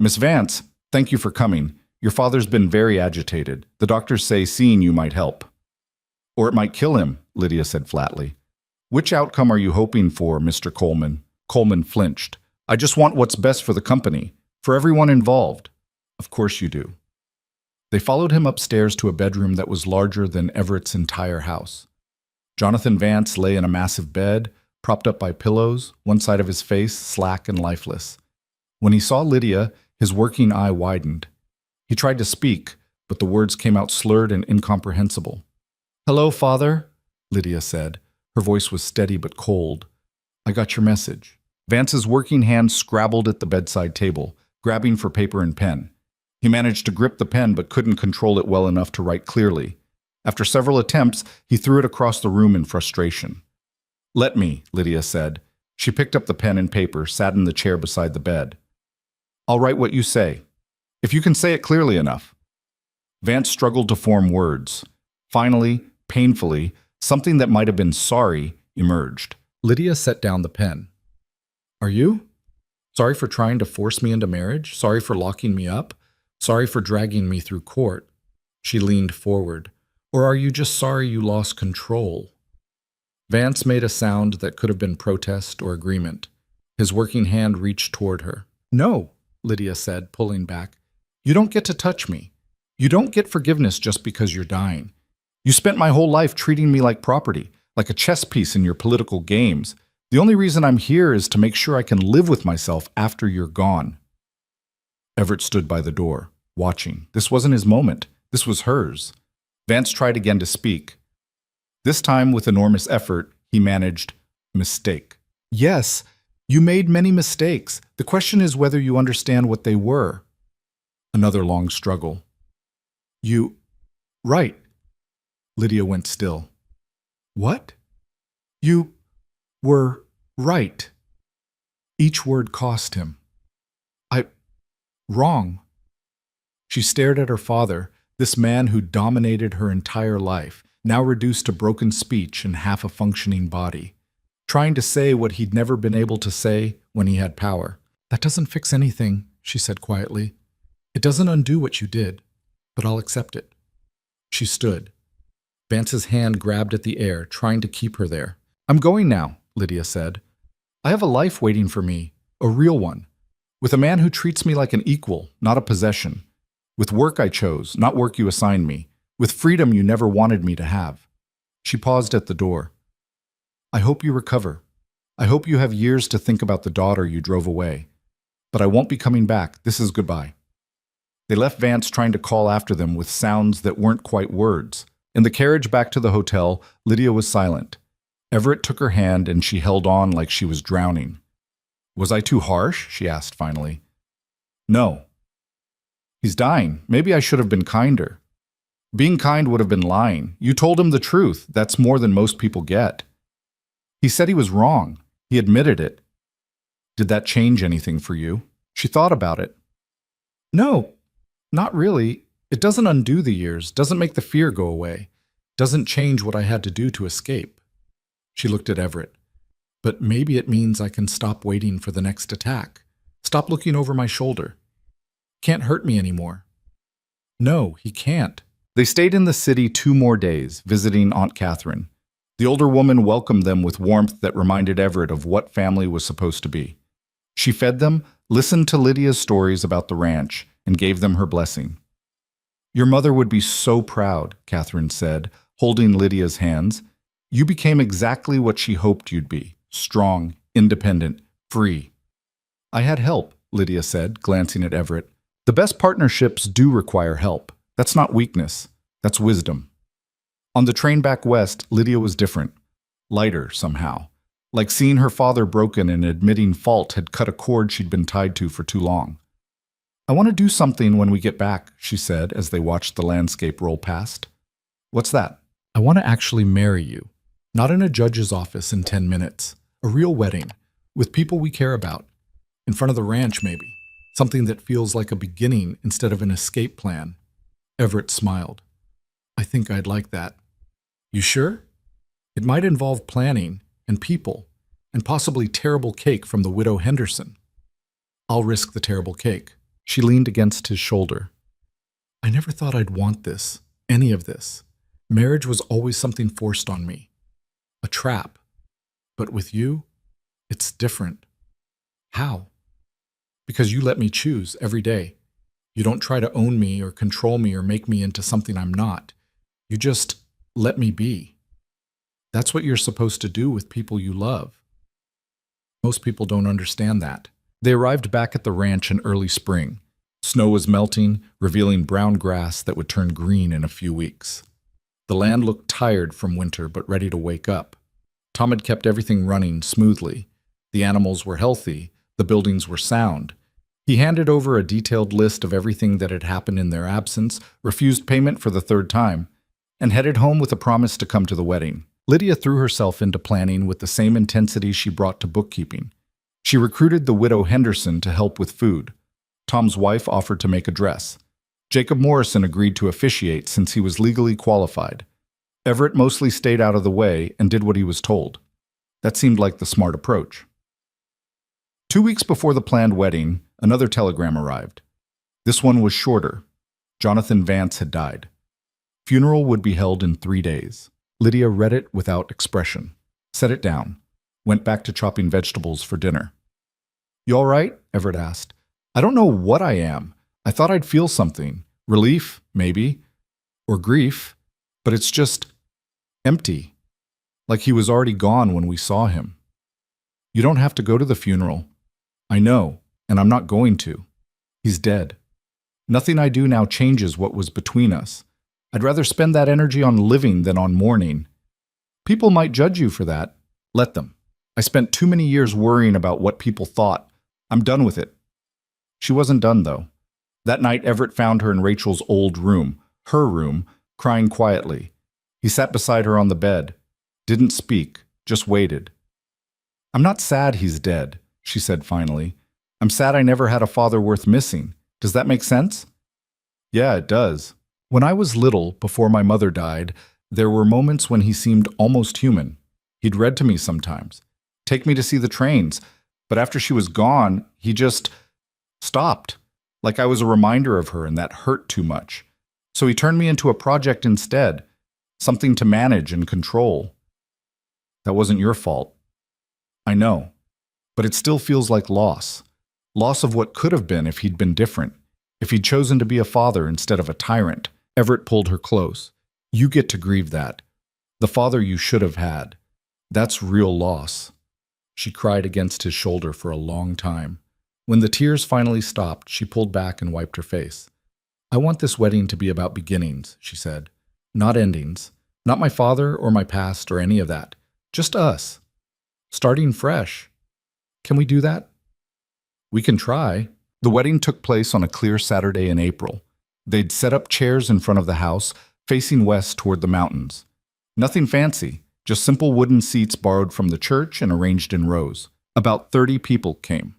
S1: Miss Vance, thank you for coming. Your father's been very agitated. The doctors say seeing you might help. Or it might kill him, Lydia said flatly. Which outcome are you hoping for, Mr. Coleman? Coleman flinched. I just want what's best for the company, for everyone involved. Of course you do. They followed him upstairs to a bedroom that was larger than Everett's entire house. Jonathan Vance lay in a massive bed, propped up by pillows, one side of his face slack and lifeless. When he saw Lydia, his working eye widened. He tried to speak, but the words came out slurred and incomprehensible. Hello, Father, Lydia said. Her voice was steady but cold. I got your message. Vance's working hand scrabbled at the bedside table, grabbing for paper and pen. He managed to grip the pen but couldn't control it well enough to write clearly. After several attempts, he threw it across the room in frustration. Let me, Lydia said. She picked up the pen and paper, sat in the chair beside the bed. I'll write what you say. If you can say it clearly enough. Vance struggled to form words. Finally, painfully, something that might have been sorry emerged. Lydia set down the pen. Are you? Sorry for trying to force me into marriage? Sorry for locking me up? Sorry for dragging me through court? She leaned forward. Or are you just sorry you lost control? Vance made a sound that could have been protest or agreement. His working hand reached toward her. No, Lydia said, pulling back. You don't get to touch me. You don't get forgiveness just because you're dying. You spent my whole life treating me like property, like a chess piece in your political games. The only reason I'm here is to make sure I can live with myself after you're gone. Everett stood by the door, watching. This wasn't his moment. This was hers. Vance tried again to speak. This time, with enormous effort, he managed, mistake. Yes, you made many mistakes. The question is whether you understand what they were. Another long struggle. Right. Lydia went still. What? You were right. Each word cost him. Wrong. She stared at her father, this man who dominated her entire life, now reduced to broken speech and half a functioning body, trying to say what he'd never been able to say when he had power. That doesn't fix anything, she said quietly. It doesn't undo what you did, but I'll accept it. She stood. Vance's hand grabbed at the air, trying to keep her there. I'm going now, Lydia said. I have a life waiting for me, a real one, with a man who treats me like an equal, not a possession, with work I chose, not work you assigned me, with freedom you never wanted me to have. She paused at the door. I hope you recover. I hope you have years to think about the daughter you drove away. But I won't be coming back. This is goodbye. They left Vance trying to call after them with sounds that weren't quite words. In the carriage back to the hotel, Lydia was silent. Everett took her hand and she held on like she was drowning. Was I too harsh? She asked finally. No. He's dying. Maybe I should have been kinder. Being kind would have been lying. You told him the truth. That's more than most people get. He said he was wrong. He admitted it. Did that change anything for you? She thought about it. No, not really. It doesn't undo the years, doesn't make the fear go away, doesn't change what I had to do to escape. She looked at Everett. But maybe it means I can stop waiting for the next attack. Stop looking over my shoulder. Can't hurt me anymore. No, he can't. They stayed in the city 2 more days, visiting Aunt Catherine. The older woman welcomed them with warmth that reminded Everett of what family was supposed to be. She fed them, listened to Lydia's stories about the ranch, and gave them her blessing. "Your mother would be so proud," Catherine said, holding Lydia's hands. "You became exactly what she hoped you'd be, strong, independent, free." "I had help," Lydia said, glancing at Everett. "The best partnerships do require help. That's not weakness. That's wisdom." On the train back west, Lydia was different. Lighter, somehow. Like seeing her father broken and admitting fault had cut a cord she'd been tied to for too long. "I want to do something when we get back," she said as they watched the landscape roll past. "What's that?" "I want to actually marry you. Not in a judge's office in 10 minutes. A real wedding, with people we care about. In front of the ranch, maybe. Something that feels like a beginning instead of an escape plan." Everett smiled. "I think I'd like that." "You sure? It might involve planning, and people, and possibly terrible cake from the widow Henderson." "I'll risk the terrible cake." She leaned against his shoulder. "I never thought I'd want this, any of this. Marriage was always something forced on me. A trap. But with you, it's different." "How?" "Because you let me choose every day. You don't try to own me or control me or make me into something I'm not. You just let me be. That's what you're supposed to do with people you love." Most people don't understand that. They arrived back at the ranch in early spring. Snow was melting, revealing brown grass that would turn green in a few weeks. The land looked tired from winter but ready to wake up. Tom had kept everything running smoothly. The animals were healthy, the buildings were sound. He handed over a detailed list of everything that had happened in their absence, refused payment for the 3rd time, and headed home with a promise to come to the wedding. Lydia threw herself into planning with the same intensity she brought to bookkeeping. She recruited the widow Henderson to help with food. Tom's wife offered to make a dress. Jacob Morrison agreed to officiate since he was legally qualified. Everett mostly stayed out of the way and did what he was told. That seemed like the smart approach. 2 weeks before the planned wedding, another telegram arrived. This one was shorter. Jonathan Vance had died. Funeral would be held in 3 days. Lydia read it without expression, set it down, went back to chopping vegetables for dinner. "You all right?" Everett asked. "I don't know what I am. I thought I'd feel something. Relief, maybe. Or grief. But it's just empty. Like he was already gone when we saw him." "You don't have to go to the funeral." "I know, and I'm not going to. He's dead. Nothing I do now changes what was between us. I'd rather spend that energy on living than on mourning. People might judge you for that. Let them. I spent too many years worrying about what people thought. I'm done with it." She wasn't done, though. That night, Everett found her in Rachel's old room, her room, crying quietly. He sat beside her on the bed. Didn't speak, just waited. "I'm not sad he's dead," she said finally. "I'm sad I never had a father worth missing. Does that make sense?" "Yeah, it does. When I was little, before my mother died, there were moments when he seemed almost human. He'd read to me sometimes, take me to see the trains, but after she was gone, he just stopped, like I was a reminder of her and that hurt too much. So he turned me into a project instead, something to manage and control. That wasn't your fault. I know, but it still feels like loss. Loss of what could have been if he'd been different, if he'd chosen to be a father instead of a tyrant." Everett pulled her close. "You get to grieve that. The father you should have had. That's real loss." She cried against his shoulder for a long time. When the tears finally stopped, she pulled back and wiped her face. "I want this wedding to be about beginnings," she said. "Not endings. Not my father or my past or any of that. Just us. Starting fresh. Can we do that?" "We can try." The wedding took place on a clear Saturday in April. They'd set up chairs in front of the house, facing west toward the mountains. Nothing fancy, just simple wooden seats borrowed from the church and arranged in rows. About 30 people came.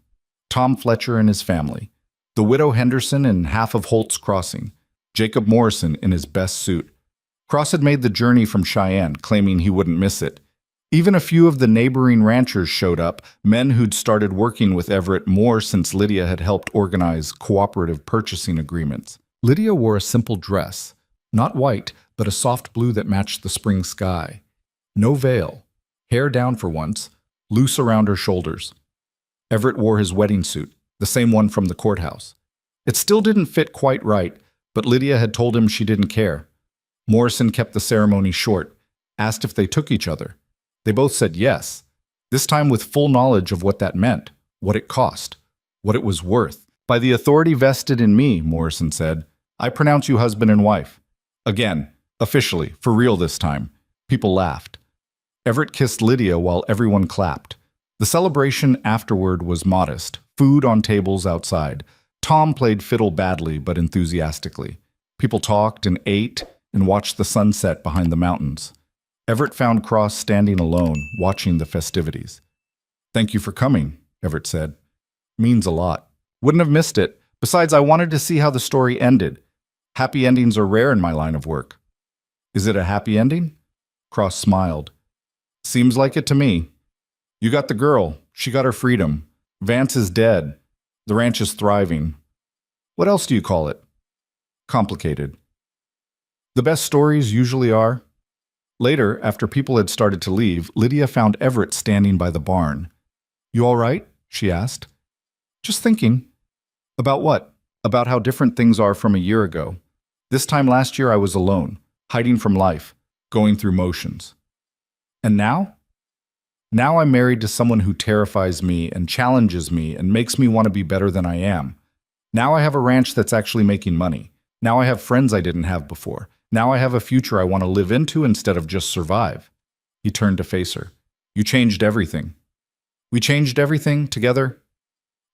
S1: Tom Fletcher and his family, the widow Henderson and half of Holt's Crossing, Jacob Morrison in his best suit. Cross had made the journey from Cheyenne, claiming he wouldn't miss it. Even a few of the neighboring ranchers showed up, men who'd started working with Everett more since Lydia had helped organize cooperative purchasing agreements. Lydia wore a simple dress, Not white, but a soft blue that matched the spring sky. No veil. Hair down for once, loose around her shoulders. Everett wore his wedding suit, the same one from the courthouse. It still didn't fit quite right, but Lydia had told him she didn't care. Morrison kept the ceremony short, asked if they took each other. They both said yes, this time with full knowledge of what that meant, what it cost, what it was worth. By the authority vested in me, Morrison said, I pronounce you husband and wife. Again, officially, for real this time. People laughed. Everett kissed Lydia while everyone clapped. The celebration afterward was modest, food on tables outside. Tom played fiddle badly but enthusiastically. People talked and ate and watched the sunset behind the mountains. Everett found Cross standing alone, watching the festivities. Thank you for coming, Everett said. Means a lot. Wouldn't have missed it. Besides, I wanted to see how the story ended. Happy endings are rare in my line of work. Is it a happy ending? Cross smiled. Seems like it to me. You got the girl. She got her freedom. Vance is dead. The ranch is thriving. What else do you call it? Complicated. The best stories usually are. Later, after people had started to leave, Lydia found Everett standing by the barn. You all right? She asked. Just thinking. About what? About how different things are from a year ago. This time last year I was alone, hiding from life, going through motions. And now? Now I'm married to someone who terrifies me and challenges me and makes me want to be better than I am. Now I have a ranch that's actually making money. Now I have friends I didn't have before. Now I have a future I want to live into instead of just survive. He turned to face her. You changed everything. We changed everything together?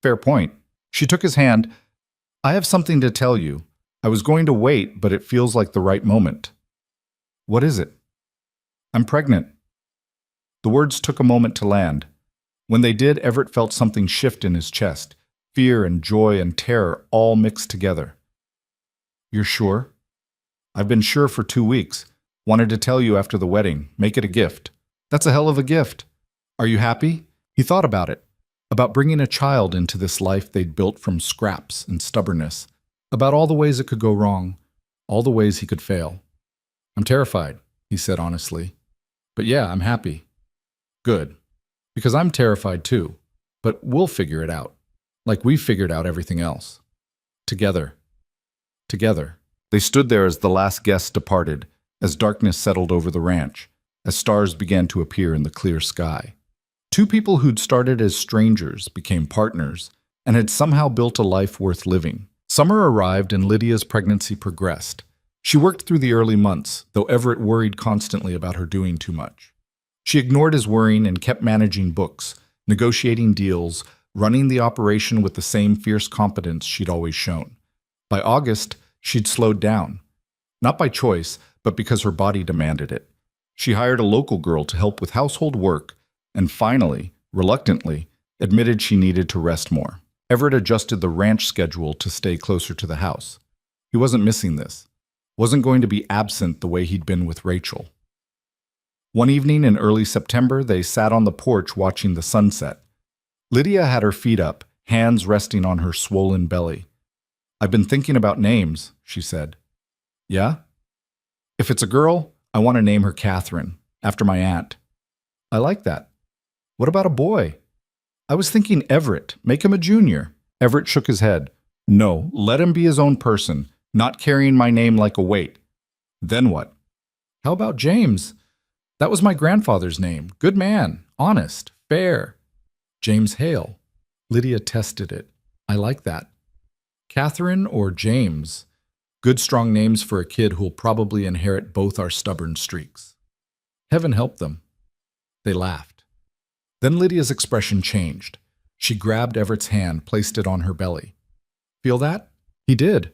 S1: Fair point. She took his hand. I have something to tell you. I was going to wait, but it feels like the right moment. What is it? I'm pregnant. The words took a moment to land. When they did, Everett felt something shift in his chest. Fear and joy and terror all mixed together. You're sure? I've been sure for 2 weeks. Wanted to tell you after the wedding. Make it a gift. That's a hell of a gift. Are you happy? He thought about it. About bringing a child into this life they'd built from scraps and stubbornness. About all the ways it could go wrong. All the ways he could fail. I'm terrified, he said honestly. But yeah, I'm happy. Good. Because I'm terrified too. But we'll figure it out. Like we've figured out everything else. Together. Together. They stood there as the last guests departed, as darkness settled over the ranch, as stars began to appear in the clear sky. Two people who'd started as strangers became partners and had somehow built a life worth living. Summer arrived and Lydia's pregnancy progressed. She worked through the early months, though Everett worried constantly about her doing too much. She ignored his worrying and kept managing books, negotiating deals, running the operation with the same fierce competence she'd always shown. By August, she'd slowed down. Not by choice, but because her body demanded it. She hired a local girl to help with household work, and finally, reluctantly, admitted she needed to rest more. Everett adjusted the ranch schedule to stay closer to the house. He wasn't missing this. Wasn't going to be absent the way he'd been with Rachel. One evening in early September, they sat on the porch watching the sunset. Lydia had her feet up, hands resting on her swollen belly. I've been thinking about names, she said. Yeah? If it's a girl, I want to name her Catherine, after my aunt. I like that. What about a boy? I was thinking Everett. Make him a junior. Everett shook his head. No, let him be his own person, not carrying my name like a weight. Then what? How about James? That was my grandfather's name. Good man, honest, fair. James Hale. Lydia tested it. I like that. Catherine or James. Good strong names for a kid who'll probably inherit both our stubborn streaks. Heaven help them. They laughed. Then Lydia's expression changed. She grabbed Everett's hand, placed it on her belly. Feel that? He did.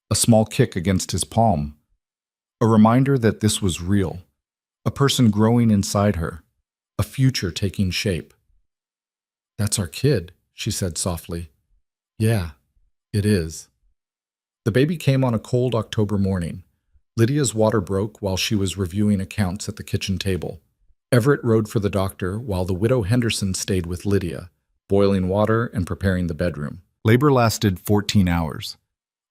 S1: A small kick against his palm. A reminder that this was real. A person growing inside her. A future taking shape. That's our kid, she said softly. Yeah, it is. The baby came on a cold October morning. Lydia's water broke while she was reviewing accounts at the kitchen table. Everett rode for the doctor while the widow Henderson stayed with Lydia, boiling water and preparing the bedroom. Labor lasted 14 hours.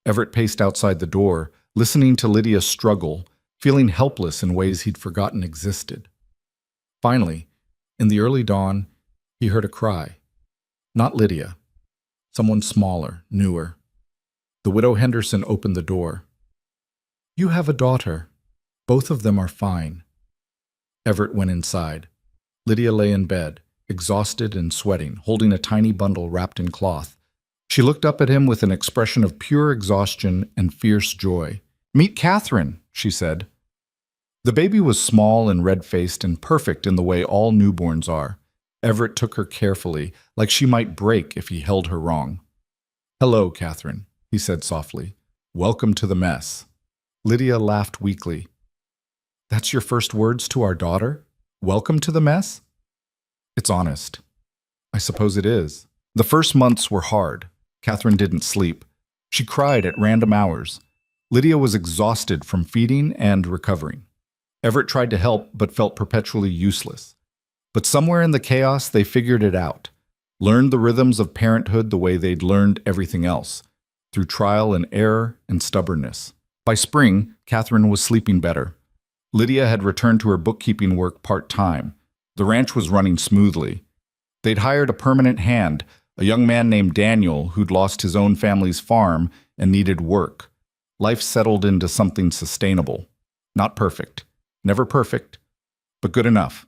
S1: Everett paced outside the door, listening to Lydia struggle, feeling helpless in ways he'd forgotten existed. Finally, in the early dawn, he heard a cry. Not Lydia. Someone smaller, newer. The widow Henderson opened the door. "You have a daughter. Both of them are fine." Everett went inside. Lydia lay in bed, exhausted and sweating, holding a tiny bundle wrapped in cloth. She looked up at him with an expression of pure exhaustion and fierce joy. "Meet Catherine," she said. The baby was small and red-faced and perfect in the way all newborns are. Everett took her carefully, like she might break if he held her wrong. "Hello, Catherine," he said softly. "Welcome to the mess." Lydia laughed weakly. "That's your first words to our daughter? Welcome to the mess?" "It's honest." "I suppose it is." The first months were hard. Catherine didn't sleep. She cried at random hours. Lydia was exhausted from feeding and recovering. Everett tried to help, but felt perpetually useless. But somewhere in the chaos, they figured it out, learned the rhythms of parenthood the way they'd learned everything else, through trial and error and stubbornness. By spring, Catherine was sleeping better. Lydia had returned to her bookkeeping work part-time. The ranch was running smoothly. They'd hired a permanent hand, a young man named Daniel who'd lost his own family's farm and needed work. Life settled into something sustainable. Not perfect. Never perfect, but good enough.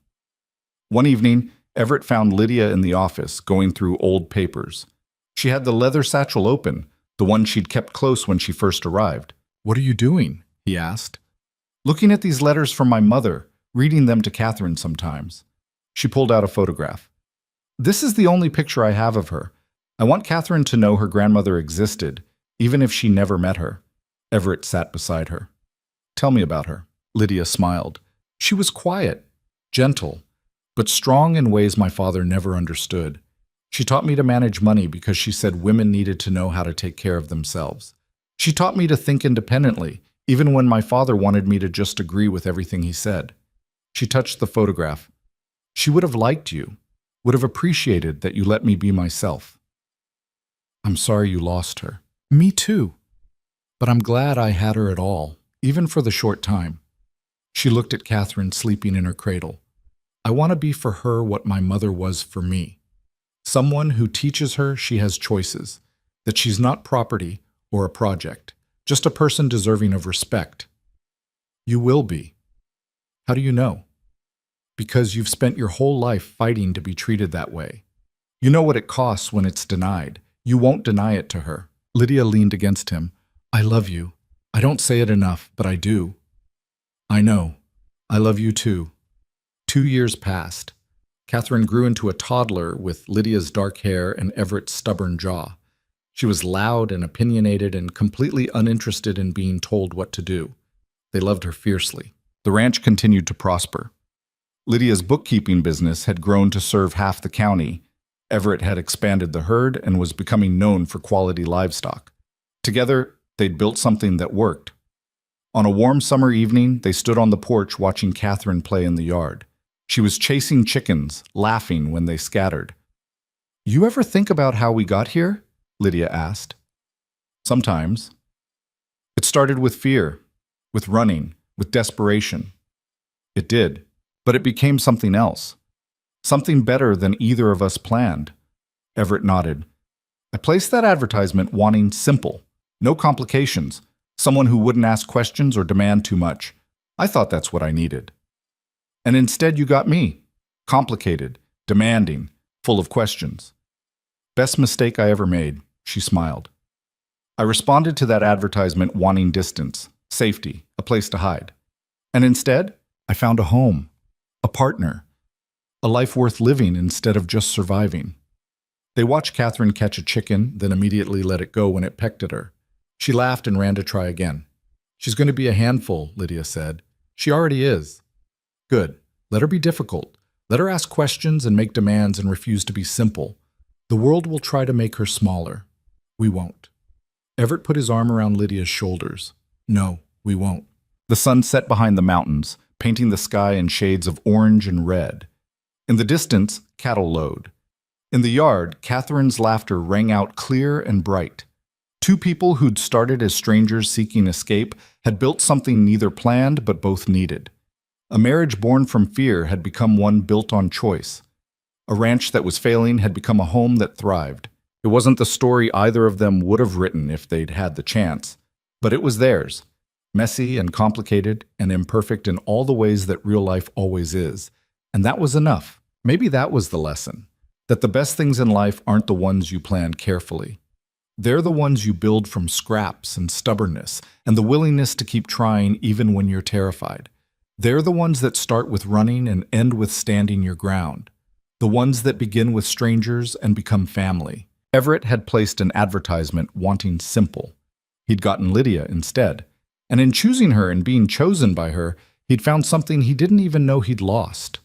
S1: One evening, Everett found Lydia in the office, going through old papers. She had the leather satchel open, the one she'd kept close when she first arrived. "What are you doing?" he asked. "Looking at these letters from my mother, reading them to Catherine sometimes." She pulled out a photograph. "This is the only picture I have of her. I want Catherine to know her grandmother existed, even if she never met her." Everett sat beside her. "Tell me about her." Lydia smiled. "She was quiet, gentle, but strong in ways my father never understood. She taught me to manage money because she said women needed to know how to take care of themselves. She taught me to think independently, even when my father wanted me to just agree with everything he said." She touched the photograph. "She would have liked you, would have appreciated that you let me be myself." "I'm sorry you lost her." "Me too. But I'm glad I had her at all, even for the short time." She looked at Catherine sleeping in her cradle. "I want to be for her what my mother was for me. Someone who teaches her she has choices, that she's not property or a project, just a person deserving of respect." "You will be." "How do you know?" "Because you've spent your whole life fighting to be treated that way. You know what it costs when it's denied. You won't deny it to her." Lydia leaned against him. "I love you. I don't say it enough, but I do." "I know. I love you too." 2 years passed. Catherine grew into a toddler with Lydia's dark hair and Everett's stubborn jaw. She was loud and opinionated and completely uninterested in being told what to do. They loved her fiercely. The ranch continued to prosper. Lydia's bookkeeping business had grown to serve half the county. Everett had expanded the herd and was becoming known for quality livestock. Together, they'd built something that worked. On a warm summer evening, they stood on the porch watching Catherine play in the yard. She was chasing chickens, laughing when they scattered. "You ever think about how we got here?" Lydia asked. "Sometimes." "It started with fear, with running, with desperation." "It did, but it became something else. Something better than either of us planned." Everett nodded. "I placed that advertisement wanting simple, no complications, someone who wouldn't ask questions or demand too much. I thought that's what I needed. And instead you got me. Complicated, demanding, full of questions. Best mistake I ever made," she smiled. "I responded to that advertisement wanting distance, safety, a place to hide. And instead, I found a home, a partner, a life worth living instead of just surviving." They watched Catherine catch a chicken, then immediately let it go when it pecked at her. She laughed and ran to try again. "She's going to be a handful," Lydia said. "She already is." "Good. Let her be difficult. Let her ask questions and make demands and refuse to be simple. The world will try to make her smaller. We won't." Everett put his arm around Lydia's shoulders. "No, we won't." The sun set behind the mountains, painting the sky in shades of orange and red. In the distance, cattle lowed. In the yard, Catherine's laughter rang out clear and bright. Two people who'd started as strangers seeking escape had built something neither planned but both needed. A marriage born from fear had become one built on choice. A ranch that was failing had become a home that thrived. It wasn't the story either of them would have written if they'd had the chance, but it was theirs. Messy and complicated and imperfect in all the ways that real life always is. And that was enough. Maybe that was the lesson. That the best things in life aren't the ones you plan carefully. They're the ones you build from scraps and stubbornness and the willingness to keep trying even when you're terrified. They're the ones that start with running and end with standing your ground. The ones that begin with strangers and become family. Everett had placed an advertisement wanting simple. He'd gotten Lydia instead. And in choosing her and being chosen by her, he'd found something he didn't even know he'd lost.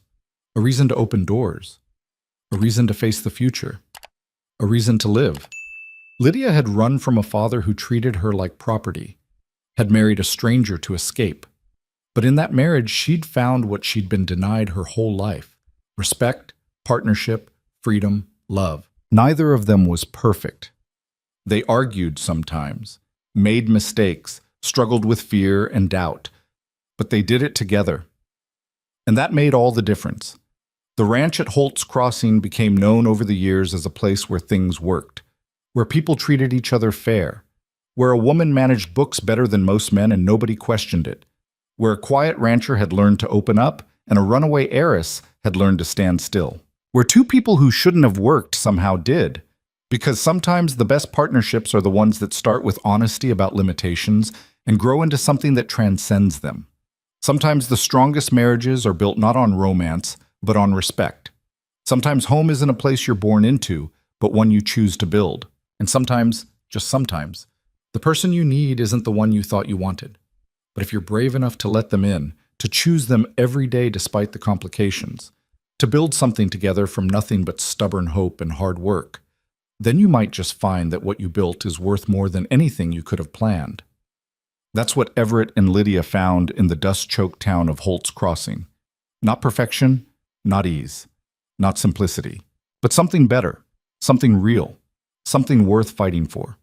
S1: A reason to open doors. A reason to face the future. A reason to live. Lydia had run from a father who treated her like property, had married a stranger to escape. But in that marriage, she'd found what she'd been denied her whole life: respect, partnership, freedom, love. Neither of them was perfect. They argued sometimes, made mistakes, struggled with fear and doubt, but they did it together. And that made all the difference. The ranch at Holt's Crossing became known over the years as a place where things worked, where people treated each other fair, where a woman managed books better than most men and nobody questioned it, where a quiet rancher had learned to open up and a runaway heiress had learned to stand still, where two people who shouldn't have worked somehow did. Because sometimes the best partnerships are the ones that start with honesty about limitations and grow into something that transcends them. Sometimes the strongest marriages are built not on romance, but on respect. Sometimes home isn't a place you're born into, but one you choose to build. And sometimes, just sometimes, the person you need isn't the one you thought you wanted. But if you're brave enough to let them in, to choose them every day despite the complications, to build something together from nothing but stubborn hope and hard work, then you might just find that what you built is worth more than anything you could have planned. That's what Everett and Lydia found in the dust-choked town of Holt's Crossing. Not perfection, not ease, not simplicity, but something better, something real, something worth fighting for.